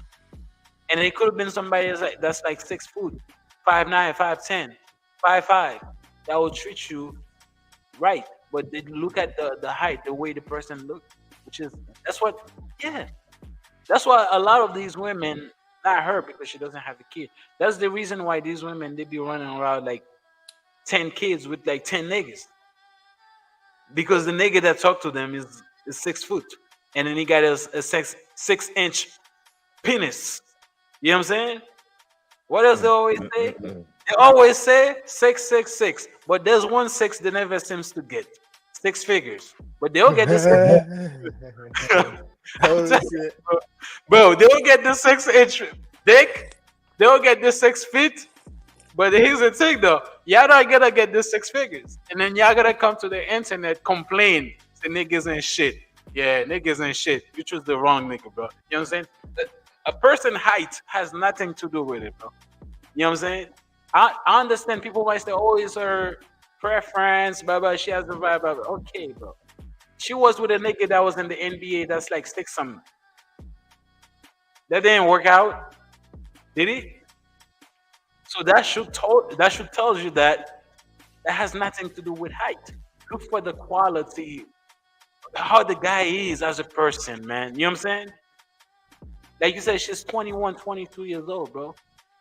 And it could have been somebody that's like 6 foot, 5'9", 5'10", 5'5", that will treat you right. But they look at the height, the way the person looks, which is that's why a lot of these women, not her because she doesn't have a kid. That's the reason why these women they be running around like 10 kids with like 10 niggas. Because the nigga that talk to them is 6 foot. And then he got a 6-inch penis. You know what I'm saying? What else they always say? They always say 666. But there's one 6 that never seems to get. 6 figures. But they'll get this. Holy shit. Bro, they'll get the 6-inch dick. They'll get the 6 feet. But here's the thing though. Y'all not gonna get the 6 figures. And then y'all gonna come to the internet complain. Say niggas ain't shit. Yeah, niggas ain't shit. You choose the wrong nigga, bro. You know what I'm saying? A person's height has nothing to do with it, bro. You know what I'm saying? I understand people might say, oh, it's her preference, blah, blah. She has the blah, blah, blah. Okay, bro. She was with a nigga that was in the NBA that's like 6 something. That didn't work out. Did he? So that should tell you that has nothing to do with height. Look for the quality, how the guy is as a person, man. You know what I'm saying? Like you said, she's 21, 22 years old, bro.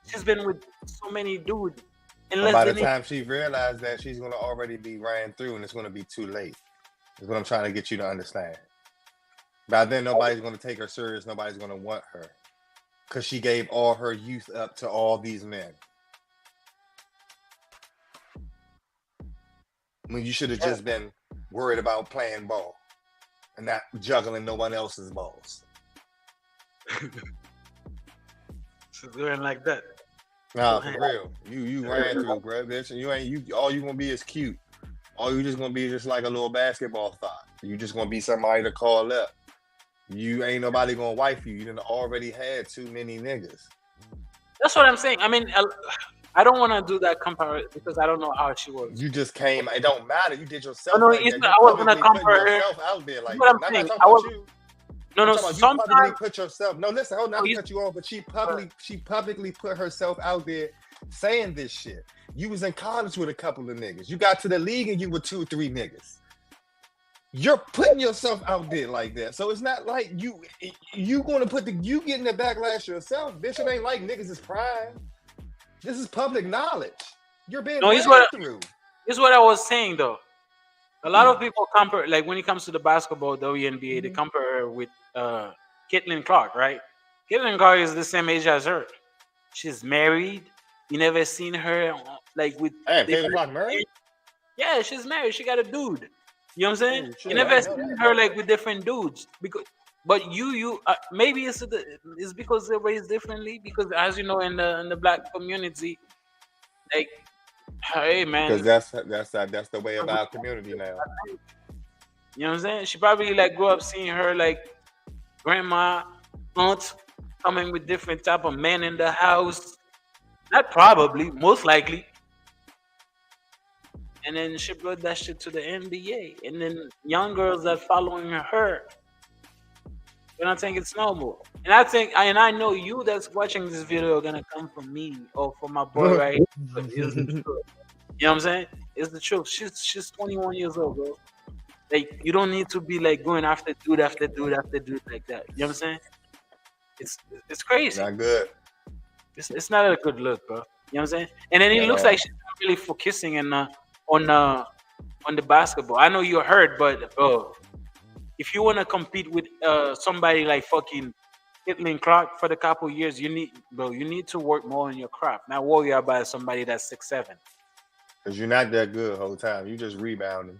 She's been with so many dudes. But by the time she realized that, she's going to already be ran through and it's going to be too late. Is what I'm trying to get you to understand. By then, nobody's going to take her serious. Nobody's going to want her. Because she gave all her youth up to all these men. When you should have just been worried about playing ball and not juggling no one else's balls. She's doing like that. Nah, for real. You ran through, bro, bitch. And all you gonna be is cute. All you just gonna be just like a little basketball thought. You just gonna be somebody to call up. You ain't nobody gonna wife you. You done already had too many niggas. That's what I'm saying. I mean, I don't want to do that comparison because I don't know how she was. You just came. It don't matter. You did yourself. No, like that. I was gonna compare her. Out there like What I'm that. saying, I'm not talking about you. No. You publicly put yourself. No, listen. Hold on. Not to cut you off, but she publicly put herself out there saying this shit. You was in college with a couple of niggas. You got to the league and you were 2 or 3 niggas. You're putting yourself out there like that. So it's not like you going to you getting the backlash yourself. Bitch, it ain't like niggas is prime. This is public knowledge. You're being No, dragged through. here's what I was saying though. A lot of people compare, like when it comes to the basketball WNBA, they compare her with Caitlin Clark, right? Caitlin Clark is the same age as her. She's married. You never seen her like with. Hey, Taylor different- Clark married? Yeah, she's married. She got a dude. You know what I'm saying? Oh, shit, You I never didn't know seen that. her like with different dudes because. But maybe it's because they're raised differently. Because as you know, in the black community, like, hey man, Because that's the way of our community now. you know what I'm saying? She probably like grew up seeing her like grandma, aunt coming with different type of men in the house. Not probably, most likely. And then she brought that shit to the NBA. And then young girls that following her, they don't think it's normal. And I know you that's watching this video are gonna come from me or from my boy right here. But it's the truth. You know what I'm saying? It's the truth. She's 21 years old, bro. Like you don't need to be like going after dude after dude after dude like that. You know what I'm saying? It's crazy. Not good. It's not a good look, bro. You know what I'm saying? And then it looks like she's not really focusing on the basketball. I know you heard, but bro, if you wanna compete with somebody like fucking Caitlin Clark for the couple years, you need to work more on your craft. Not worry about somebody that's 6'7". Because you're not that good the whole time. You just rebounding.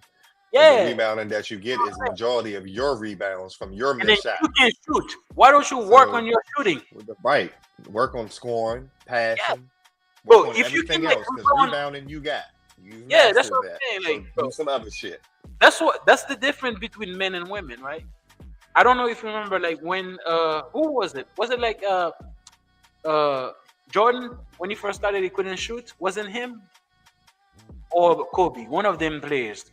Yeah. The rebounding that you get is the majority of your rebounds from your And then missed shot. you can shoot. Why don't you work on your shooting? Right. Work on scoring, passing. Yeah. Work Bro, on if you everything can like else. Because rebounding you got. You yeah, that's mastered what I'm that. saying. So Like, bro, do some other shit. that's the difference between men and women, right? I don't know if you remember, like when who was it? Was it like Jordan when he first started? He couldn't shoot. Wasn't him or Kobe? One of them players.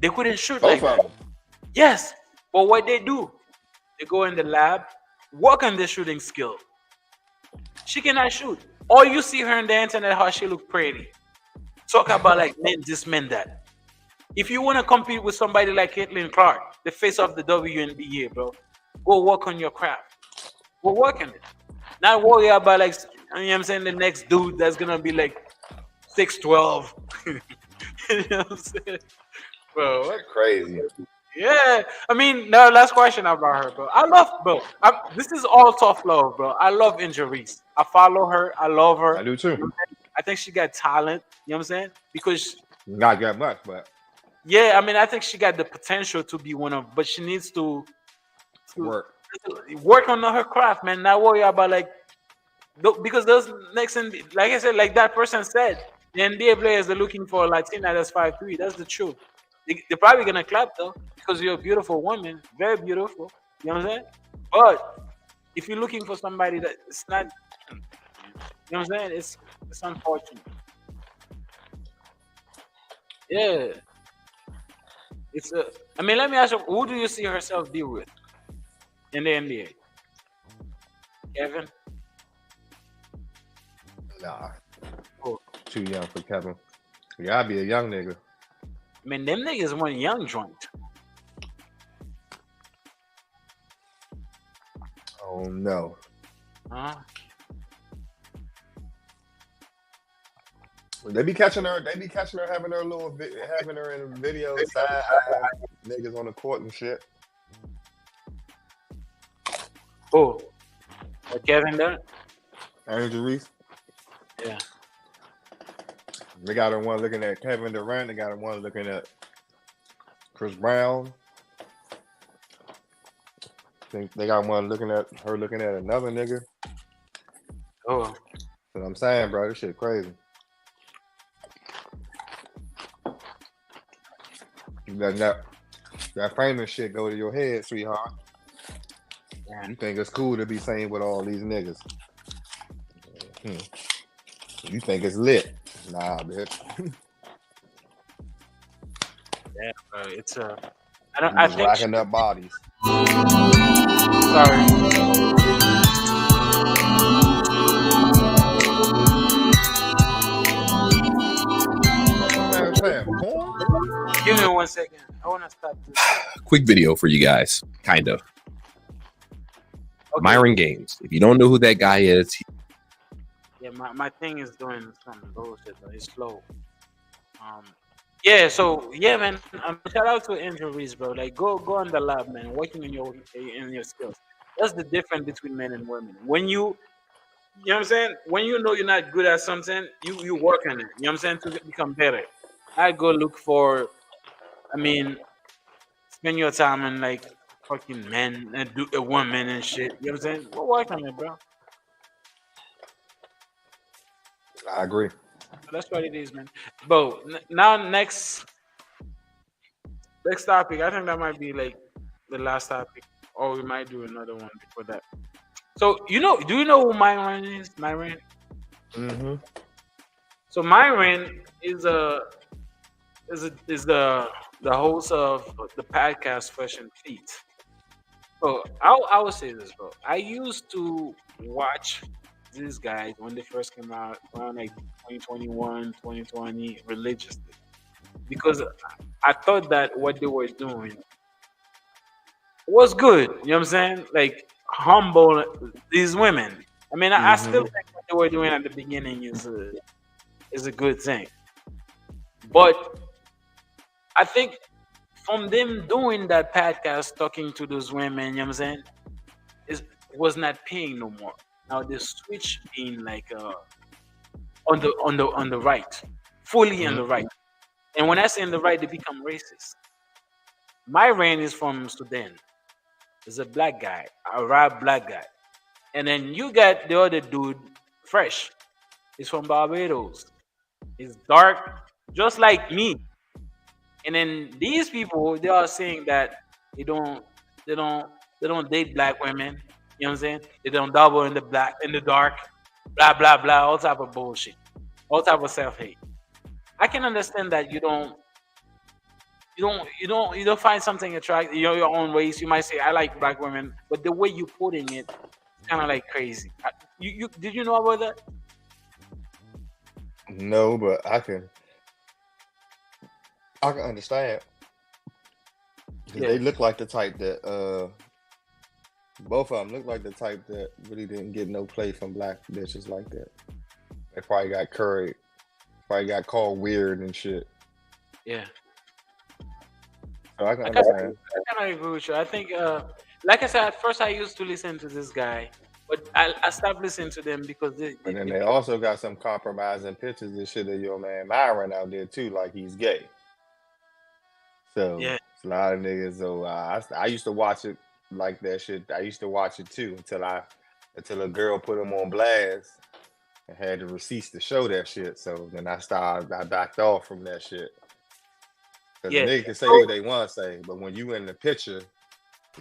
They couldn't shoot Both like of that. them. Yes, but what they do? They go in the lab, work on their shooting skill. She cannot shoot. Or you see her on the internet how she look pretty. Talk about like men this, men that. If you want to compete with somebody like Caitlin Clark, the face of the WNBA, bro, go work on your craft. Go work on it. Not worry about like, you know what I'm saying, the next dude that's gonna be like 6'12". You know what I'm saying? Bro, what? Crazy. Yeah, I mean, no. Last question about her, bro. I love, bro. This is all tough love, bro. I love Injuries. I follow her. I love her. I do too. You know what I'm saying? I think she got talent. You know what I'm saying? Because Not that much, but yeah, I mean, I think she got the potential to be one of, but she needs to work on her craft, man. Not worry about like because those next and like I said, like that person said, the NBA players are looking for a Latina that's 5'3". That's the truth. They're probably gonna clap though because you're a beautiful woman, very beautiful. You know what I'm saying? But if you're looking for somebody that it's not, you know what I'm saying? It's unfortunate. Yeah, it's a. I mean, let me ask you, who do you see herself deal with in the NBA? Kevin? nah. Oh. Too young for Kevin. You gotta be a young nigga. I mean, them niggas want young joint. Oh no. Huh? They be catching her. They be catching her having her little, having her in videos, side niggas on the court and shit. Oh, Kevin there? Angel Reese. Yeah. They got her one looking at Kevin Durant. They got her one looking at Chris Brown. They got one looking at her looking at another nigga. Oh, But I'm saying, bro, this shit crazy. You letting that famous shit go to your head, sweetheart. yeah. You think it's cool to be seen with all these niggas? You think it's lit? Nah, bitch. Yeah, bro. It's a. You I just think. racking up bodies. Sorry. Man, playing porn? Give me 1 second. I want to stop this. Quick video for you guys, kind of. Okay. Myron Gaines. If you don't know who that guy is, Yeah, my thing is doing some bullshit, but it's slow. Um, yeah, so yeah, man. Shout out to Angel Reese, bro. Like, go on the lab, man. Working in your skills. That's the difference between men and women. When you know what I'm saying? When you know you're not good at something, you work on it. You know what I'm saying to become better. I go look for. I mean, spend your time on like fucking men and do a woman and shit. You know what I'm saying? Go work on it, bro. I agree. So that's what it is, man. Bro, now next topic. I think that might be like the last topic, or we might do another one before that. So do you know who Myron is? Myron. Mm-hmm. So Myron is the host of the podcast Fresh and Feet. So I would say this, bro. I used to watch these guys when they first came out around like 2021, 2020 religiously because I thought that what they were doing was good. You know what I'm saying? Like humble these women. I mean, I still Mm-hmm. think what they were doing at the beginning is a good thing, but I think from them doing that podcast, talking to those women, you know what I'm saying, is was not paying no more. Now they switch being like on the right, fully on the right. And when I say on the right, they become racist. Myron is from Sudan. He's a black guy, a Arab black guy. And then you got the other dude, Fresh. He's from Barbados. He's dark, just like me. And then these people, they are saying that they don't, they don't, they don't date black women. You know what I'm saying? They don't double in the dark, blah blah blah, all type of bullshit, all type of self hate. I can understand that you don't find something attractive, your own race. You might say I like black women, but the way you putting it, it's kind of like crazy. You did you know about that? No, but I can understand. 'Cause Yeah. they look like the type that both of them look like the type that really didn't get no play from black bitches like that. They probably got curried, probably got called weird and shit. Yeah. So I can I kind understand. of agree with you. I think, like I said, at first I used to listen to this guy, but I stopped listening to them because And then they also got some compromising pictures and shit of your man Myron out there too, like he's gay. So yeah, it's a lot of niggas. So I used to watch it like that shit. I used to watch it too until a girl put him on blast and had the receipts to show that shit. So then I backed off from that shit. Because yeah. the nigga can say what they want to say, but when you in the picture,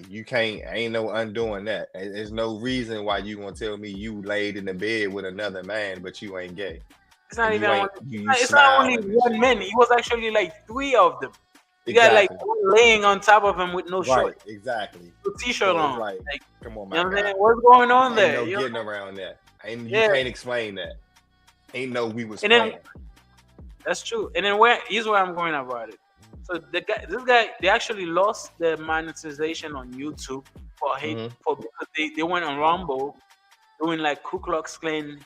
you can't. Ain't no undoing that. There's no reason why you gonna tell me you laid in the bed with another man, but you ain't gay. It's not And even. you ain't. It's not only smiling and one shit. man. It was actually like three of them. You got like Exactly. one laying on top of him with no Right. shorts, Exactly. no t-shirt So it's on. like, Like, come on, you my know what I'm guy. saying? What's going on Ain't there? no You know? getting around that. You Yeah. can't explain that. Ain't no we was And then playing. that's true. And then here's where I'm going about it. So this guy, they actually lost their monetization on YouTube for hate Mhm. for because they went on Rumble doing like Ku Klux Klan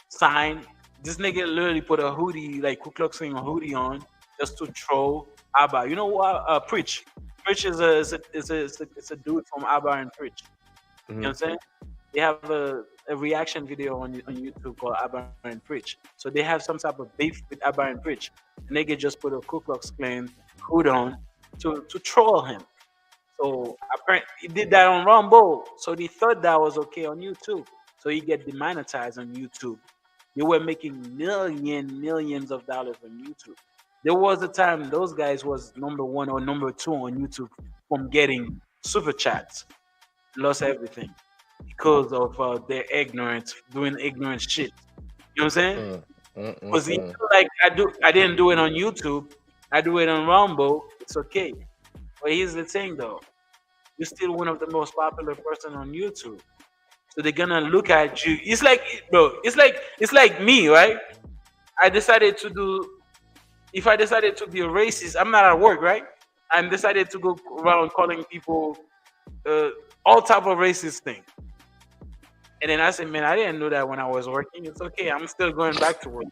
sign. This nigga literally put a hoodie, like Ku Klux Klan hoodie on, just to troll Abba. You know what? Preach. Preach is a dude from Abba and Preach. You know what I'm saying? They have a reaction video on YouTube called Abba and Preach. So they have some type of beef with Abba and Preach. The nigga just put a Ku Klux Klan hood on to troll him. So apparently he did that on Rumble. So they thought that was okay on YouTube. So he get demonetized on YouTube. They were making millions of dollars on YouTube. There was a time those guys was number one or number two on YouTube from getting super chats. Lost everything because of their ignorance, doing ignorant shit. You know what I'm saying? Because like I didn't do it on YouTube. I do it on Rumble. It's okay. But here's the thing, though. You're still one of the most popular person on YouTube. So they're gonna look at you. It's like, bro. It's like me, right? I decided to do. If I decided to be a racist, I'm not at work, right? I decided to go around calling people uh, all type of racist thing. And then I said, man, I didn't know that when I was working. It's okay. I'm still going back to work.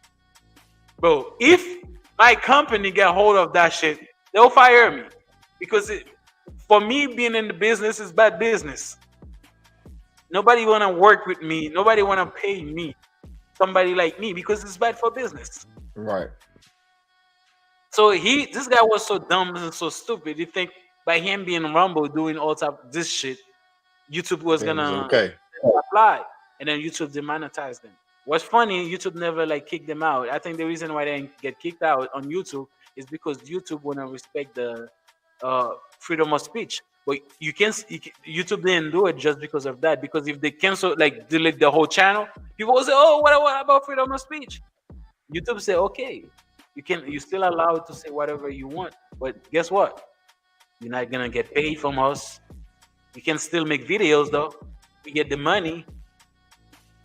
Bro, if my company get hold of that shit, they'll fire me. Because for me, being in the business is bad business. Nobody want to work with me. Nobody want to pay me. Somebody like me, because it's bad for business. Right. So this guy was so dumb and so stupid. He think by him being Rumble doing all type of this shit, YouTube was gonna apply, and then YouTube demonetized them. What's funny, YouTube never like kicked them out. I think the reason why they didn't get kicked out on YouTube is because YouTube wanna respect the freedom of speech. But YouTube didn't do it just because of that. Because if they cancel, like delete the whole channel, people will say, "Oh, what about freedom of speech?" YouTube say, "Okay, you're still allowed to say whatever you want, but guess what? You're not gonna get paid from us. You can still make videos though. We get the money,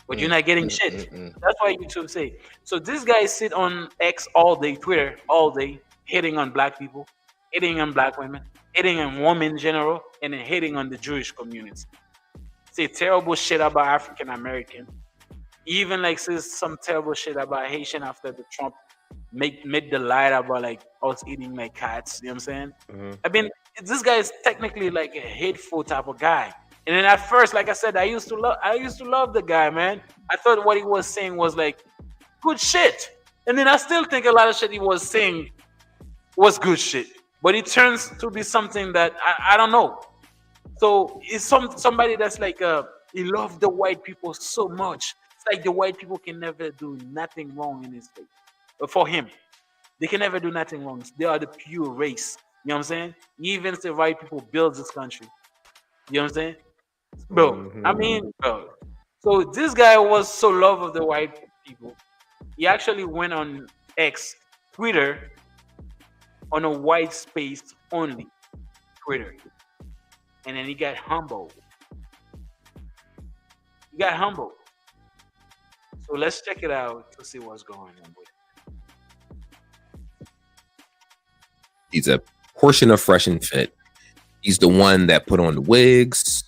but you're not getting shit." That's why YouTube say. So this guy sit on X all day, Twitter all day, hitting on black people, hitting on black women, hitting on women in general, and then hitting on the Jewish community. Say terrible shit about African American. Even like says some terrible shit about Haitian after the Trump made the light about like us eating my cats. You know what I'm saying? I mean, this guy is technically like a hateful type of guy. And then at first, like I said, I used to love the guy, man. I thought what he was saying was like good shit. And then I still think a lot of shit he was saying was good shit. But it turns to be something that I don't know. So it's somebody that's like he loves the white people so much. It's like the white people can never do nothing wrong in his face. But for him, they can never do nothing wrong. They are the pure race. You know what I'm saying? Even if the white people build this country. You know what I'm saying? Bro, I mean, bro. So this guy was so love of the white people. He actually went on X, Twitter, on a white space only, Twitter. And then he got humbled. So let's check it out to see what's going on with it. He's a portion of Fresh and Fit. He's the one that put on the wigs,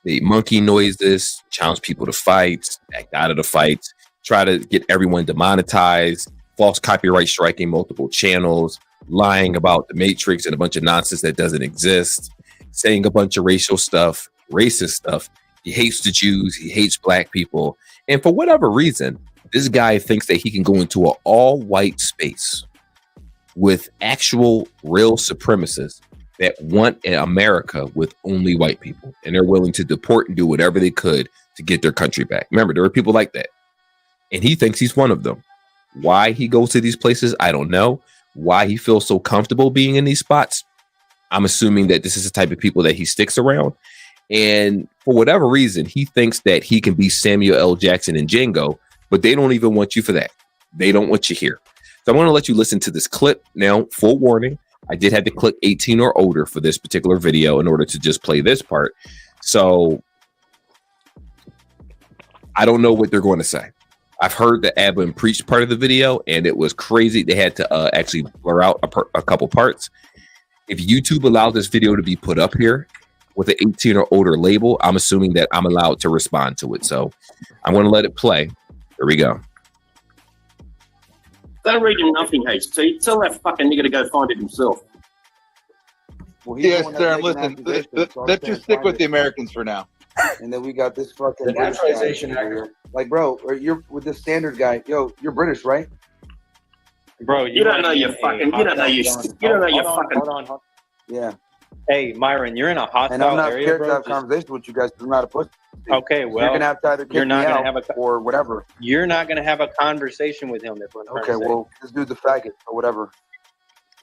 the monkey noises, challenge people to fights, back out of the fights, try to get everyone demonetized, false copyright striking multiple channels, lying about the Matrix and a bunch of nonsense that doesn't exist, saying a bunch of racial stuff, racist stuff. He hates the Jews. He hates black people. And for whatever reason, this guy thinks that he can go into an all-white space with actual real supremacists that want an America with only white people. And they're willing to deport and do whatever they could to get their country back. Remember, there are people like that. And he thinks he's one of them. Why he goes to these places, I don't know. Why he feels so comfortable being in these spots, I'm assuming that this is the type of people that he sticks around. And for whatever reason, he thinks that he can be Samuel L. Jackson and Django, but they don't even want you for that. They don't want you here. So I want to let you listen to this clip. Now, full warning, I did have to click 18 or older for this particular video in order to just play this part. So I don't know what they're going to say. I've heard the Abba and Preach part of the video, and it was crazy. They had to actually blur out a couple parts. If YouTube allowed this video to be put up here with an 18 or older label, I'm assuming that I'm allowed to respond to it. So I'm going to let it play. Here we go. Don't read him nothing, H. So you tell that fucking nigga to go find it himself. Well, yes, sir. Listen, let's just stick with the Americans for now. And then we got this fucking The Naturalization Act. like, bro, you're with the standard guy. Yo, you're British, right? Bro, you don't know your fucking. You don't know your. You don't know your fucking. Hold on. Yeah. Hey, Myron, you're in a hostile And I'm not area, scared bro. to have conversation with you guys. I'm not a pussy. Okay, well, you're gonna have to either kick you're not me gonna out have a or whatever. You're not gonna have a conversation with him. That's what I'm trying Okay, to say. well, this dude's a faggot or whatever.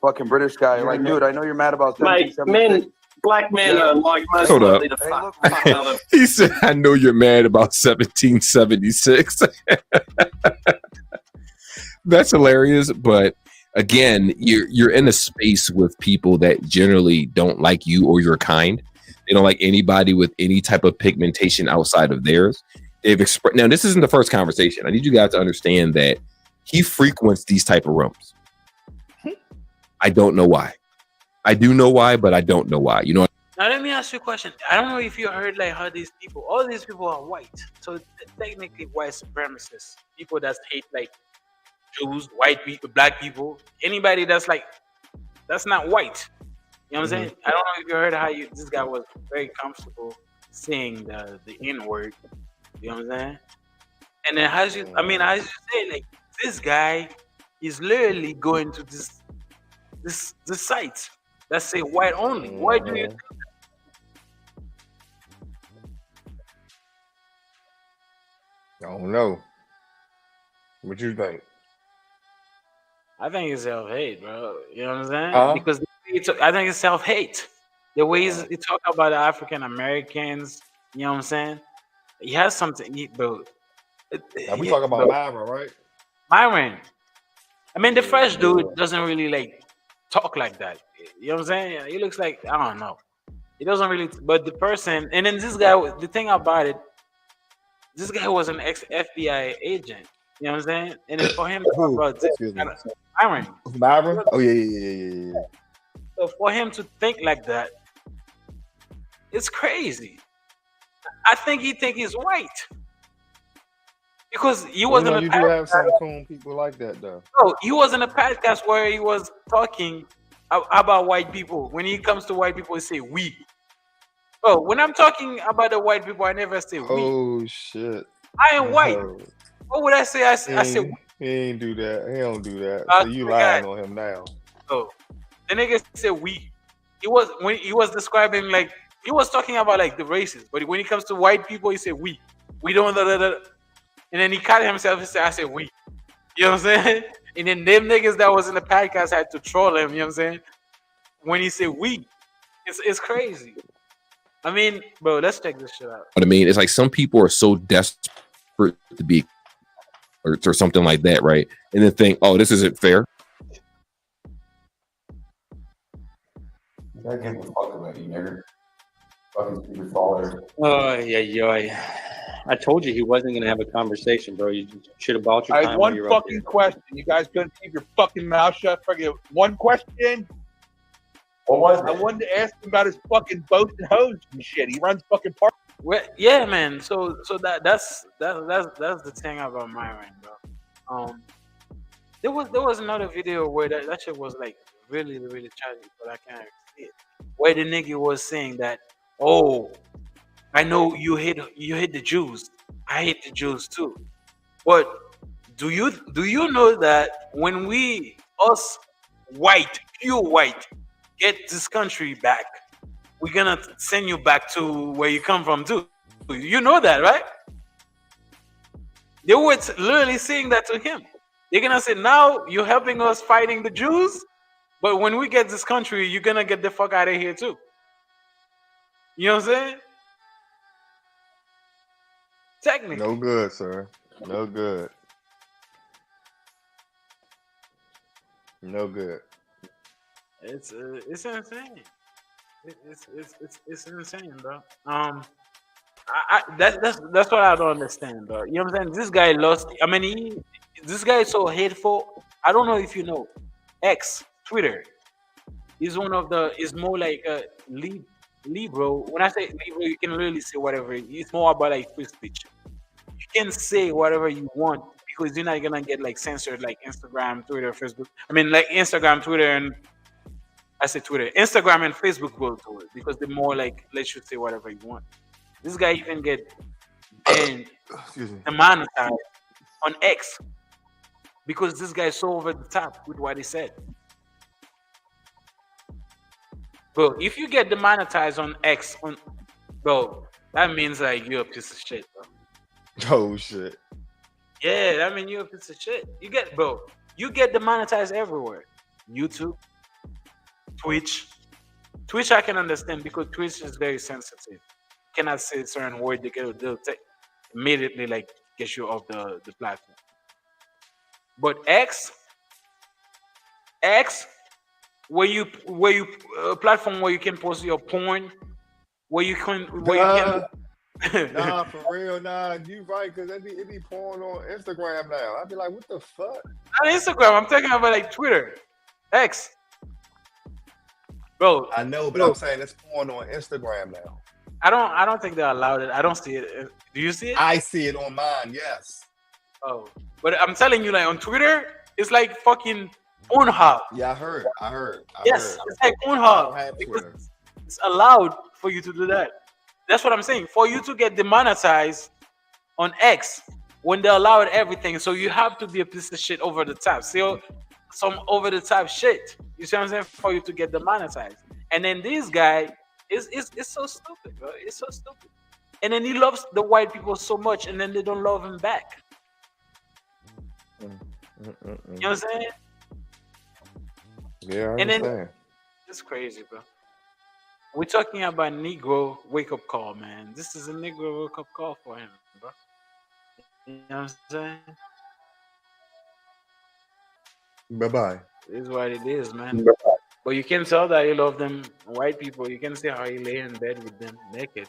Fucking British guy. Like, dude, I know you're mad about Mate, 1776. black men are like most Hold up. likely to Hey, fuck look, other. He said, I know you're mad about 1776. That's hilarious. But again, you're in a space with people that generally don't like you or your kind. They don't like anybody with any type of pigmentation outside of theirs. They've expressed. Now, this isn't the first conversation. I need you guys to understand that he frequents these type of rooms. I don't know why. I do know why, but I don't know why. You know, Now let me ask you a question. I don't know if you heard like how all these people are white, so technically white supremacists, people that hate like Jews, white people, black people, anybody that's like that's not white. You know what I'm saying? I don't know if you heard how this guy was very comfortable saying the N word. You know what I'm saying? And then as you say, like this guy is literally going to this site that say white only. Why do you? I don't know. What you think? I think it's self-hate, bro. You know what I'm saying? Because I think it's self-hate. The way he talk about the African Americans, you know what I'm saying? He has something, bro. Now we talk about Myra, right? Myron. I mean, the fresh dude doesn't really like talk like that. You know what I'm saying? He looks like I don't know. He doesn't really. But the person, and then this guy. The thing about it, this guy was an ex-FBI agent. You know what I'm saying? And then for him to talk about this, Myron. Myron? Oh yeah. So for him to think like that, it's crazy. I think he think he's white. Because he wasn't. You do have some cool people like that, though. No, he was in a podcast where he was talking about white people. When he comes to white people, he say we. Oh, when I'm talking about the white people, I never say we. Oh shit! I am white. What would I say? I say we. He ain't do that. He don't do that. So you lying on him now. So the nigga said we. When he was describing like he was talking about like the races, but when it comes to white people, he said we. We don't. And then he caught himself and said, I said we. You know what I'm saying? And then them niggas that was in the podcast had to troll him, you know what I'm saying? When he said we. It's crazy. I mean, bro, let's check this shit out. But I mean, it's like some people are so desperate to be or something like that, right? And then think, oh, this isn't fair. I can't fuck about you, nigga. Fucking stupid father. Oh, yeah. I told you he wasn't going to have a conversation, bro. You should have bought your time. I had one fucking question. You guys couldn't keep your fucking mouth shut. Forget one question. What was it? I wanted to ask him about his fucking boats and hose and shit. He runs fucking park. Well, yeah, man. So that's the thing about Myron, bro. There was another video where that shit was like really, really tragic, but I can't see it. Where the nigga was saying that, oh, I know you hate the Jews. I hate the Jews too. But do you know that when us white, pure white, get this country back, we're gonna send you back to where you come from too. You know that, right? They were literally saying that to him. They're gonna say, now you're helping us fighting the Jews, but when we get this country, you're gonna get the fuck out of here too. You know what I'm saying? Technically. No good, sir. No good. No good. It's insane. It's insane, bro. That's what I don't understand, bro. You know what I'm saying? This guy lost. I mean, this guy is so hateful. I don't know if you know, X Twitter. He's one of the. Is more like a liberal. When I say liberal, you can really say whatever. It's more about like free speech. You can say whatever you want because you're not gonna get like censored like Instagram, Twitter, Facebook. I mean, like Instagram, Twitter, and I say Twitter, Instagram, and Facebook will do it because they're more like let you say whatever you want. This guy even get banned, demonetized on X because this guy is so over the top with what he said. Bro, if you get demonetized on X, bro, that means like you're a piece of shit, bro. Oh shit. Yeah, that means you're a piece of shit. You get demonetized everywhere. YouTube, Twitch. Twitch I can understand because Twitch is very sensitive. You cannot say a certain word, they'll take immediately like get you off the platform. But X, where you platform where you can post your porn, where you can Nah, for real, nah, you right, because it be porn on Instagram now. I'd be like, what the fuck? Not Instagram, I'm talking about like Twitter, X. bro. I know, but I'm saying it's porn on Instagram now. I don't think they allowed it. I don't see it. Do you see it? I see it on mine. Yes. Oh, but I'm telling you, like on Twitter, it's like fucking Pornhub. Yeah, I heard. Yes, it's like Pornhub. It's allowed for you to do that. That's what I'm saying. For you to get demonetized on X, when they allowed everything, so you have to be a piece of shit over the top. See, some over the top shit. You see what I'm saying? For you to get demonetized. And then this guy is so stupid, bro. It's so stupid. And then he loves the white people so much, and then they don't love him back. You know what I'm saying? Yeah, I and understand. then it's crazy, bro. We're talking about Negro wake up call, man. This is a Negro wake up call for him, bro. You know what I'm saying? Bye-bye. It is what it is, man. But you can tell that you love them white people. You can see how you lay in bed with them naked.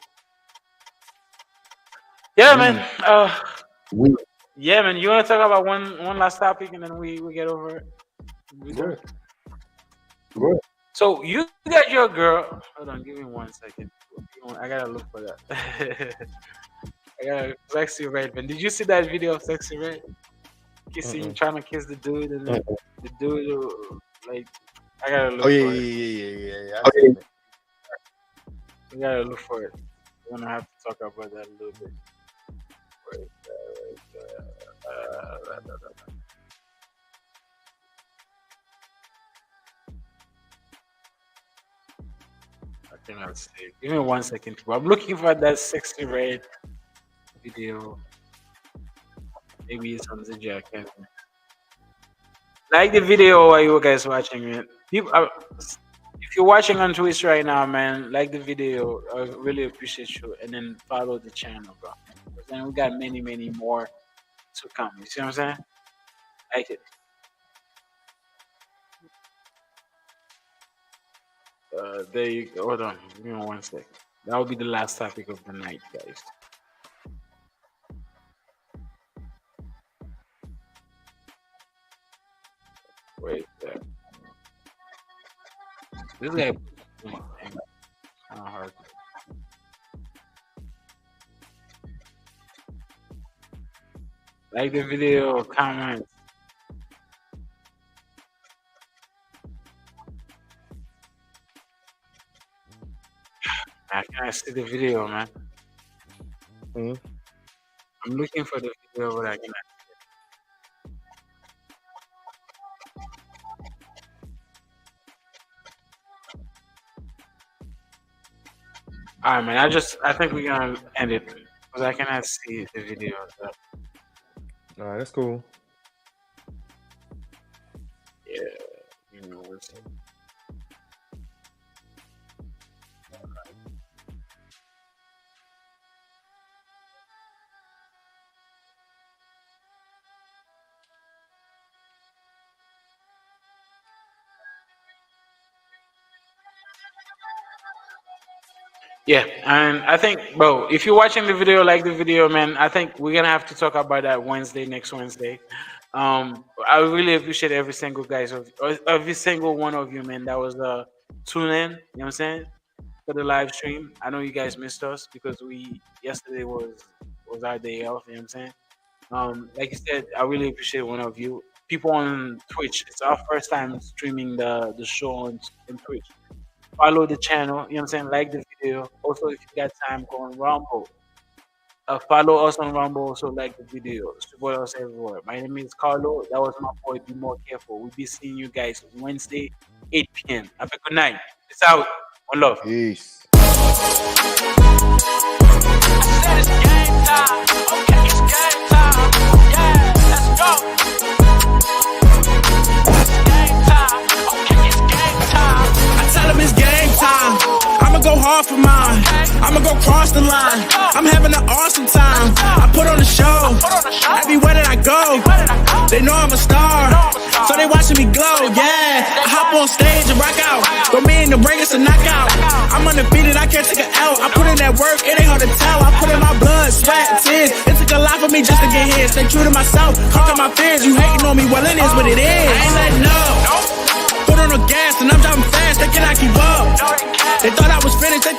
Yeah, man. Yeah, man. You want to talk about one last topic and then we get over it? Good. So you got your girl. Hold on, give me 1 second. I gotta look for that. I got Sexy Red, man. Did you see that video of Sexy Red? Kissing, trying to kiss the dude, and then the dude, like, I gotta look for it. Yeah. I gotta look for it. We're gonna have to talk about that a little bit. Right there. I cannot see it. Give me 1 second. I'm looking for that Sexy Red video. Maybe it's on the jacket. Like the video while you guys watching it. If you're watching on Twitch right now, man, like the video. I really appreciate you. And then follow the channel, bro. Then we got many more to come. You see what I'm saying? Like it. There you go. Hold on. Give me 1 second. That will be the last topic of the night, guys. Wait there. This guy kind of hard. Like the video, comment. I can't see the video, man. I'm looking for the video, but I cannot. Alright, man. I think we're gonna end it because I cannot see the video. So. All right, that's cool. Yeah, you know what's up. Yeah, and I think, bro, if you're watching the video, like the video, man, I think we're gonna have to talk about that next Wednesday. I really appreciate every single one of you, man. That was tune in. You know what I'm saying? For the live stream. I know you guys missed us because yesterday was our day off. You know what I'm saying? Like you said, I really appreciate one of you. People on Twitch. It's our first time streaming the show on Twitch. Follow the channel, you know what I'm saying? Like the video. Also, if you got time, go on Rumble. Follow us on Rumble, also like the video. Support us everywhere. My name is Carlo. That was my boy. Be more careful. We'll be seeing you guys Wednesday, 8 p.m. Have a good night. Peace out. One love. Peace. Tell him it's game time. I'ma go hard for mine. I'ma go cross the line. I'm having an awesome time. I put on a show. Everywhere that I go, they know I'm a star. So they watching me glow, yeah. I hop on stage and rock out. Throw me in the break, it's a knockout. I'm undefeated, I can't take it out. I put in that work, it ain't hard to tell. I put in my blood, sweat, tears. It took a lot for me just to get here. Stay true to myself, conquer my fears. You hating on me, well it is what it is. I ain't letting up. Put on the gas and I'm driving fast, they cannot keep up. They thought I was finished. They thought